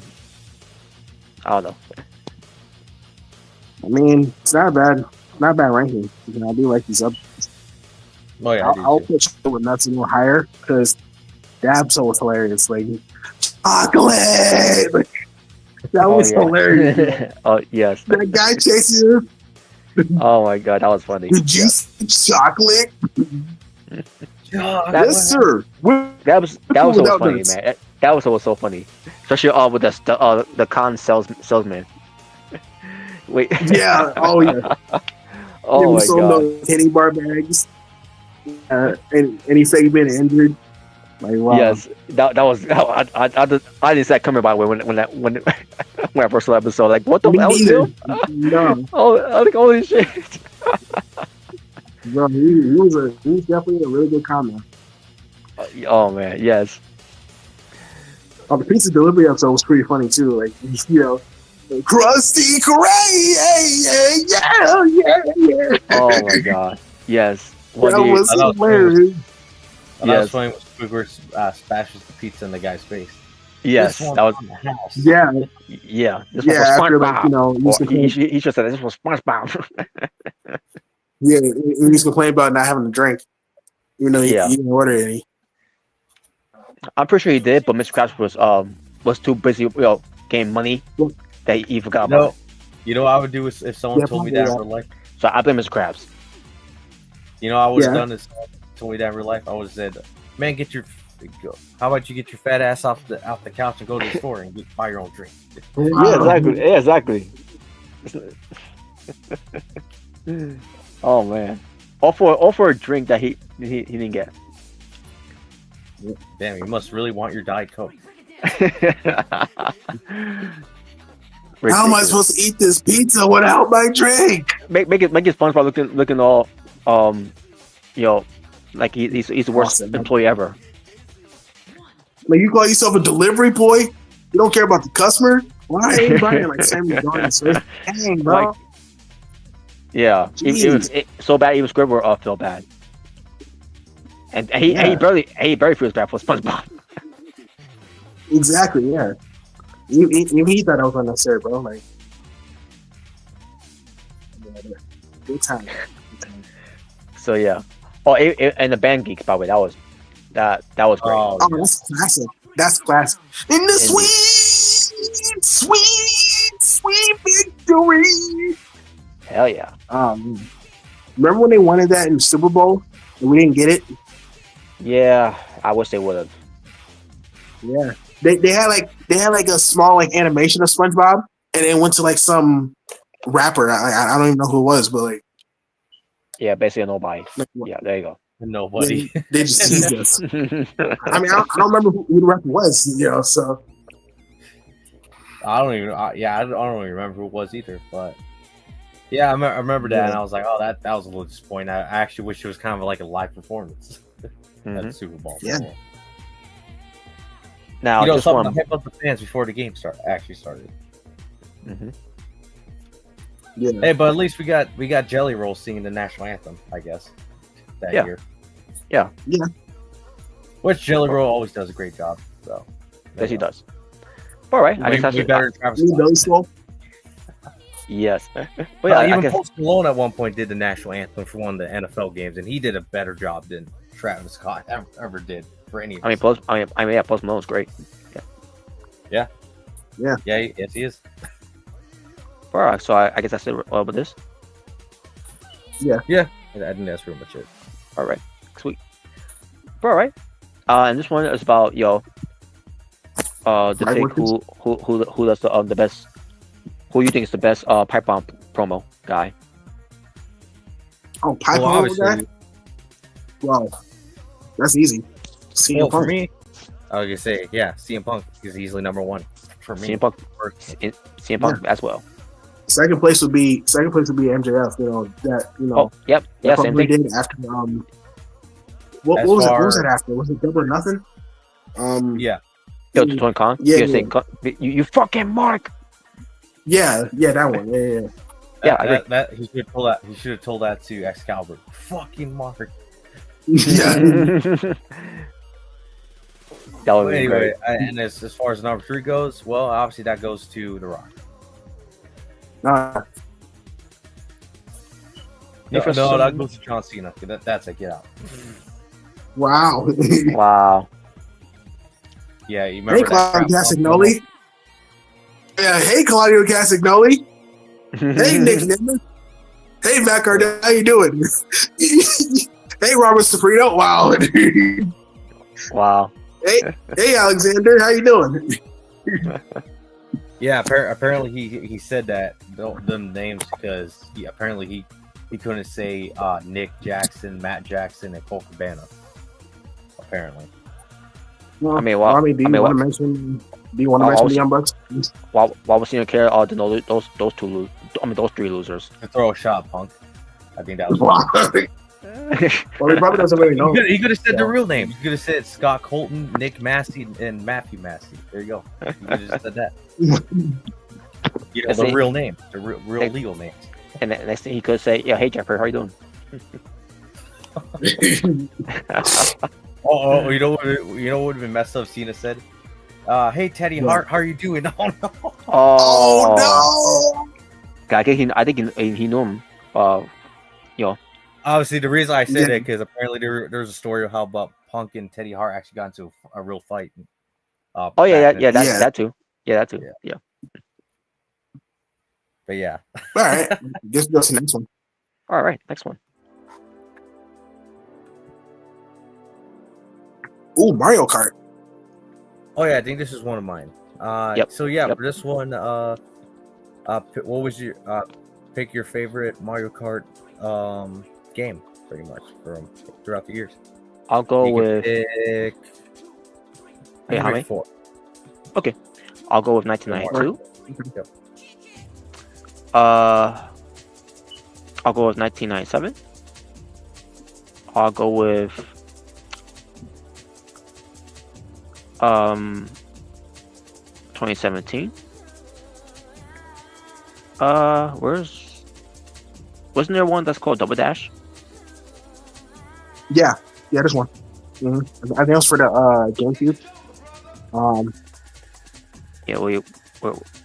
don't know. I mean, it's not bad ranking. You know, I do like these up. Oh yeah, I'll put with nuts a little higher because Dabso was hilarious. Like chocolate, like, that was hilarious. Oh yes. That guy chasing you. Oh my god, that was funny. Did you see chocolate? Yeah. Yes, sir. That was so Without funny, nuts. man. That was so funny, especially with the con salesman. Wait. Yeah. Oh yeah. Oh my sold god. those candy bar bags. And he said he'd been injured. Like wow. Yes, that was. I didn't see that coming by the way when I first saw the episode. Like, what the Me hell is neither. him? No. Oh, I was like, holy shit. Bro, he was definitely a really good comment. Oh man, yes. Oh, the pizza delivery episode was pretty funny too. Like Krusty Krab, yeah. Oh my god, yes. That was hilarious. That was funny when Squidward smashes the pizza in the guy's face. Yes, that was. Yeah. This Yeah, was after like, SpongeBob. He just said this was SpongeBob. yeah, he used to complain about not having a drink, even though he didn't order any. I'm pretty sure he did, but Mr. Krabs was too busy, getting money that he forgot about. You know what I would do if someone told me that in real life? So I blame Mr. Krabs. You know, I would have done this. Told me that in real life, I would have said, "Man, how about you get your fat ass off the couch and go to the store and buy your own drink?" Yeah, exactly. Oh man, all for a drink that he didn't get. Damn, you must really want your Diet Coke. How am I supposed to eat this pizza without my drink? Make it SpongeBob looking all like he's the worst employee ever. Like you call yourself a delivery boy? You don't care about the customer? Why are you buying like Sami? Dang, bro. Like, yeah, it so bad even Squidward felt bad, and he barely feels bad for SpongeBob. Exactly, yeah. He thought that was unnecessary, bro. Like, good time. So yeah. Oh, and the band geeks, by the way, that was great. Oh, that's classic. That's classic. In the sweet victory. Hell yeah. Remember when they wanted that in the Super Bowl and we didn't get it? Yeah, I wish they would have. Yeah, they had like a small like animation of SpongeBob, and it went to like some rapper. I don't even know who it was, but like. Yeah, basically a nobody. Yeah, there you go. Nobody. They just teased us. I mean, I don't remember who the rapper was, so. I don't even remember who it was either, but yeah, I remember that, and I was like, oh, that was a little disappointing. I actually wish it was kind of like a live performance at the Super Bowl. Yeah. Now, just something to hype up the fans before the game started. Mm-hmm. Yeah. Hey, but at least we got Jelly Roll singing the national anthem, I guess, that year. Yeah. Which Jelly Roll always does a great job. So yes, he does. All right, I guess that's better than Travis Scott. Yes, but yeah, even I guess Post Malone at one point did the national anthem for one of the NFL games, and he did a better job than Travis Scott ever did for any of us. Post Malone's great. Yeah. Yes, he is. All right, so I guess that's it with this. Yeah. I think that's pretty much it. All right, sweet. All right, and this one is about the pick who does the best. Who you think is the best pipe bomb promo guy? Oh, pipe bomb guy. Wow, that's easy. CM Punk. For me, I was gonna say CM Punk is easily number one for me. CM Punk as well. Second place would be MJF. Oh, yep. Yeah, same thing. Did after what was it after? Was it Double or Nothing? Yeah. Yo, to Tony Khan. Yeah, You say, you fucking Mark. yeah, that one. Yeah. Yeah, I agree. That he should have told that. He should have told that to Excalibur. Fucking Mark. Yeah. That would Well, be anyway, great. and as far as number 3 goes, well, obviously that goes to The Rock. No, that goes to John Cena. That's a get out. Wow. Wow. Yeah, you remember Hey, that Claudio crap? Castagnoli. Yeah, hey, Claudio Castagnoli. Hey, Nick Nimitz. Hey, Matt Cardell. How you doing? Hey, Robert Soprano. Wow. Wow. Hey, Alexander. How you doing? Yeah, apparently he said that them names because he couldn't say Nick Jackson, Matt Jackson, and Cole Cabana. Apparently. Well, I mean, do you want to mention the Young Bucks? Why was Cena care? To know those two those 3 losers. To throw a shot, Punk. I think that was. Well, he probably doesn't really know. He could have said the real names. He could have said Scott Colton, Nick Massey, and Matthew Massey. There you go. He could have just said that. The real name, the real legal names. And the next thing he could say, yeah, hey Jeffrey, how you doing? You know what would have been messed up? Cena said, "Hey Teddy Hart, how are you doing?" Oh no! Oh no! I think he knew him. Obviously, the reason I said it because apparently there's a story of how about Punk and Teddy Hart actually got into a real fight. That too. Yeah, that too. Yeah. But yeah. All right. Guess that's the next one. All right, next one. Ooh, Mario Kart. Oh yeah, I think this is one of mine. Yep. So yeah, for this one, what was your pick your favorite Mario Kart game, pretty much from throughout the years? I'll go with. Pick... Hey, how many? 4. Okay, I'll go with 1992. Yep. I'll go with 1997. I'll go with 2017. Wasn't there one that's called Double Dash? Yeah, there's one. Mm-hmm. I think it was for the GameCube. Yeah,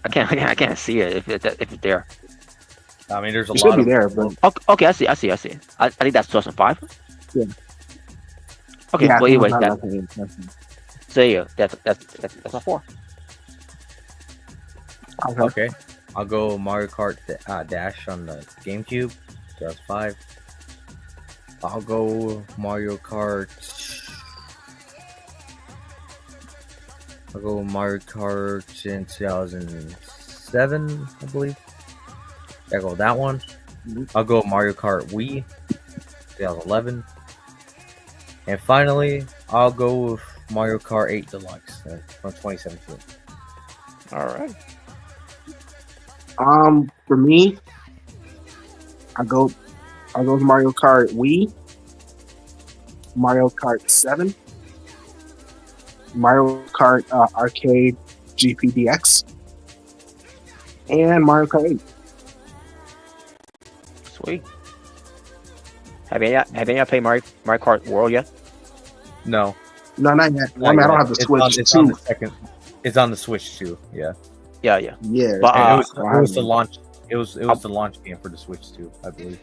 I can't see it if it's there. I mean, there's a It lot should be of there, but Okay, I see. I think that's 2005. Yeah. Okay, yeah, well, anyway, so that's my 4. Okay, I'll go Mario Kart Dash on the GameCube. That's 5. I'll go Mario Kart. I'll go Mario Kart in 2007, I believe. I'll go that one. I'll go Mario Kart Wii, 2011. And finally, I'll go with Mario Kart 8 Deluxe from 2017. All right. For me, I go with Mario Kart Wii, Mario Kart 7, Mario Kart Arcade GPDX, and Mario Kart 8. Sweet. Have any played Mario Kart World yet? No, not yet. I mean, I don't have the Switch. It's on the second. It's on the Switch too. Yeah. Yeah. Yeah. But it was the launch. It was the launch game for the Switch too, I believe.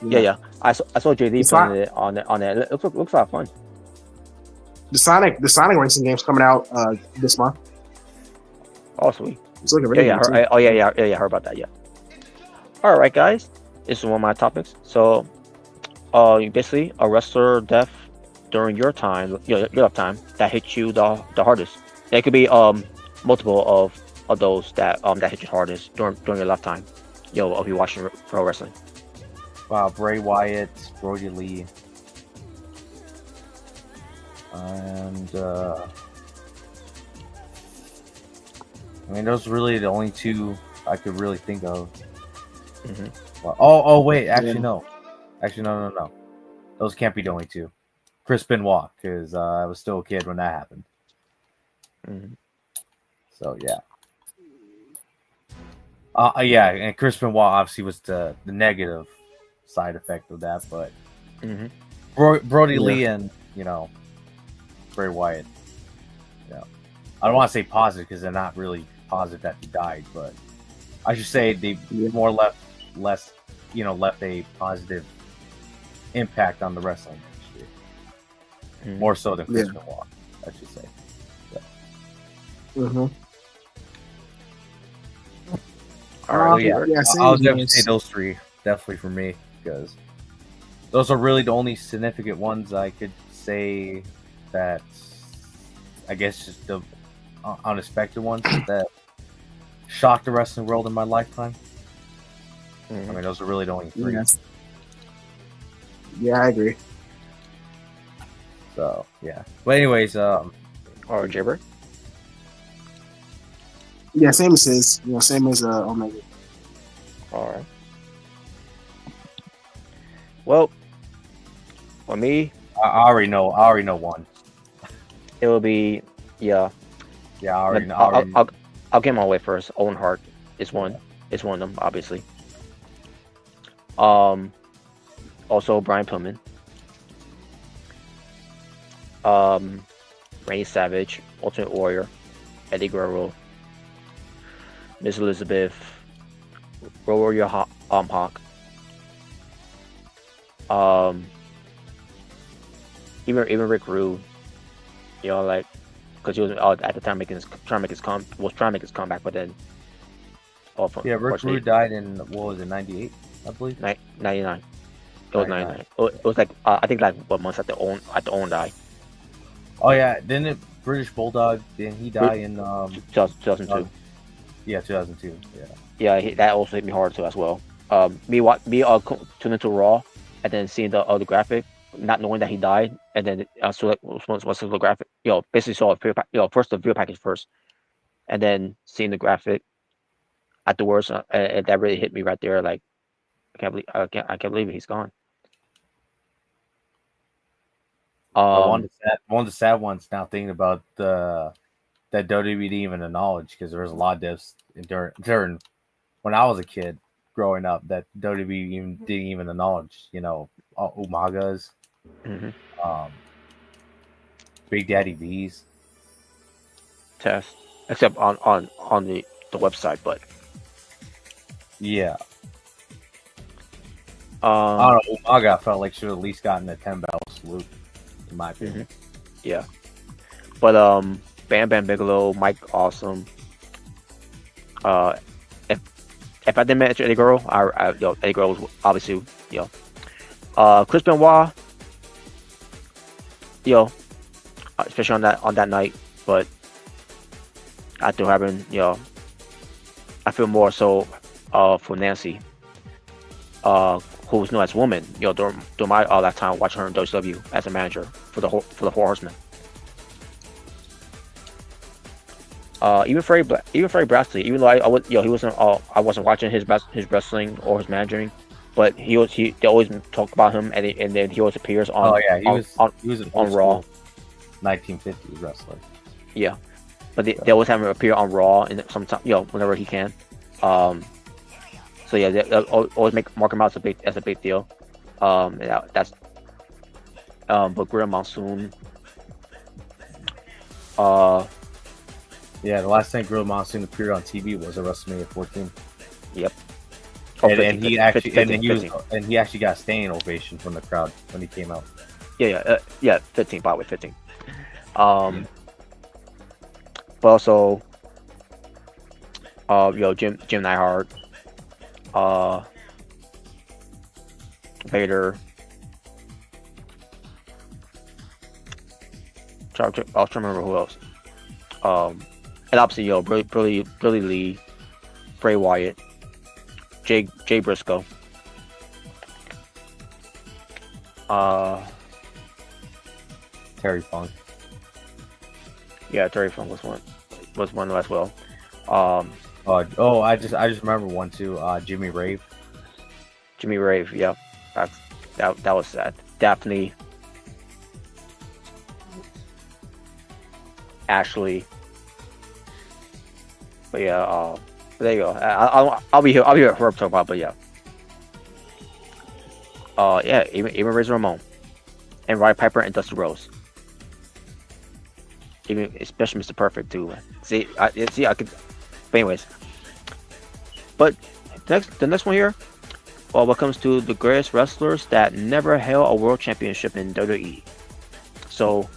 Yeah. I saw JD playing it on it. It looks a lot of fun. The Sonic racing game's coming out this month. Oh, sweet. It's looking really good. I heard about that. Yeah. All right, guys. This is one of my topics. So, basically, a wrestler death during your lifetime that hit you the hardest. It could be multiple of those that hit you hardest during your lifetime. If you're watching pro wrestling. Wow, Bray Wyatt, Brody Lee, and I mean, those are really the only 2 I could really think of. Mm-hmm. Well, wait, actually no. Those can't be the only 2. Chris Benoit, because I was still a kid when that happened. Mhm. So yeah. Yeah, and Chris Benoit obviously was the negative side effect of that, but Mhm. Brody Yeah. Lee and Bray Wyatt. I don't want to say positive because they're not really positive that he died, but I should say they more left a positive impact on the wrestling industry, Mhm. more so than Chris Yeah. Benoit, I should say. Mm-hmm. All right. So yeah, Yeah, I'll same definitely say goes. those three, definitely for me, because those are really the only significant ones I could say that I guess just the unexpected ones that shocked the wrestling world in my lifetime. I Mhm. mean, those are really the only three. Yes. Yeah, I agree. So yeah. But anyways, All right, Jabber. Yeah, same as his. Same as Omega. All right. Well, for me, I already know. I already know one. it will be yeah. Yeah, I already But know. I'll get my way first. Owen Hart is one. Is one of them, obviously. Also Brian Pillman. Randy Savage, Ultimate Warrior, Eddie Guerrero, Miss Elizabeth, Warrior Hawk. Even Rick Rude. Like because he was at the time trying to make his comeback, but then Yeah, Rick Rude died in what was it, 98, I believe. 99. It was 99. It was like I think like what months at the Owen died. Oh yeah, didn't British Bulldog? Didn't he die in 2002? Yeah, 2002. Yeah. Yeah, that also hit me hard too as well. Me tuned into Raw and then seeing the other graphic, not knowing that he died, and then so like what's the graphic? Basically saw a first the video package first, and then seeing the graphic afterwards, and that really hit me right there. Like I can't believe it, he's gone. One of the sad ones now thinking about that WWE didn't even acknowledge because there was a lot of deaths during when I was a kid growing up that WWE didn't even acknowledge. Umaga's, mhm, Big Daddy V's. test, except on the website, but Yeah, um, I don't know. Umaga felt like should have at least gotten a 10-bell salute, in my opinion. yeah, but Bam Bam Bigelow, Mike Awesome. If I didn't mention Eddie Guerrero, Eddie Guerrero was obviously Chris Benoit, especially on that night, but after having I feel more so for Nancy, who was known as Woman, during my all that time watching her in WCW as a manager for the Four Horsemen. Even Freddie Brashley, even though I was, he wasn't I wasn't watching his wrestling or his managing, but they always talk about him, and then he always appears on he was an on old Raw. school 1950s wrestler. Yeah, but they always have him appear on Raw and sometimes whenever he can. So yeah, they always mark him out as a big deal. That's but Gorilla Monsoon. Yeah, the last time Gorilla Monsoon appeared on TV was at WrestleMania 14. Yep. And he actually got a standing ovation from the crowd when he came out. Yeah, 15, probably 15. But also, Jim Neidhart, Vader. I'll try to remember who else. And obviously, Billy Lee, Bray Wyatt, Jay Briscoe. Terry Funk. Yeah, Terry Funk was one as well. I just remember one too. Jimmy Rave. Jimmy Rave, yeah, that was sad. Daphne, Ashley, But yeah, there you go. I'll be here. I'll be here for talk about. But yeah, yeah, even Razor Ramon and Roddy Piper and Dusty Rhodes. Even especially Mr. Perfect too. See, I could. But anyways, but the next one here. Well, what comes to the greatest wrestlers that never held a world championship in WWE. So,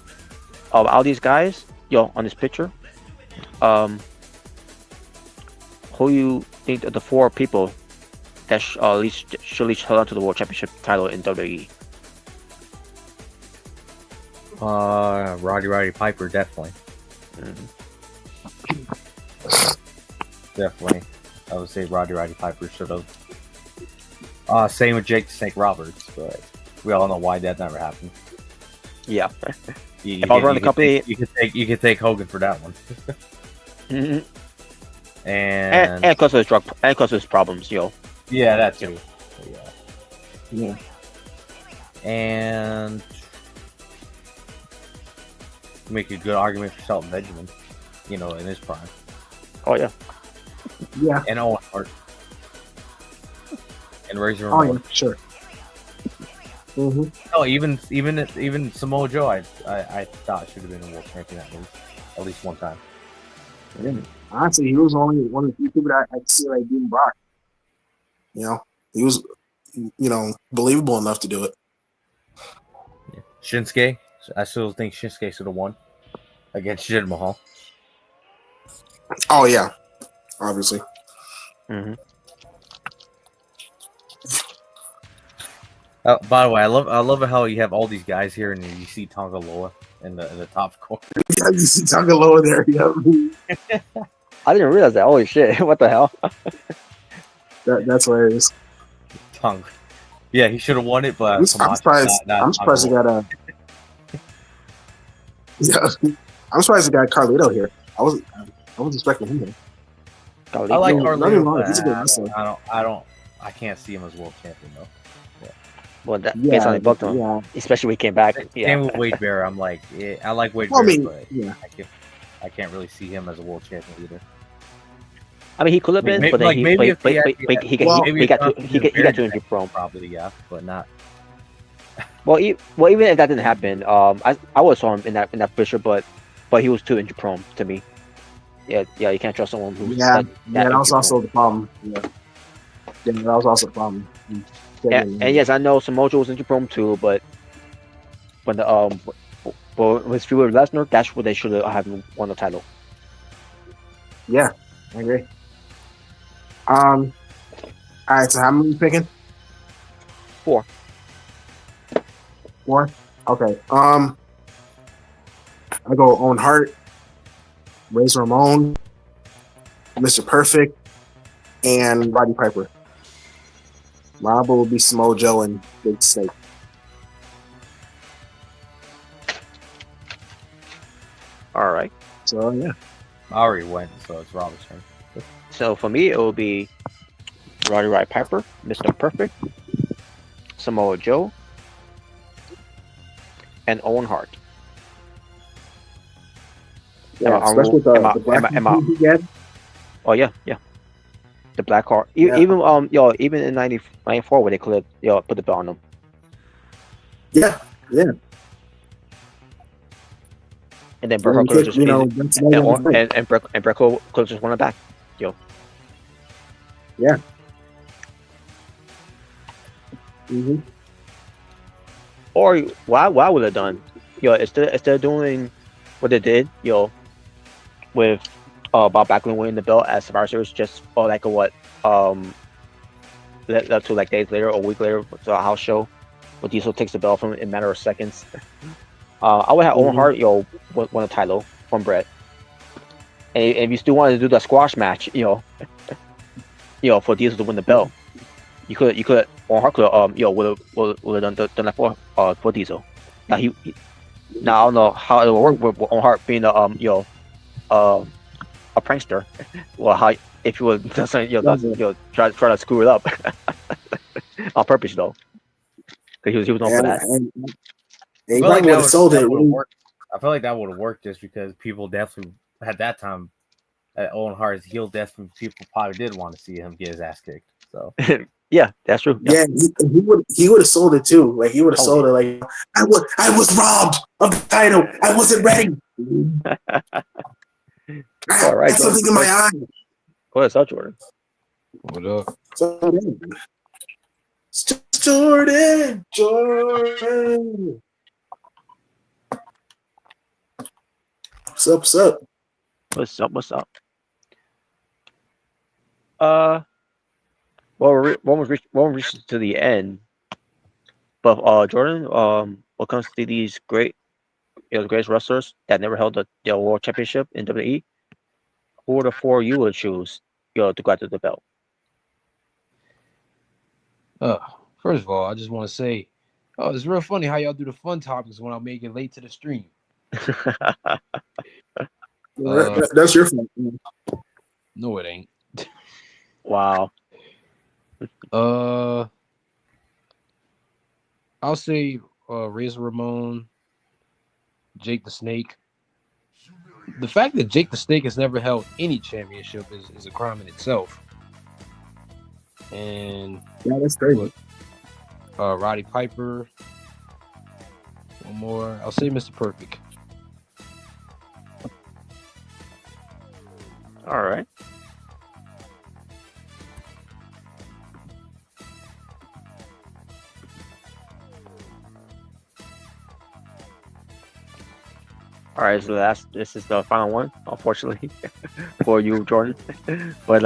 all these guys, on this picture, who you think are the 4 people that at least should hold on to the world championship title in WWE? Roddy Piper, definitely. Definitely. I would say Roddy Piper should have. Same with Jake the Snake Roberts, but we all know why that never happened. Yeah. If I was running the company, you could take Hogan for that one. and because of his drug and because of his problems, Yeah, that too. Yeah. And make a good argument for Shelton Benjamin, in his prime. Oh yeah. Yeah. And Owen Hart. And Razor Oh Ramon. yeah, sure. Mm-hmm. No, even Samoa Joe, I thought should have been a world champion at least one time. Yeah. Honestly, he was only one of the few people that I could see like being Brock. He was, believable enough to do it. Yeah. Shinsuke, I still think Shinsuke should have won against Jinder Mahal. Oh yeah, obviously. Mm-hmm. By the way, I love how you have all these guys here, and you see Tonga Loa in the top corner. Yeah, you see Tonga Loa there. Yeah. I didn't realize that. Holy shit! What the hell? That's hilarious. Tonga. Yeah, he should have won it, but I'm surprised. I'm surprised he got a. Yeah, I'm surprised he got Carlito here. I was expecting him here. I like Carlito. He's a good wrestler. I can't see him as world champion though. Well, based on the book, especially when he came back. Yeah. Same with Wade Barrett. I'm like, I like Wade Barrett, but I can't really see him as a world champion either. I mean, he could have been, but then he got too injured prone. Probably, yeah, but not. Well, even if that didn't happen, I would saw him in that picture, but he was too injury prone to me. Yeah, you can't trust someone who's that was also the problem. Yeah, that was also the problem. And yes, I know Samoa Joe was injury prone too, but when his feud with Lesnar, that's what they should have won the title. Yeah, I agree. All right, so how many are you picking? 4. 4? Okay. I go Owen Hart, Razor Ramon, Mr. Perfect, and Roddy Piper. Robo will be Samoa Joe and Big Snake. All right. So yeah, I already went, so it's Rob's turn. So for me, it will be Roddy Piper, Mr. Perfect, Samoa Joe, and Owen Hart. Yeah, especially with the black he get. Oh yeah. The Black Heart. Even even in 94 where they could have put the belt on them. Yeah. And then Brecco could have just and Brecco could have just won it back. Yeah. Mm-hmm. Or what I would have done, instead of doing what they did, with Bob Backlund winning the belt as Survivor Series, just like days later or a week later to a house show, where Diesel takes the belt from him in a matter of seconds. I would have Owen Hart, won a title from Brett. And if you still wanted to do the squash match, for Diesel to win the belt, you could Owen Hart could would have done that for Diesel. Now now I don't know how it will work with Owen Hart being a prankster. Well, how if you would try to screw it up on purpose though, because he was known for that. I feel like that would have worked just because people definitely at that time Owen Hart's heel death, people probably did want to see him get his ass kicked. So Yeah, that's true. Yeah, he would have sold it too. Like he would have Oh, sold it. Like I was robbed of the title. I wasn't ready. I all right, had something in my eye. go ahead, Jordan. What up? So, Jordan. What's up? What's up? What's up? Well, we're reached to the end, but Jordan, what comes to these great, the greatest wrestlers that never held the world championship in WWE, who are the four you would choose, to go after the belt? First of all, I just want to say, it's real funny how y'all do the fun topics when I make it late to the stream. That's your fault. No, it ain't. Wow. I'll say Razor Ramon, Jake the Snake. The fact that Jake the Snake has never held any championship is a crime in itself. And Yeah, that's crazy. Roddy Piper. One more. I'll say Mr. Perfect. All right. All right, so this is the final one, unfortunately, for you, Jordan. But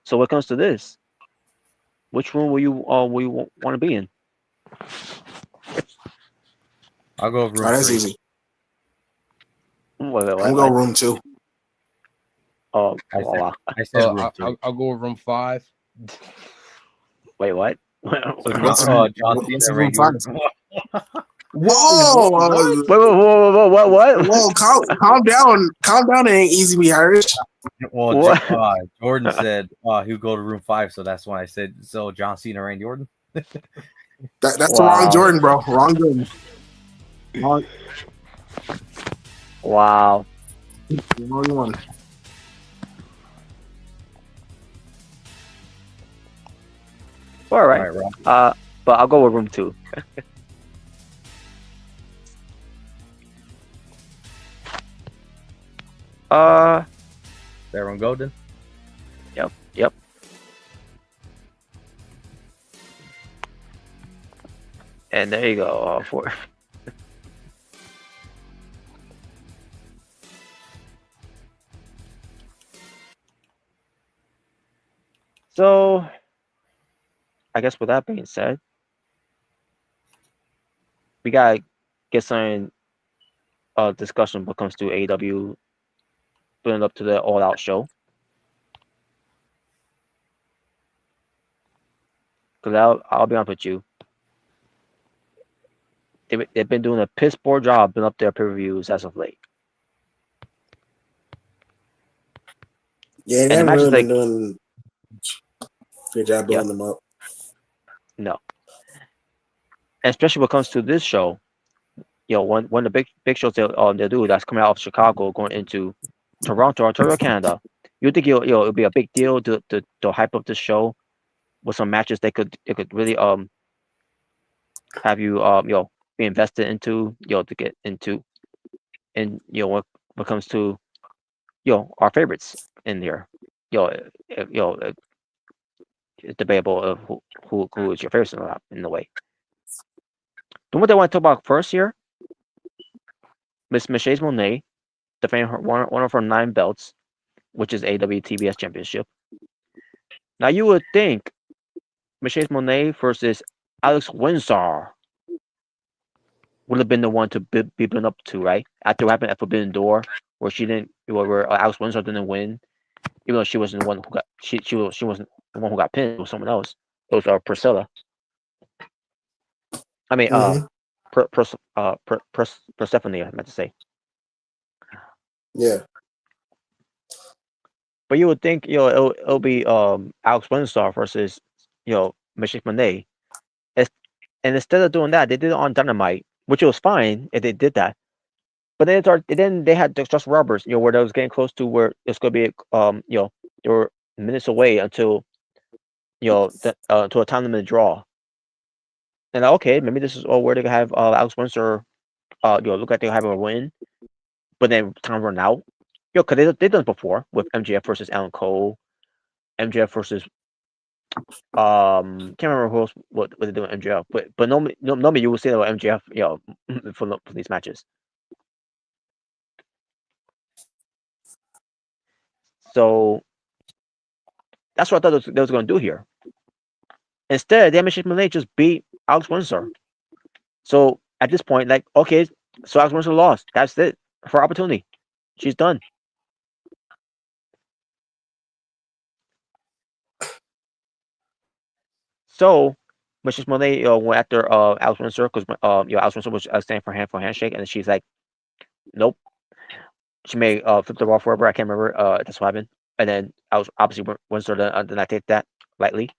so what comes to this? Which room will you want to be in? I'll go with room that's 3. easy. Wait, I'm going room 2. Oh, I said room 3. I'll go with room 5. Wait, what? John Cena, Randy Orton. Whoa! What? Whoa! Calm down. Calm down. It ain't easy to be Irish. Well, Jordan said he would go to room 5, so that's when I said so. John Cena, Randy Orton. That's the wrong Jordan, bro. Wrong Jordan. Wow. Wrong one. All right. But I'll go with room 2. Baron Golden. Yep. And there you go. For so, I guess with that being said, we gotta get some discussion when it comes to AEW building up to the All Out show. Because I'll be honest with you, they've been doing a piss poor job building up their pay-per-views as of late. Yeah, they haven't really been doing a good job building them up. No. And especially when it comes to this show, one of the big shows they'll do that's coming out of Chicago going into Toronto, Ontario, Canada. You think it'll be a big deal to hype up this show with some matches they could really have you be invested into to get into, and when it comes to our favorites in there, it's debatable of who is your favorite in the way. The one that I want to talk about first here, Miss Mercedes Moné defending one of her 9 belts, which is AEW TBS Championship. Now you would think Mercedes Moné versus Alex Windsor would have been the one to be built up to, right? After what happened at Forbidden Door, where Alex Windsor didn't win, even though she wasn't the one who got she wasn't the one who got pinned. It was someone else. It was Priscilla. I mean, Persephone, I meant to say. Yeah. But you would think it'll be Alex Windsor versus Mercedes Moné. And instead of doing that, they did it on Dynamite, which was fine if they did that. But then then they had Justin Roberts, where they was getting close to where it's gonna be, they were minutes away until to a time limit draw. And okay, maybe this is where they have Alex Windsor, look like they have a win, but then time run out. Because they done it before with MJF versus Alan Cole, MJF versus can't remember who else what they doing MJF, but normally you will see that with MJF, for these matches. So that's what I thought they was going to do here. Instead, Damage Monet just beat Alex Windsor. So at this point, like, okay, so Alex Windsor lost. That's it. Her opportunity. She's done. So Mrs. Monet went after Alex Windsor because Alex Windsor was standing for handshake, and then she's like, nope. She may flip the ball forever. I can't remember. That's what happened. And then I was obviously Windsor did not take that lightly.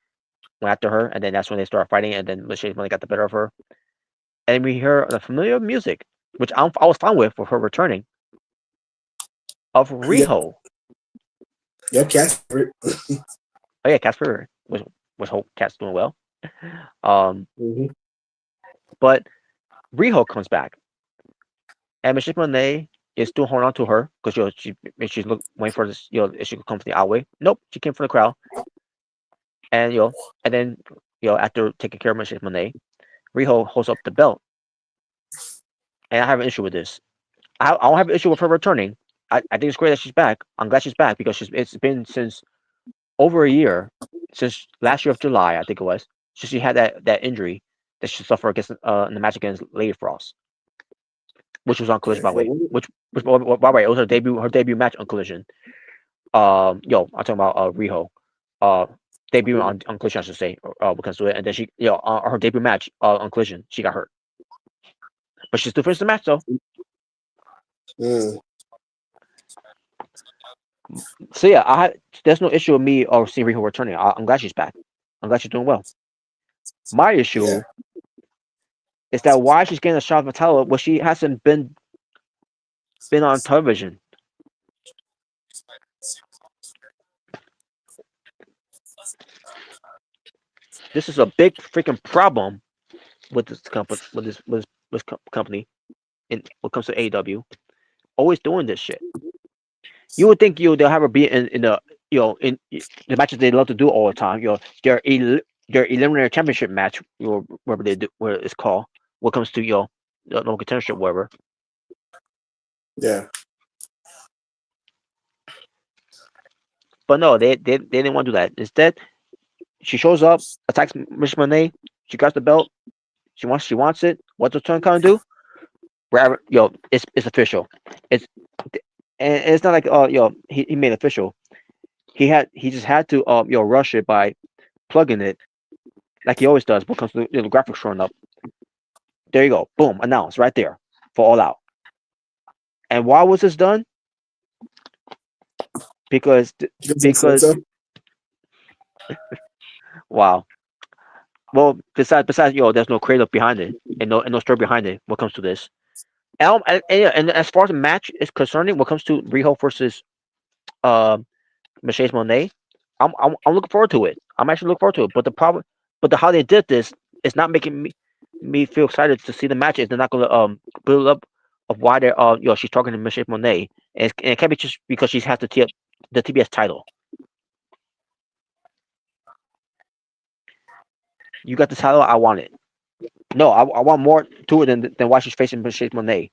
Went after her, and then that's when they started fighting, and then Mrs. Monet got the better of her. And we hear the familiar music, which I was fine with for her returning, of Riho. Yep, Casper. Oh yeah, Casper was hope Cat's doing well. But Riho comes back, and Michelle Monet is still holding on to her because she's waiting for this. If she could come from the outway. Nope, she came from the crowd, and and then after taking care of Michelle Monet, Riho holds up the belt, and I have an issue with this. I don't have an issue with her returning. I think it's great that she's back. I'm glad she's back because it's been since over a year, since last year of July, I think it was. So she had that injury that she suffered against in the match against Lady Frost, which was on Collision, by the way. Which by the way, it was her debut match on Collision. I'm talking about Riho. Debut on Collision, I should say, because of it, and then she, her debut match on Collision, she got hurt, but she still finished the match though. So yeah, there's no issue with me or seeing Riho returning. I'm glad she's back. I'm glad she's doing well. My issue is that why she's getting a shot of Vitala when she hasn't been on television. This is a big freaking problem with this company. With this company, when it comes to AEW, always doing this shit. You would think they'll have her be in the in the matches they love to do all the time. Their eliminator championship match, whatever they do, where it's called. What comes to the no contendership, whatever. Yeah. But no, they didn't want to do that. Instead, she shows up, attacks Miss Monet. She grabs the belt. She wants it. What's the turn kind of do? Wherever, it's official. And it's not like he made it official. He just had to rush it by plugging it like he always does. When it comes to the graphics showing up, there you go, boom, announced right there for All Out. And why was this done? Because wow. Well, besides, there's no creative behind it and no story behind it. What comes to this, and as far as the match is concerning, what comes to Riho versus Mercedes Monet, I'm looking forward to it. I'm actually looking forward to it. But how they did this is not making me feel excited to see the matches. They're not going to build up of why they're she's talking to Mercedes Monet, and it can't be just because she has the TBS title. You got the title, I want it. No, I want more to it than why she's facing Mercedes Monet.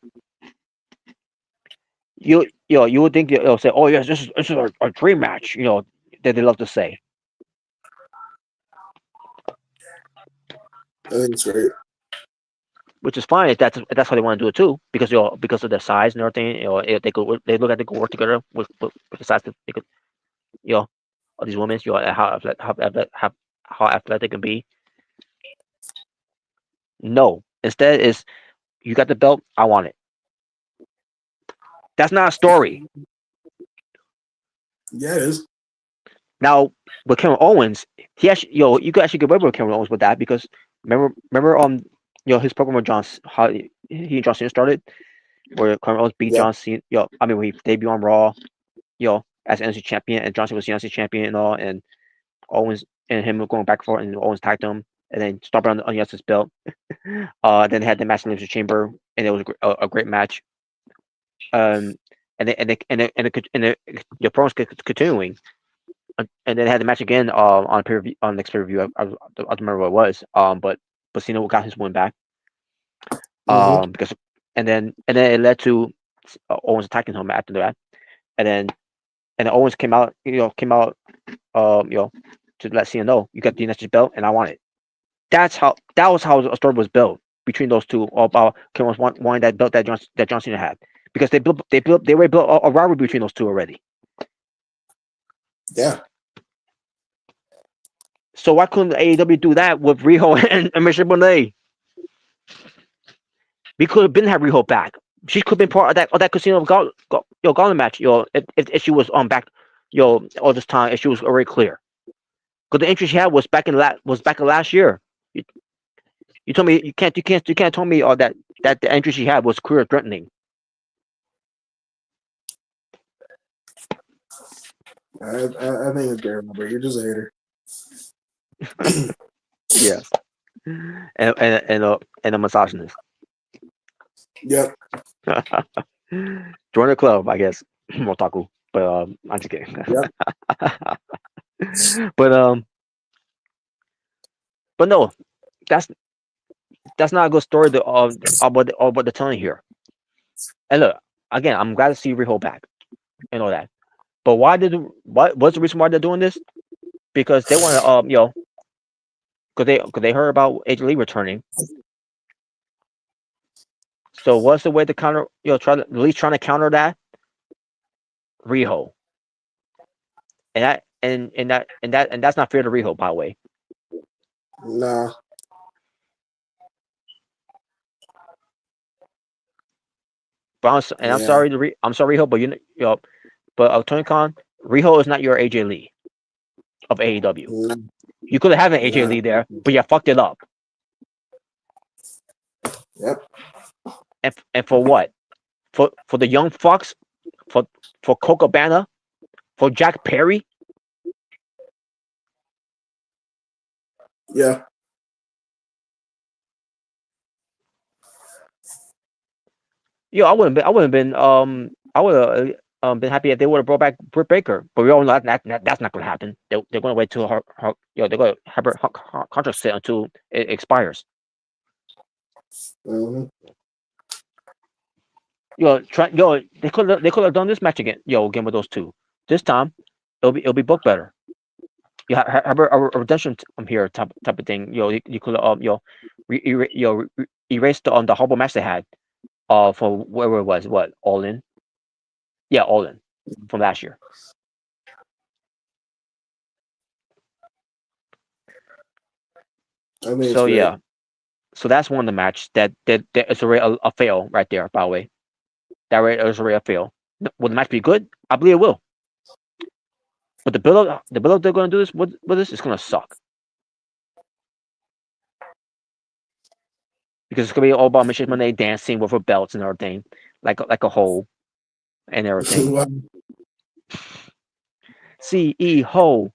You would think you'll say, oh yes, this is a dream match, that they love to say. I think it's great. Which is fine if that's how they want to do it too, because of their size and everything. If they look at they could work together with the size that they could, all these women, how athletic they can be. No, instead is you got the belt, I want it. That's not a story. Yeah, it is. Now with Kevin Owens, he actually, you could actually get away with Kevin Owens with that because remember his program with how he and John Cena started. where Kevin Owens beat Yep. John Cena. I mean, we debuted on Raw. As NXT champion, and John Cena was the NXT champion and all, and Owens and him were going back and forth, and Owens tagged him, and then stopped on Yes's belt. Then had the match in the Chamber, and it was a great match. And the promos continuing, and then had the match again on next pay per view. I don't remember what it was. But Cena got his win back. Because and then it led to Owens attacking him after that, and then Owens came out, to let Cena know, you got the next belt, and I want it. That was how a story was built between those two, all about Kevin Owens wanting that belt that John Cena had, because they already built a rivalry between those two already. Yeah. So why couldn't AEW do that with Riho and Mrricanjay? We could have been had Riho back. She could have been part of that Casino Gauntlet match. If she was back, all this time, if she was already clear. Because the entry she had was back in last year. You told me you can't tell me that the entry she had was career threatening. I think it's Gary Robert. You're just a hater. Yeah. And a misogynist. Yep. Join the club, I guess. Motaku. But I'm just kidding. Yep. But no, that's not a good story about the telling here. And look, again, I'm glad to see Riho back and all that. But what's the reason why they're doing this? Because they want to because they heard about AJ Lee returning. So what's the way to counter? At least trying to counter that. Riho. And that's not fair to Riho, by the way. No. But I'm sorry I'm sorry, Riho, but Tony Khan, Riho is not your AJ Lee of AEW. No. You could have had an AJ Lee there, but you fucked it up. Yep. And for what? For the young fucks? For Coco Cabana? For Jack Perry? Yeah. I would have been happy if they would have brought back Britt Baker, but we all know that's not going to happen. They're going to wait till her they're going to have her contract set until it expires. Mm-hmm. They could have done this match again with those two. This time it'll be booked better. You have a redemption here type of thing. You could erase the horrible match they had for where it was, what, All In? Yeah, All In from last year. So yeah, so that's one of the match that is already a fail right there. By the way, that is already a fail. Will the match be good? I believe it will. But the build-up they're going to do this with this is going to suck, because it's going to be all about Mrricanjay dancing with her belts and everything, like a hole and everything. CEO.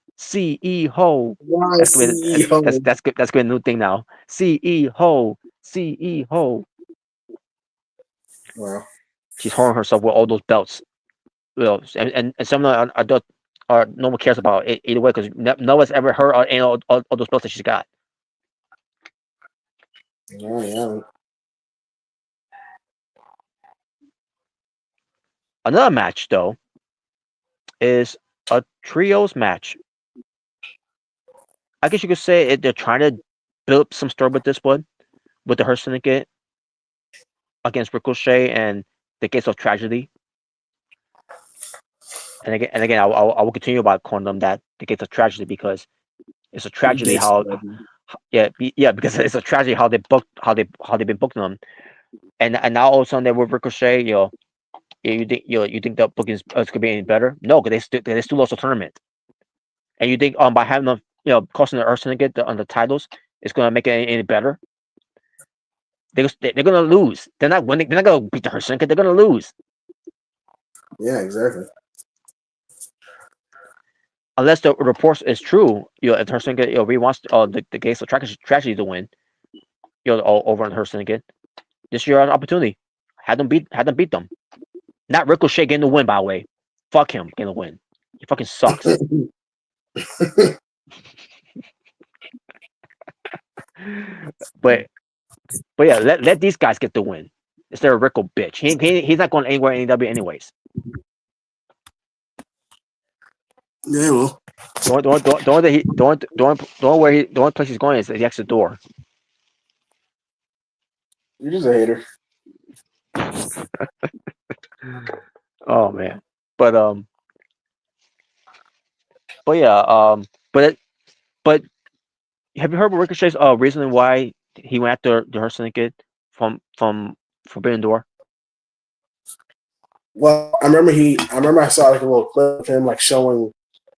That's good. That's good. That's good. New thing now. CEO. Wow. She's holding herself with all those belts. And some of them are no one cares about it either way, because no one's ever heard all those belts that she's got. Oh yeah. Another match though is a trios match. I guess you could say they're trying to build up some story with this one, with the Hurt Syndicate against Ricochet and the Gates of Tragedy. And again, I will continue about calling them that the Gates of Tragedy, because it's a tragedy because it's a tragedy how they've been booking them, and now all of a sudden they're with Ricochet. You think the booking is gonna be any better? No, because they still lost the tournament. And you think by having them costing the Earth Syndicate on the titles, it's gonna make it any better? they're gonna lose. They're not winning. They're not gonna beat the Hurt Syndicate. They're gonna lose. Yeah, exactly. Unless the reports is true, if the Hurt Syndicate, he wants the case of tragedy to win, over on the Hurt Syndicate. This is your opportunity. Had them beat them. Not Ricochet getting the win, by the way. Fuck him getting the win. He fucking sucks. but yeah, let these guys get the win. Instead of Rico bitch. He's not going anywhere in AEW anyways. Yeah, well. The only place he's going is the exit door. You're just a hater. Oh man. But yeah, but have you heard about Ricochet's reasoning why he went after the Hurt Syndicate from Forbidden Door? Well, I remember I saw like a little clip of him like showing,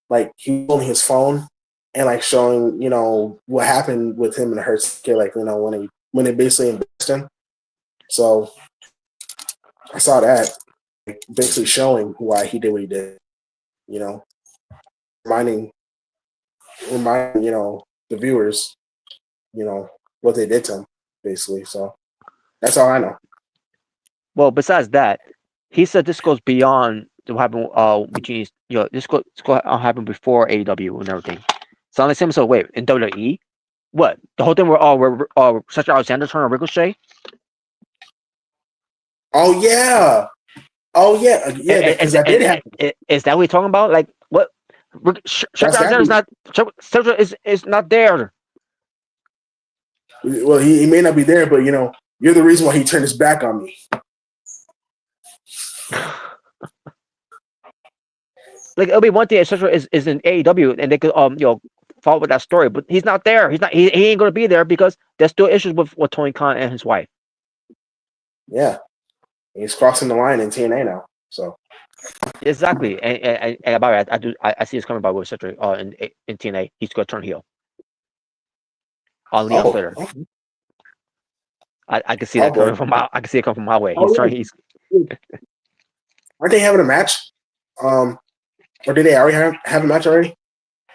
like he holding his phone and like showing, what happened with him and the Hurt Syndicate, like, when they basically embarrassed him. So I saw that, like, basically showing why he did what he did, reminding, the viewers, what they did to him, basically. So that's all I know. Well, besides that, he said this goes beyond what happened between this happened before AEW and everything. So I'm like, so wait, in WWE, what the whole thing where Cedric Alexander turned on Ricochet? Oh yeah, because that did happen. Is that what you're talking about? Like what? Cedric Alexander is not there. Well, he may not be there, but you're the reason why he turned his back on me. Like it'll be one thing if Cedric is in AEW and they could follow with that story, but he's not there. He's not. He ain't gonna be there because there's still issues with Tony Khan and his wife. Yeah, he's crossing the line in TNA now. So exactly, and about it, I see it's coming about with Cedric in TNA. He's gonna turn heel. On Leon Slater. Okay. I can see that coming from my. I can see it coming from my way. He's Aren't they having a match? Or did they already have a match already?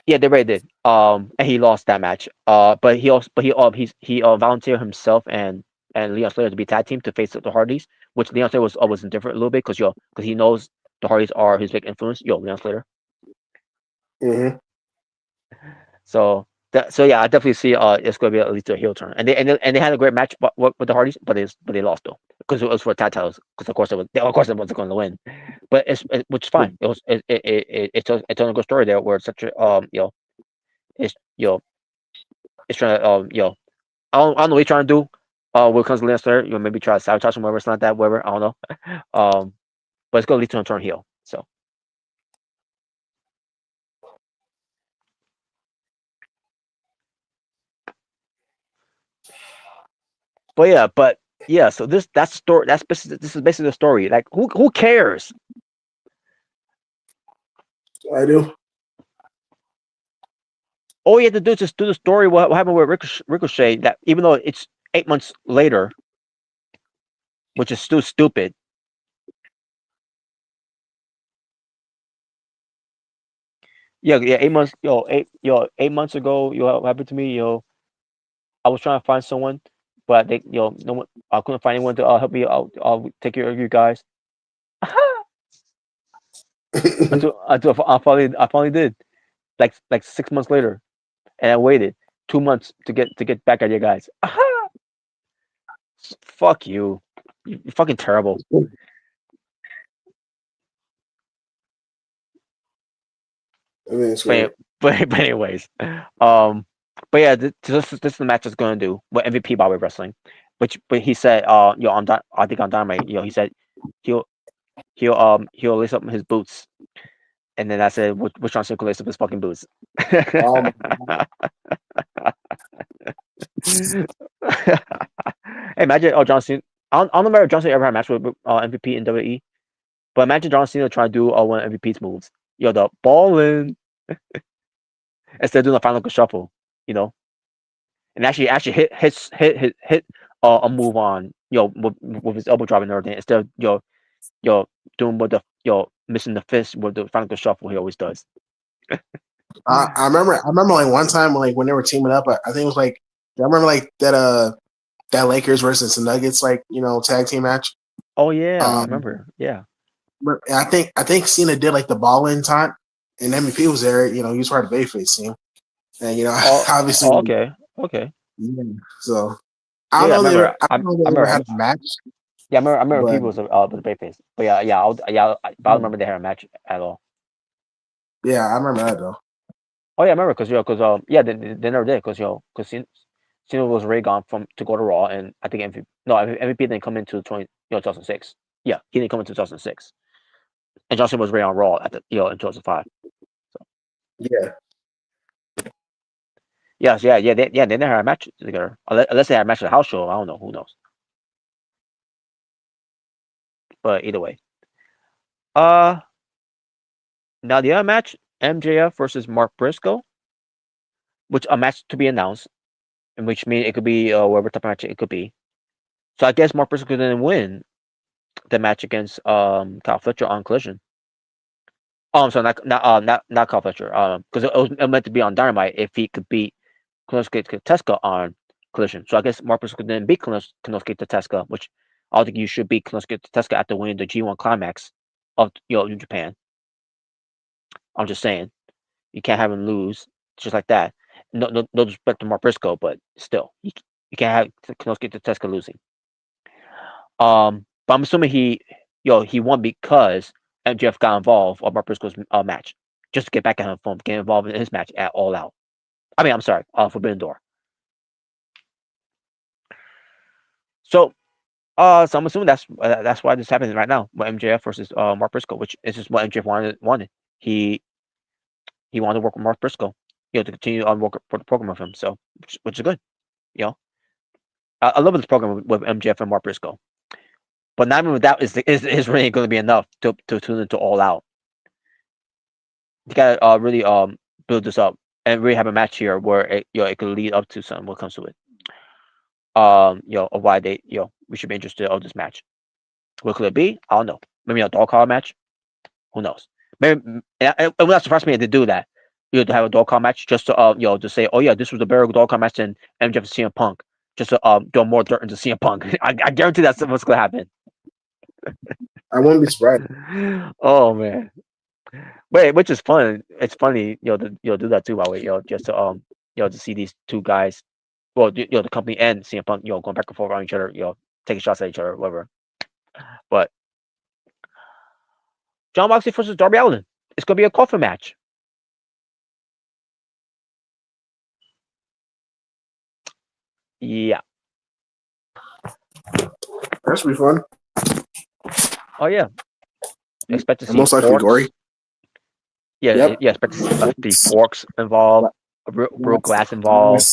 Yeah, they already did. And he lost that match. But he volunteered himself and Leon Slater to be tag team to face the Hardys, which Leon Slater was indifferent a little bit because he knows the Hardys are his big influence. Leon Slater. Mm-hmm. So yeah, I definitely see it's going to be at least a heel turn, and they had a great match with the Hardys, but they lost though because it was for tag titles. Because of course it wasn't going to win, but which is fine. It's a good story there where it's such a it's trying to I don't know what he's trying to do. When it comes to Leon Slater, maybe try to sabotage him, whatever. It's not that, whatever. I don't know. But it's going to lead to a turn heel. So. But yeah, so that's story. This is basically the story. Like, who cares? I do. All you have to do is just do the story. What happened with Ricochet? That even though it's 8 months later, which is still stupid. Yeah, 8 months. 8 months ago, what happened to me? I was trying to find someone, but no one. I couldn't find anyone to help me out. I'll take care of you guys. I finally did. Like 6 months later, and I waited 2 months to get back at you guys. Fuck you. You're fucking terrible. But anyways, but yeah, this is the match is gonna do what MVP by way wrestling, but he said, I think on Dynamite, he said he'll lace up his boots, and then I said, which John Cena could lace up his fucking boots? Hey, imagine John Cena. I don't know if John Cena ever had a match with MVP in WWE, but imagine John Cena trying to do one of MVP's moves. The ballin'. Instead of doing a final shuffle, and actually hit a move on, with his elbow drop and everything, instead of doing with the missing the fist with the final shuffle he always does. I remember like one time when they were teaming up. I think it was like I remember like that Lakers versus the Nuggets tag team match. Oh yeah, I Um, remember. Yeah. but I think Cena did like the ball in time, and MVP was there. He was part of the Bayface team, and Oh, obviously, okay, okay. yeah. So I don't Yeah, I know. remember. I don't know if they ever had a match, Yeah, I remember but people was a Bayface. But but I don't remember they had a match at all. yeah, I remember that though. Oh yeah, I remember they never did because Cena was already gone from to go to Raw, and I think MVP didn't come into 2006. Yeah, he didn't come in 2006, and Johnson was already on Raw at the in 2005. So Yeah, yes, they never had a match together unless they had a match at the house show. I don't know, who knows. But either way, uh, now the other match, MJF versus Mark Briscoe, which a match to be announced, and which means it could be whatever type of match it could be. So I guess Mark Briscoe didn't win the match against Kyle Fletcher on Collision. Oh, I'm sorry, not Kyle Fletcher. Because it was meant to be on Dynamite if he could beat Konosuke Tezuka on Collision. So I guess Mark Briscoe didn't beat Konosuke Tezuka, which I don't think you should beat Konosuke Tezuka after winning the G1 Climax of New Japan. I'm just saying, you can't have him lose just like that. No disrespect to Mark Briscoe, but still, you can't have Konosuke Tezuka losing. But I'm assuming he won because MJF got involved on Mark Briscoe's match, just to get back at him from getting involved in his match at All Out. I mean, I'm sorry, Forbidden Door. So, so I'm assuming that's why this happening right now with MJF versus Mark Briscoe, which is just what MJF wanted. He wanted to work with Mark Briscoe, to continue on work for the program with him. So, which is good. You know, I love this program with MJF and Mark Briscoe. But not even with that is really going to be enough to tune into All Out. You gotta really build this up and really have a match here where it could lead up to something when it comes to it. Of why they we should be interested of this match. What could it be? I don't know. Maybe a dog collar match. Who knows? Maybe it would not surprise me if they do that. To have a dog collar match just to to say, oh yeah, this was a better dog collar match than MJF CM Punk. Just to do more dirt into CM Punk. I guarantee that's what's gonna happen. I wouldn't be surprised. Oh man. Wait, which is fun. It's funny, to do that too. By the way, just to to see these two guys, well, the company and CM Punk, going back and forth on each other, taking shots at each other, whatever. But John Moxley versus Darby Allin, it's gonna be a coffin match. Yeah. That should be fun. Oh yeah. Expect to And see most likely forks. gory. Yeah, Yep. yeah. Expect to see forks involved, real glass involved.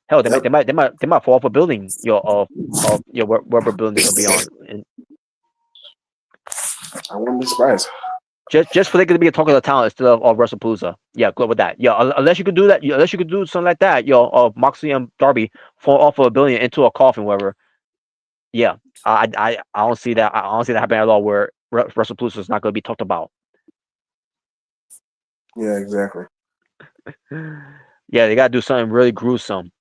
Hell, they Yep. might fall off a building, wherever building they're gonna be on. And I wouldn't be surprised. just for they could be a talk of the town instead of WrestlePalooza. Yeah, good with that. Yeah, unless you could do that, unless you could do something like that, Moxley and Darby fall off of a building into a coffin, wherever. Yeah, I don't see that. I don't see that happening at all. Where WrestlePalooza is not going to be talked about. Yeah, exactly. Yeah, they got to do something really gruesome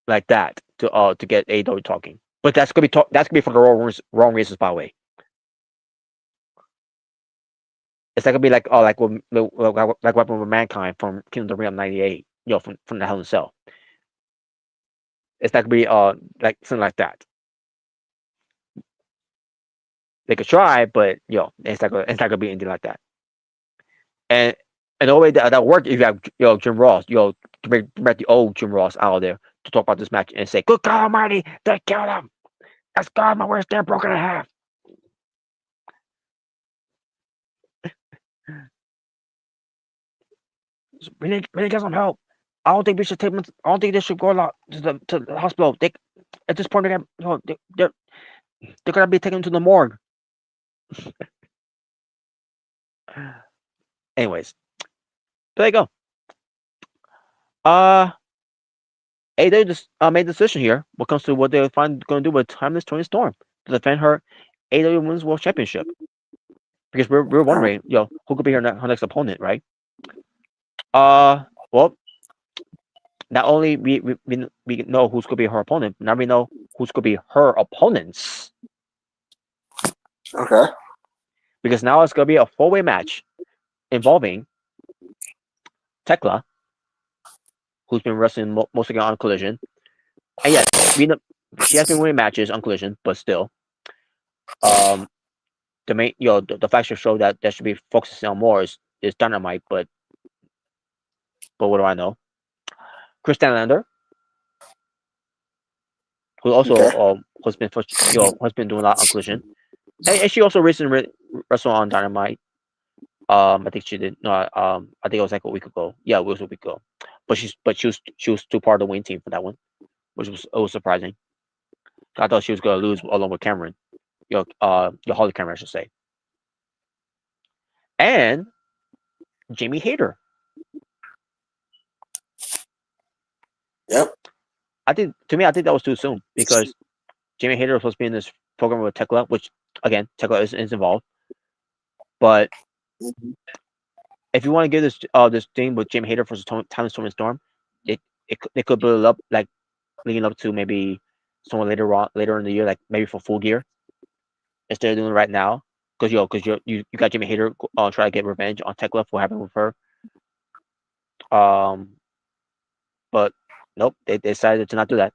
like that to get AEW talking. But that's gonna be that's gonna be for the wrong reasons, by the way. It's not gonna be like what happened with Mankind from Kingdom of the Ring of '98. From the Hell in a Cell. It's not gonna be like something like that. They could try, but it's not gonna be anything like that. And the only way that work if you have Jim Ross, to bring the old Jim Ross out there to talk about this match and say, "Good God Almighty, they killed him. That's God, my worst they're broken in half." We need to get some help. I don't think we should take them. I don't think they should go out to the hospital. They at this point they're gonna be taken to the morgue. Anyways, there you go. Uh, AEW just made a decision here when it comes to what they're going to do with Timeless Tony Storm to defend her AEW Women's World Championship. Because we're wondering, who could be her next opponent, right? Well, not only we know who's going to be her opponent, now we know who's going to be her opponents. Okay. Because now it's going to be a 4-way match involving Tekla, who's been wrestling mostly on Collision. And yes, she has been winning matches on Collision, but still, the main, the flagship show that should be focusing on more is Dynamite. But what do I know? Chris Stanlander, who also has been doing a lot on Collision, and she also recently wrestled on Dynamite. I think she did. No, I think it was like a week ago. Yeah, it was a week ago. But she was still part of the win team for that one, which was surprising. I thought she was gonna lose along with Cameron, your Holly Cameron, I should say, and Jamie Hayter. Yep. I think that was too soon because Jamie Hayter was supposed to be in this program with Tekla, which again Tekla is involved. But if you want to give this thing with Jamie Hayter versus Timeless Tony Storm, it could build up like leading up to maybe someone later in the year, like maybe for Full Gear, instead of doing it right now. Because you got Jamie Hayter try to get revenge on Tekla for having with her. But nope, they decided to not do that.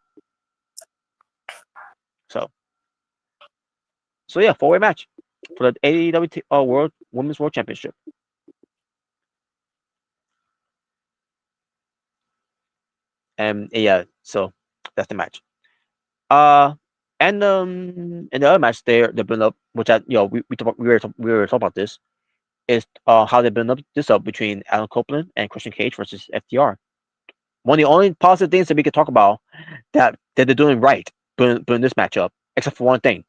So yeah, 4-way match for the AEW Women's World Championship. And yeah, so that's the match. And in the other match, they build up, which we were talking about this, is how they build up between Adam Copeland and Christian Cage versus FTR. One of the only positive things that we could talk about that they're doing right building this matchup, except for one thing.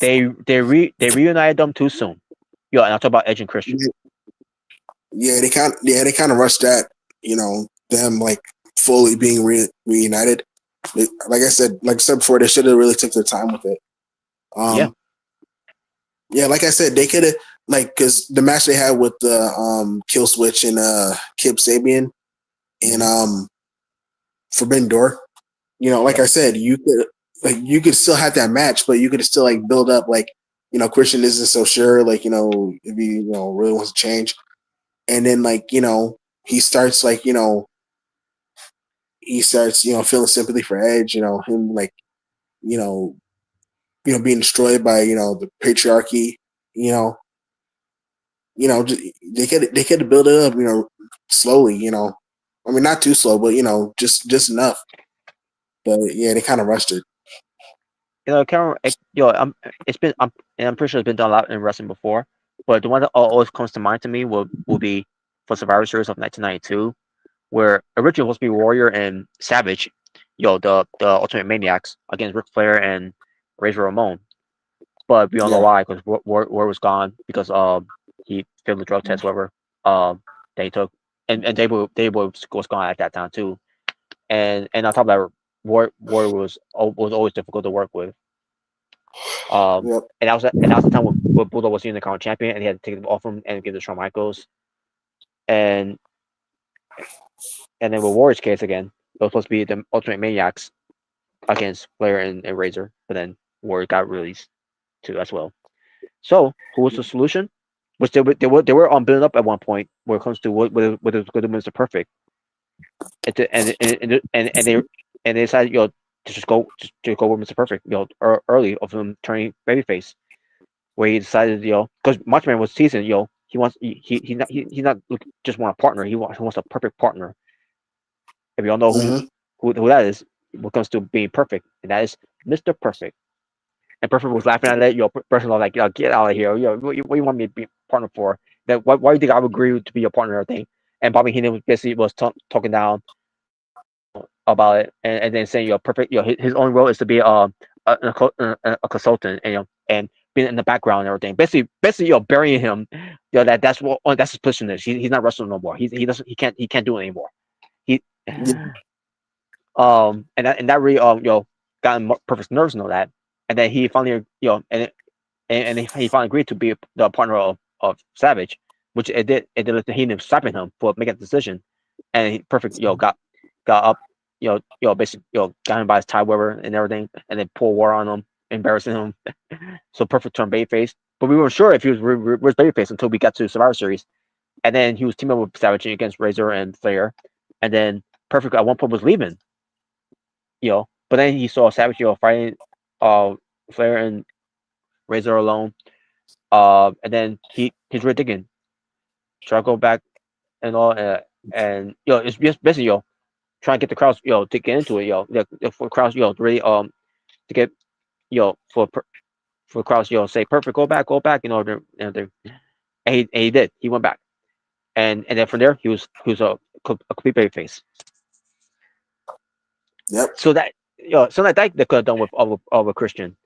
They reunited them too soon. And I'll talk about Edge and Christian. Yeah, they kind of rushed that. Them like fully being reunited. Like I said before, they should have really took their time with it. Yeah, like I said, they could have because the match they had with the Kill Switch and Kip Sabian and Forbidden Door. Like I said, you could still have that match, but you could still build up Christian isn't so sure if he really wants to change, and then he starts feeling sympathy for Edge, him being destroyed by the patriarchy, they could build it up, slowly, I mean not too slow, but just enough. But yeah, they kind of rushed it. Cameron, I'm pretty sure it's been done a lot in wrestling before, but the one that always comes to mind to me will be for Survivor Series of 1992, where originally was supposed to be Warrior and Savage, the Ultimate Maniacs against Ric Flair and Razor Ramon, but we don't know why because War was gone because he failed the drug test, whatever they took, and they was gone at that time too, and on top of that, War was always difficult to work with. And that was the time when Bulldog was the current champion, and he had to take it off him and give it to Shawn Michaels. And then with Warrior's case again, it was supposed to be the Ultimate Maniacs against Flair and Razor, but then Warrior got released too as well. So who was the solution? Which they were on building up at one point where it comes to what it was going to Mr. Perfect, and they decided to just go with Mr. Perfect early of him turning babyface, where he decided because Macho Man was seasoned, he wants he's not just want a partner, he wants a perfect partner. If you all know who that is, when it comes to being perfect, and that is Mr. Perfect. And Perfect was laughing at it. Person was like, get out of here. What do you want me to be a partner for? That why do you think I would agree to be your partner or thing? And Bobby Heenan was basically talking down about it, and then saying Perfect. His only role is to be a consultant, and being in the background and everything. Basically, burying him. That's his position is. He's not wrestling no more. He can't do it anymore. And that really got him perfect nerves and all that. And then he finally and he finally agreed to be the partner of Savage, which it did let him stopping him for making a decision, and he perfect got up, basically got him by his tie weaver and everything, and then pour war on him, embarrassing him. So perfect turn babyface, but we weren't sure if he was babyface until we got to Survivor Series, and then he was teaming up with Savage against Razor and Flair, and then perfect at one point was leaving, but then he saw Savage fighting Flair and Razor alone. And then he's really thinking, should I go back and all? And it's just basically trying to get the crowds to get into it for crowds really to get for crowds say perfect go back and he did, he went back, and then from there he was a complete baby face. Yep. So that so that they could have done with of a Christian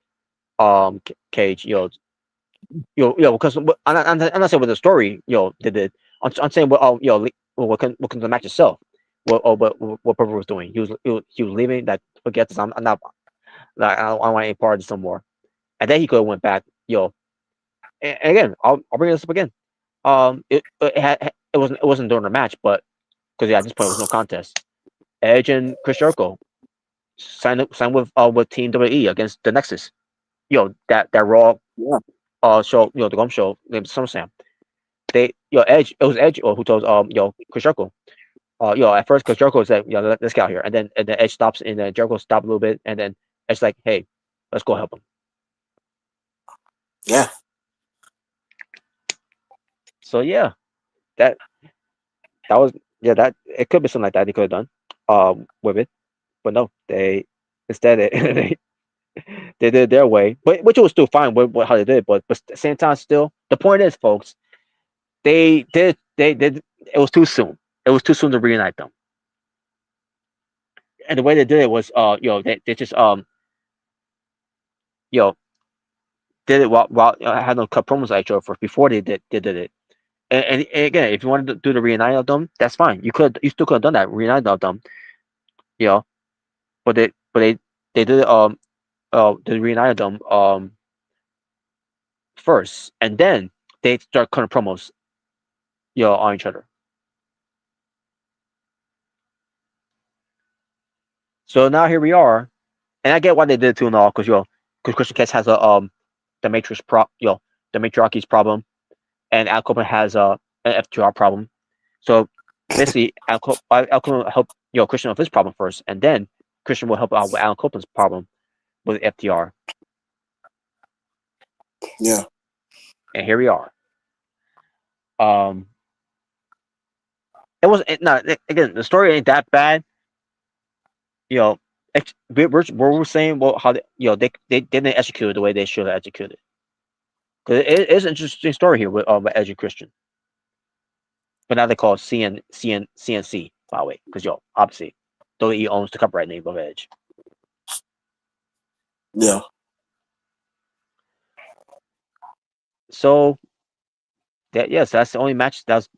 Cage because I'm not saying with the story they did. I'm saying what can the match itself. What Purple was doing. He was leaving. That forget this. I'm not like I don't want any part of this no more. And then he could have went back. And again, I'll bring this up again. It wasn't during the match, but because at this point it was no contest. Edge and Chris Jericho signed with Team WWE against the Nexus. That Raw show, the Gum show named SummerSlam. Edge, it was Edge who told Chris Jericho. At first Chris Jericho said, let's get out here, and then Edge stops, and then Jericho stopped a little bit, and then Edge's like, hey, let's go help him. Yeah. So that was that it could be something like that they could have done with it, but no, they instead they did it their way, but which was still fine with how they did it, but at the same time, still the point is, folks, they did it was too soon. It was too soon to reunite them, and the way they did it was they just did it while had no cut promos at each other first before they did it. And again, if you wanted to do the reuniting of them, that's fine. You still could have done that reuniting of them, but they did it the reuniting of them first, and then they start cutting promos on each other. So now here we are, and I get why they did it too and all, because Christian Cage has the the matriarchy's problem, and Al Copeland has an FTR problem. So basically, Al Copeland will help Christian with his problem first, and then Christian will help out with Al Copeland's problem with FTR. Yeah. And here we are. It was not again. The story ain't that bad. We're saying how they didn't execute it the way they should have executed. Because it is an interesting story here with Edge and Christian. But now they call it CNC, by the way, because obviously WWE owns the copyright name of Edge. Yeah. So that's the only match that's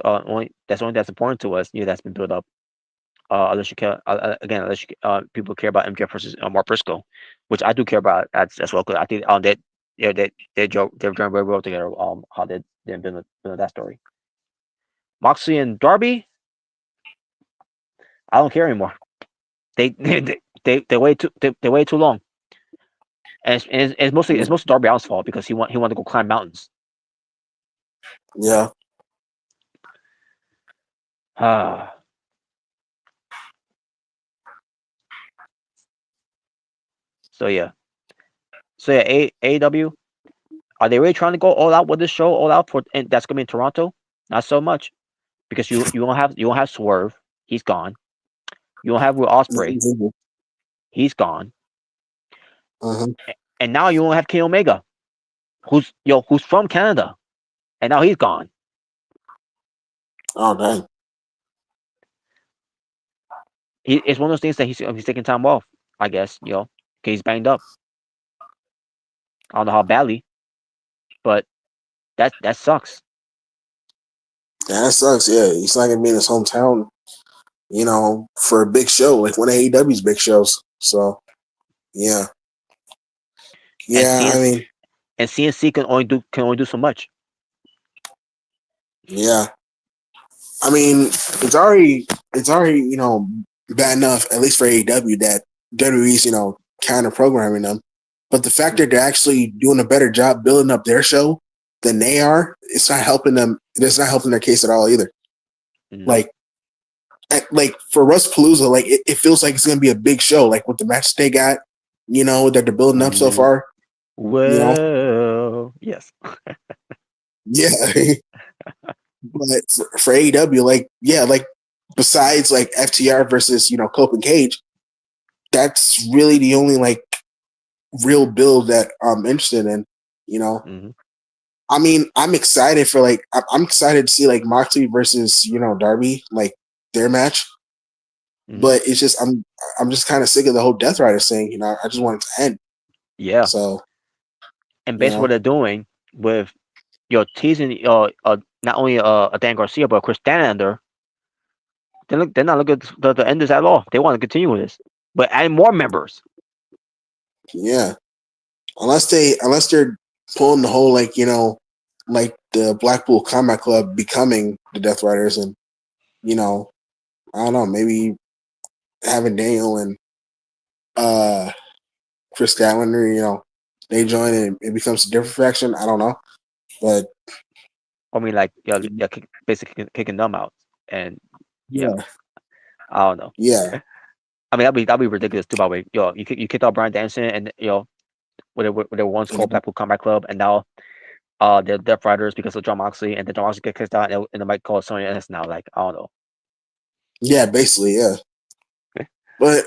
only that's important to us. That's been built up. Unless people care about MJF versus Mark Briscoe, which I do care about as well, because I think they're doing very well together. How they build that story. Moxley and Darby, I don't care anymore. They wait too long, and it's mostly Darby Allin's fault because he wanted to go climb mountains. Yeah. AEW, are they really trying to go all out with this show? All out and that's gonna be in Toronto? Not so much, because you won't have Swerve, he's gone. You don't have Will Ospreay, he's gone. And now you won't have Kenny Omega, who's from Canada, and now he's gone. Oh dang. It's one of those things that he's taking time off, I guess, because he's banged up. I don't know how badly, but that sucks. Yeah, that sucks. Yeah, he's not gonna be in his hometown for a big show, like one of AEW's big shows. So yeah, And yeah. I CNC mean, and CNC can only do so much. yeah. I mean, it's already bad enough, at least for AEW, that WWE's counter programming them. But the fact that they're actually doing a better job building up their show than they are, it's not helping them. It's not helping their case at all either. No. Like for Russ Palooza, like it feels like it's gonna be a big show, like with the match they got, that they're building up so far. Well, yes. Yeah. But for AEW, like, yeah, like besides like FTR versus, Cope and Cage, that's really the only like real build that I'm interested in, you know. Hmm. I mean, I'm excited for like I'm excited to see like Moxley versus, Darby, like their match. Hmm. But it's just I'm just kind of sick of the whole Death Rider thing, I just want it to end. Yeah. So, And you based on what know, they're doing with teasing not only Dan Garcia but Chris Stanlander, they're not looking to end this at all. They want to continue with this, but adding more members. yeah. Unless they're pulling the whole like, like the Blackpool Combat Club becoming the Death Riders and, you know, I don't know, maybe having Daniel and Chris Statlander, they join and it becomes a different faction. I don't know. But I mean, like basically kicking them out, and yeah, yeah, I don't know. yeah. I mean, that'd be ridiculous too. By the way, you kicked out Brian Danielson, and what they once called Blackpool Combat Club, and now they're Death Riders because of John Moxley, and then John Moxley get kicked out, and they might call it Sony S now. Like, I don't know. Yeah, basically, yeah. But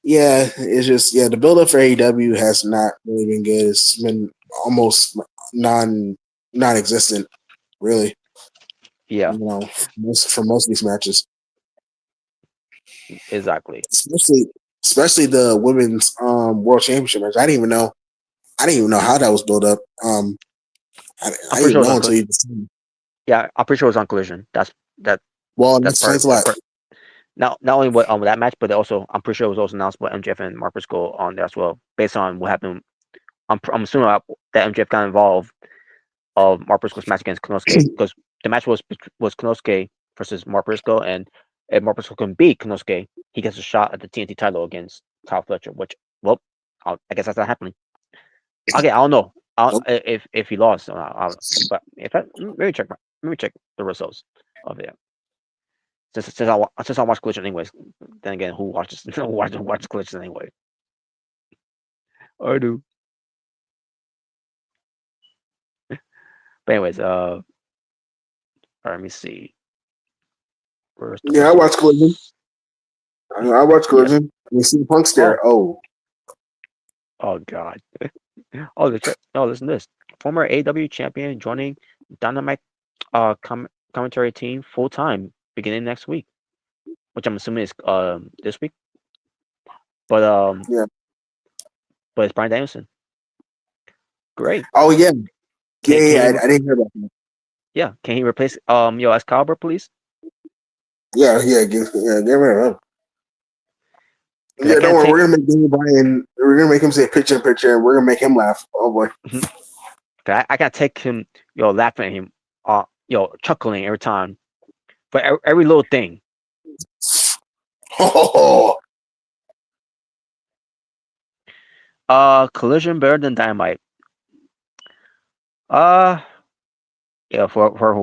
yeah, it's just the build up for AEW has not really been good. It's been almost non existent, really. Yeah, For most of these matches. exactly. Especially the women's world championship match. I didn't even know how that was built up. I'm I pretty sure didn't it was know on. until you. Yeah, I'm pretty sure it was on Collision. That Well, that that's part. explains a That's lot. part. Not only what that match, but also I'm pretty sure it was also announced with MJF and Mark Briscoe on there as well, based on what happened. I'm assuming that MJF got involved of Mark Briscoe's match against Konosuke, because the match was Konosuke versus Mark Briscoe, and if Mark Briscoe can beat Konosuke, he gets a shot at the TNT title against Kyle Fletcher. Which, well, I guess that's not happening. Okay, I don't know. Nope. If he lost, but if let me check the results of it. Since I watch Collision anyways. Then again, who watches watch Collision anyway? I do. But anyways, let me see. Where's the Yeah, I watch Collision. results? I watch Yes. Collision. You see Punk's Oh, there. Oh, oh God. Oh, listen to this. Former AEW champion joining Dynamite commentary team full time beginning next week, which I'm assuming is this week. But yeah. but it's Brian Danielson. Great. Oh, yeah. Yeah, Can yeah. he I didn't hear about that. can he replace Excalibur, please? Yeah, yeah. Get rid of him. Because I Yeah, don't can't worry. take. We're gonna make Danny Bryan. We're gonna make him say picture in picture, and we're gonna make him laugh. Oh boy. I can't take him laughing at him chuckling every time for every little thing. Oh, Collision better than Dynamite. Uh, yeah, for whoever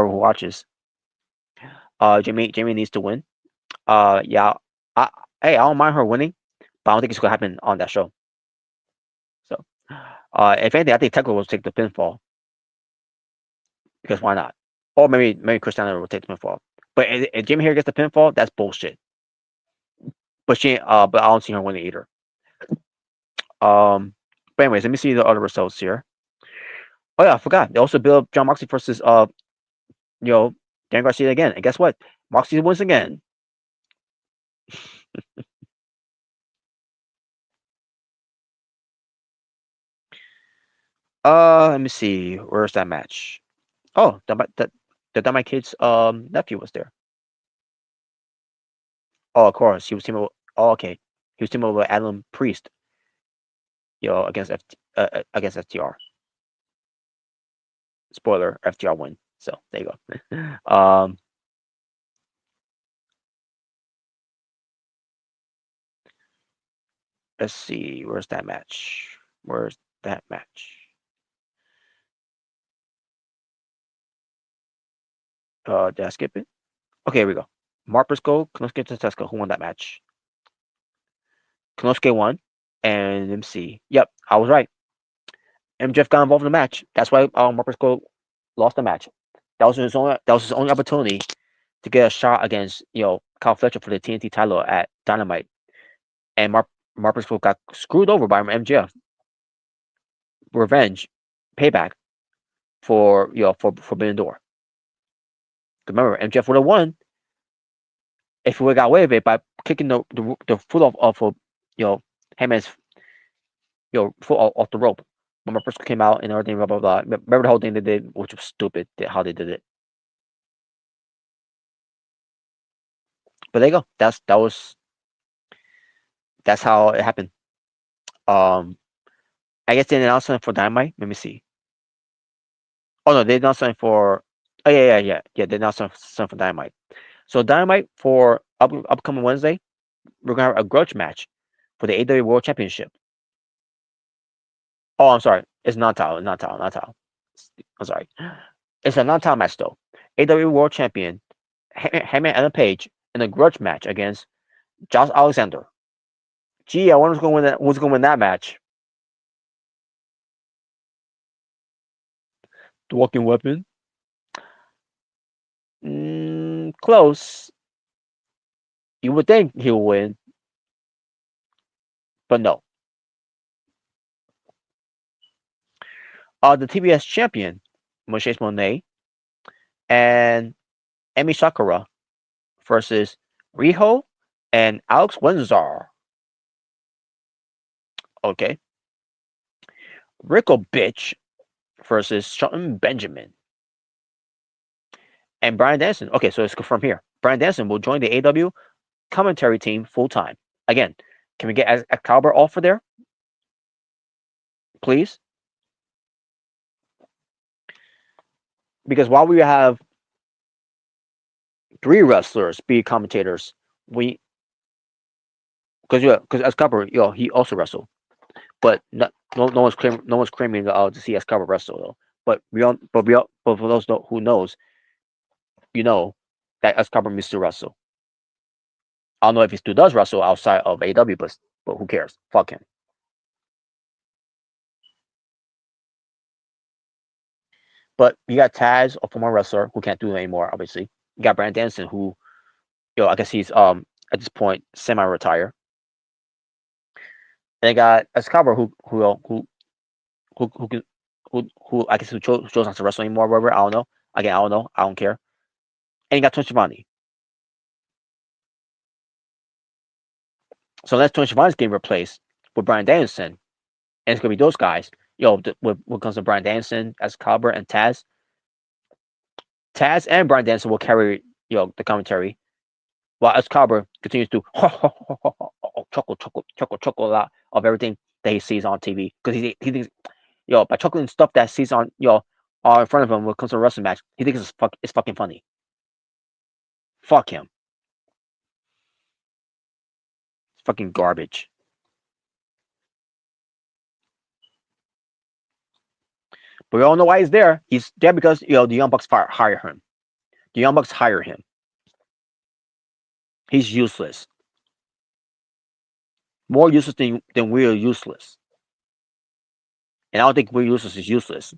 who watches. Jamie needs to win. Yeah. I Hey, I don't mind her winning, but I don't think it's gonna happen on that show. So, if anything, I think Tekla will take the pinfall, because why not? Or maybe Christiana will take the pinfall. But if Jamie here gets the pinfall, that's bullshit. But but I don't see her winning either. Um, but anyways, let me see the other results here. Oh yeah, I forgot. They also built John Moxley versus Dan Garcia again. And guess what? Moxley wins again. Let me see. Where's that match? Oh, the Dynamite Kid's nephew was there. Oh, of course, he was teaming. Oh, okay, he was teaming with Adam Priest. Against against FTR. Spoiler: FTR win. So there you go. Let's see. Where's that match? Where's that match? Did I skip it? Okay, here we go. Mark Briscoe, Konosuke Tetsuya, who won that match? Konosuke won, and let me see. Yep, I was right. MJF got involved in the match. That's why Mark Briscoe lost the match. That was his only opportunity to get a shot against Kyle Fletcher for the TNT title at Dynamite, and Mark Briscoe got screwed over by MJF. Revenge, payback for for Forbidden Door. Remember, MJF would have won if he would have got away with it by kicking the foot off of Heyman's foot off the rope. When Mark Briscoe came out and everything, blah blah blah. Remember the whole thing they did, which was stupid, how they did it. But there you go. That's how it happened. I guess they announced something for Dynamite. Let me see. Oh no, they announced something for. Oh yeah. They announced something for Dynamite. So Dynamite for upcoming Wednesday, we're gonna have a grudge match for the AEW World Championship. Oh, I'm sorry. It's not title. I'm sorry. It's a non-title match though. AEW World Champion Heyman Adam Page in a grudge match against Josh Alexander. Gee, I wonder who's gonna win that. Who's gonna win that match? The Walking Weapon. Close. You would think he'll win, but no. The TBS champion, Moises Monet, and Emi Sakura versus Riho and Alex Windsor. Okay. Rico Bitch versus Shelton Benjamin. And Brian Danson. Okay, so it's confirmed here. Brian Danson will join the AEW commentary team full time. Again, can we get Excalibur off of there? Please? Because while we have 3 wrestlers be commentators, because Excalibur, he also wrestled. But no one's claiming to see Excalibur wrestle though. But for those who knows, that Excalibur used to wrestle. I don't know if he still does wrestle outside of AEW, but who cares? Fuck him. But you got Taz, a former wrestler who can't do it anymore. Obviously, you got Brand Danson, who, I guess he's at this point semi-retired. And they got Excalibur, who I guess who chose not to wrestle anymore. Whatever, I don't know. Again, I don't know. I don't care. And you got Tony Schiavone. So unless Tony Schiavone's getting replaced with Bryan Danielson, and it's gonna be those guys. When comes to Bryan Danielson, Excalibur, and Taz and Bryan Danielson will carry the commentary, while Excalibur continues to chuckle a lot of everything that he sees on TV because he thinks by chuckling stuff that he sees on in front of him when it comes to a wrestling match, he thinks it's fucking funny. Fuck him. It's fucking garbage. But we all know why he's there. He's there because the Young Bucks hire him. The Young Bucks hire him. He's useless. More useless than we're useless. And I don't think we're useless is useless.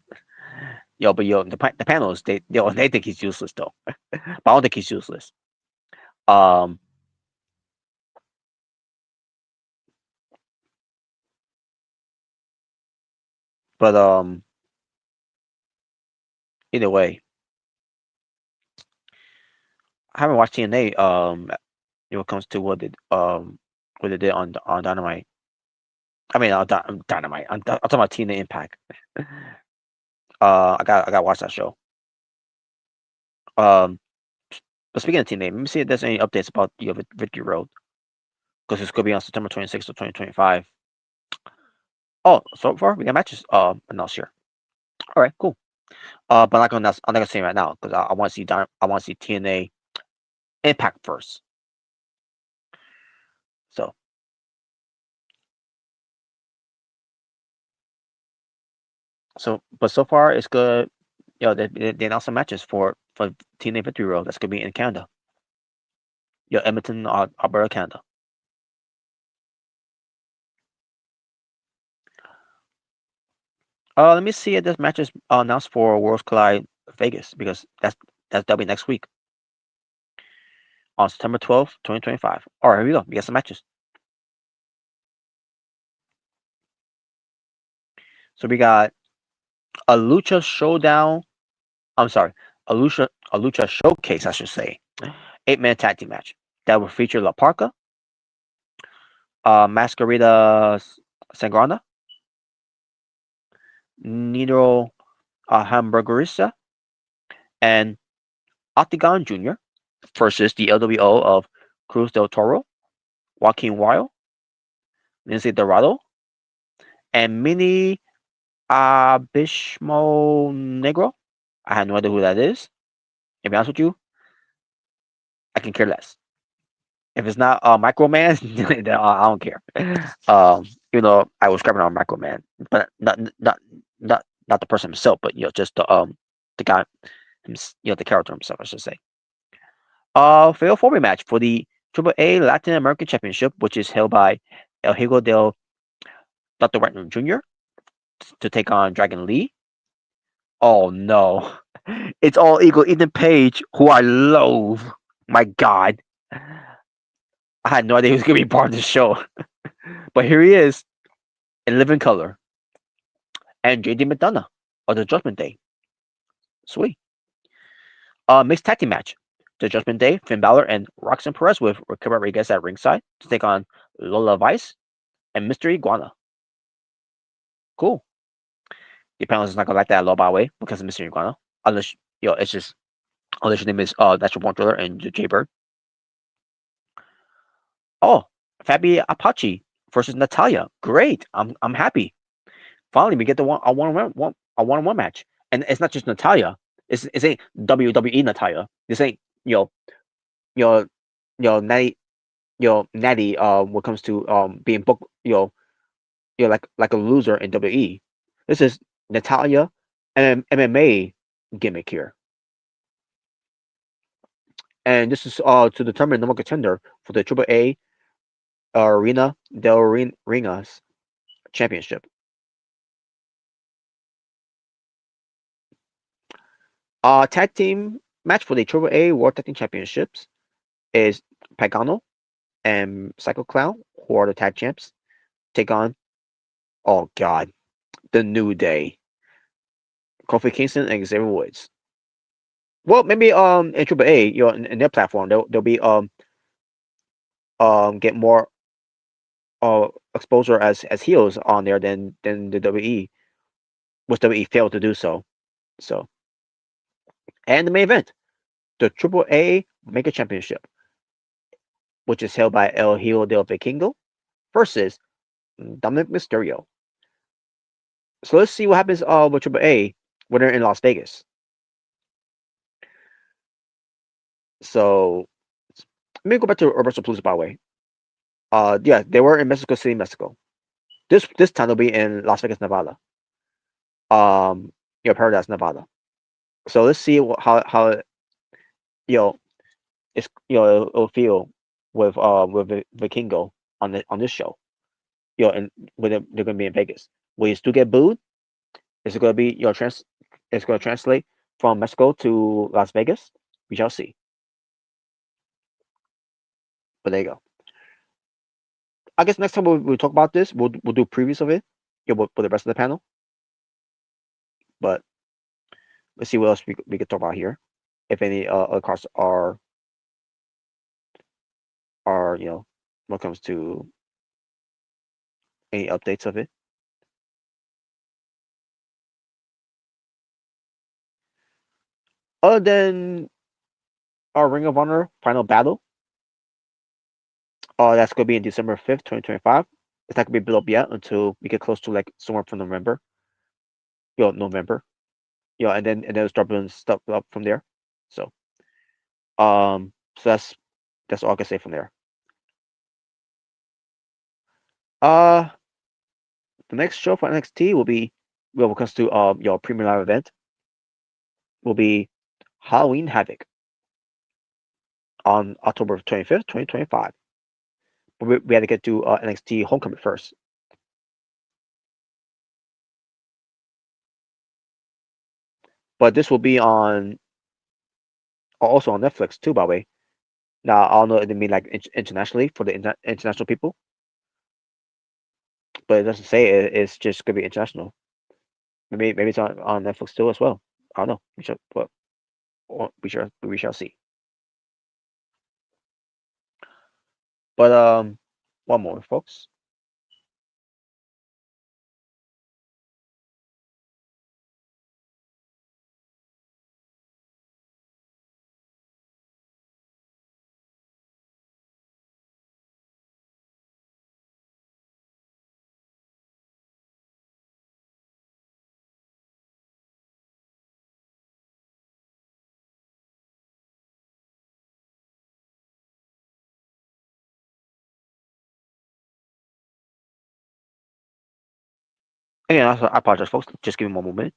But the panels they think he's useless though. But I don't think he's useless. But either way, I haven't watched TNA. When it comes to what they did on Dynamite. I mean, Dynamite. I'm talking about TNA Impact. I got to watch that show. But speaking of TNA, let me see if there's any updates about Victory Road, because it's gonna be on September 26th of 2025. Oh, so far we got matches announced here. All right, cool. But I'm not gonna say it right now because I want to see I want to see TNA Impact first. So but so far it's good. They announced some matches for TNA Victory Road. That's gonna be in Canada. Edmonton, Alberta, Canada. Let me see if this match is announced for Worlds Collide Vegas, because that'll be next week on September 12th, 2025. All right, here we go. We got some matches. So we got a Lucha Showdown. I'm sorry, a Lucha Showcase, I should say. 8-man tag team match that will feature La Parca, Masquerita Sangrana, Nitro Hamburgerista, and Octagon Jr. versus the LWO of Cruz del Toro, Joaquin Wild, Lindsay Dorado, and Mini Abismo Negro. I have no idea who that is. To be honest with you, I can care less. If it's not Microman, then I don't care. I was grabbing on Microman, but not the person himself, but just the guy, the character himself, I should say. Fatal 4-way match for the AAA Latin American Championship, which is held by El Higo del Dr. Wagner Jr. to take on Dragon Lee. Oh no. It's all Eagle Ethan Page, who I loathe. My God. I had no idea he was going to be part of the show. But here he is in living color. And JD McDonough of the Judgment Day. Sweet. Mixed tag team match. The Judgment Day, Finn Balor, and Roxanne Perez with Raquel Rodriguez at ringside to take on Lola Vice and Mr. Iguana. Cool. The panelists is not going to like that at all, by the way, because of Mr. Iguana. Unless, it's just, unless your name is That's Your Born Thriller and Jay Bird. Oh, Fabi Apache versus Natalia. Great. I'm happy. Finally, we get the one-on-one match, and it's not just Natalia. It's ain't WWE Natalia. This ain't Natty Natty. When it comes to being booked like a loser in WWE. This is Natalia and MMA gimmick here, and this is to determine number contender for the AAA Arena del Ringas Championship. Tag team match for the AAA World Tag Team Championships is Pagano and Psycho Clown, who are the tag champs, take on, oh God, the New Day, Kofi Kingston and Xavier Woods. Well, maybe in AAA, in their platform, they'll be get more exposure as heels on there than the WWE, which WWE failed to do so. So, and the main event, the AAA Mega Championship, which is held by El Hijo del Vikingo versus Dominic Mysterio. So let's see what happens with AAA when they're in Las Vegas. So let me go back to WrestlePalooza, by the way. Yeah, they were in Mexico City, Mexico. This time they'll be in Las Vegas, Nevada. Paradise, Nevada. So let's see how it'll feel with Vikingo on this show. And when they're gonna be in Vegas. Will you still get booed? Is it gonna be it's gonna translate from Mexico to Las Vegas? We shall see. But there you go. I guess next time we'll talk about this. We'll do previews of it. With the rest of the panel. But let's see what else we could talk about here. If any other cards are when it comes to any updates of it. Other than our Ring of Honor final battle. That's gonna be in December 5th, 2025. It's not gonna be built up yet until we get close to like somewhere from November. November. And then it'll start building stuff up from there. So so that's all I can say from there. Uh the next show for NXT will be when it comes to your premium live event will be Halloween Havoc on October 25th, 2025. But we had to get to NXT Homecoming first. But this will be on also on Netflix too, by the way. Now I don't know if they mean like internationally for the international people, but it doesn't say it's just gonna be international. Maybe it's on Netflix too as well. I don't know. We shall see. But one more, folks. Again, also, I apologize, folks. Just give me one more minute.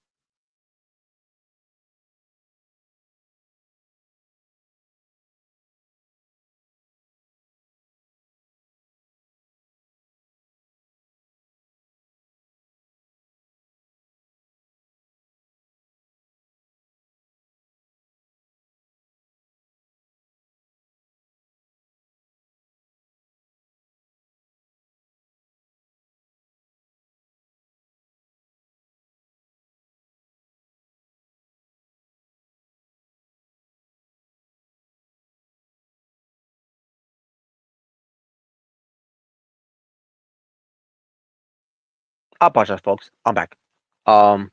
I apologize, folks. I'm back. Um,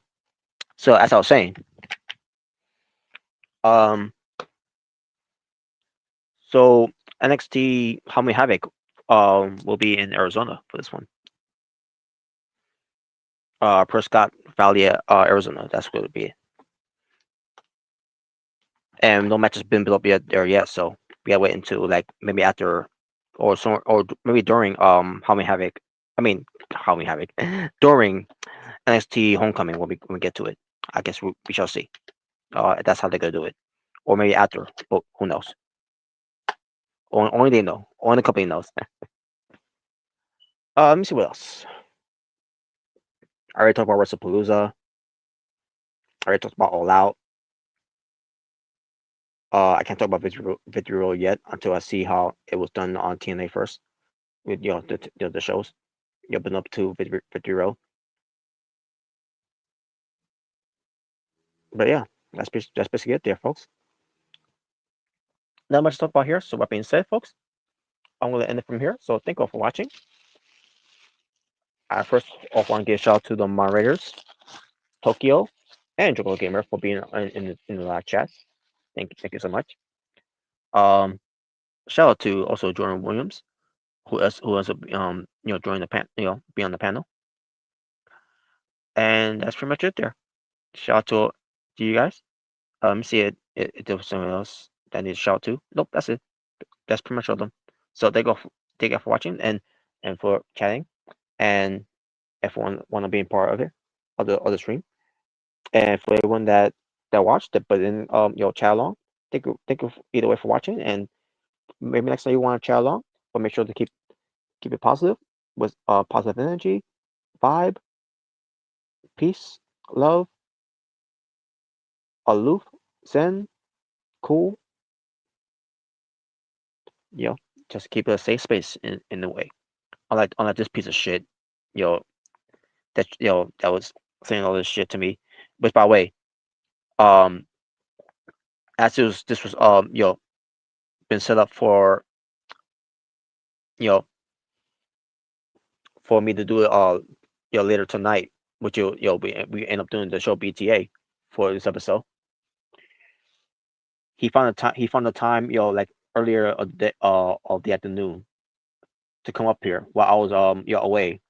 so as I was saying, um, so NXT Halloween Havoc, will be in Arizona for this one. Prescott Valley, Arizona. That's where it'll be. And no match has been built up yet there yet, so we gotta wait until like maybe after, or maybe during Halloween Havoc. I mean Halloween Havoc during NXT Homecoming when we get to it. I guess we shall see. That's how they're gonna do it, or maybe after. But who knows? Only they know. Only the company knows. Let me see what else. I already talked about WrestlePalooza. I already talked about All Out. I can't talk about Victory Road yet until I see how it was done on TNA first with the shows. Been up to Victory Road. But yeah, that's basically it there, folks. Not much to talk about here. So that being said, folks, I'm gonna end it from here. So thank you all for watching. I first off want to give a shout out to the moderators, Tokyo and Jogo Gamer for being in the live chat. Thank you so much. Shout out to also Jordan Williams, who has join the be on the panel. And that's pretty much it there. Shout out to you guys. Let me see if there was someone else that I need to shout out to. Nope, that's it. That's pretty much all of them. So thank you for watching and for chatting, and everyone want to be a part of it, of the stream, and for everyone that watched it, but then chat along. Thank you either way for watching, and maybe next time you want to chat along, but make sure to keep it positive with positive energy, vibe, peace, love, aloof, zen, cool. You know, just keep it a safe space in the way. Unlike this piece of shit, you know, that was saying all this shit to me. Which by the way, um as this was been set up for you know for me to do it later tonight, which we end up doing the show BTA for this episode. he found the time. He found the time, like earlier of the afternoon to come up here while I was away,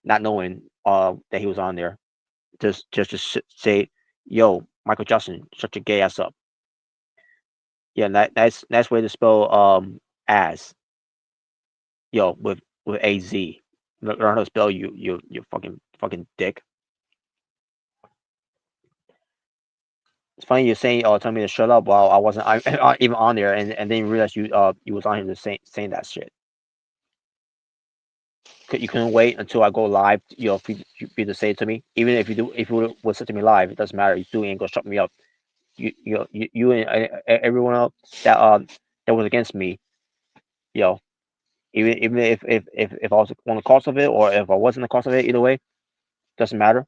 not knowing that he was on there. Just to say, yo, Michael Jackson, shut your gay ass up. Yeah, that's way to spell as with a z. Learn how to spell you fucking dick. It's funny you're saying telling me to shut up while I wasn't even on there, and then you realize you was on here to saying that shit. You couldn't wait until I go live, for you to say it to me. Even if you would say to me live, it doesn't matter. You still ain't gonna shut me up. You and everyone else that was against me, you know, even if I was on the cause of it or if I wasn't the cause of it, either way, doesn't matter.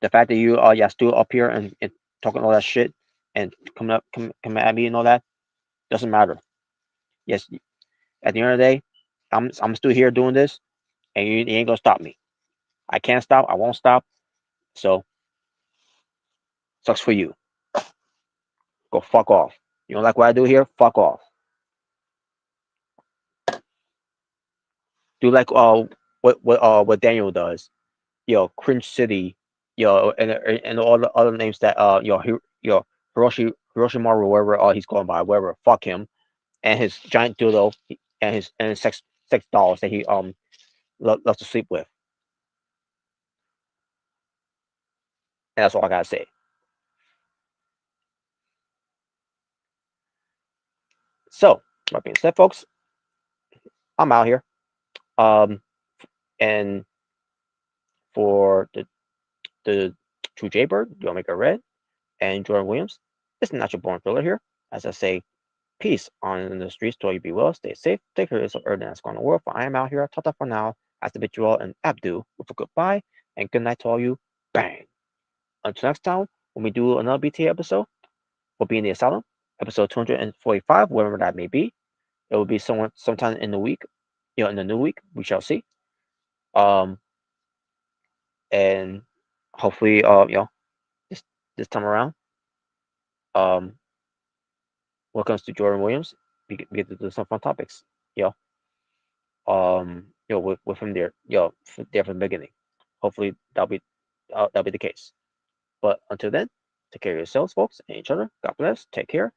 The fact that you yeah still up here and talking all that shit and coming at me and all that doesn't matter. Yes, at the end of the day, I'm still here doing this, and you ain't gonna stop me. I can't stop. I won't stop. So sucks for you. Go fuck off. You don't like what I do here? Fuck off. Do like what Daniel does. Cringe City. And all the other names that Hiroshi wherever he's going by, wherever. Fuck him and his giant dildo and his sex dolls that he loves to sleep with. And that's all I gotta say. So that being said, folks, I'm out here. And for the True Jaybird, You'll Make It Red, and Jordan Williams, it's not your born thriller here. As I say, peace on the streets till you be well, stay safe, take care of yourself, Earth, and that's going to world. For I am out here. Tata for now. As the bid you all and Abdu with a goodbye and good night to all you. Bang. Until next time, when we do another BTA episode, we'll be in the asylum, episode 245, wherever that may be. It will be sometime in the week, in the new week. We shall see. And hopefully, this time around, when it comes to Jordan Williams, we get to do some fun topics. With him there, there from the beginning. Hopefully that'll be the case. But until then, take care of yourselves, folks, and each other. God bless. Take care.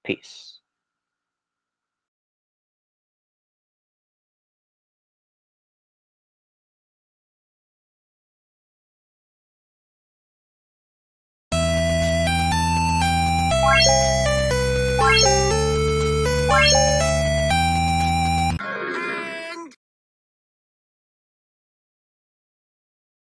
Peace.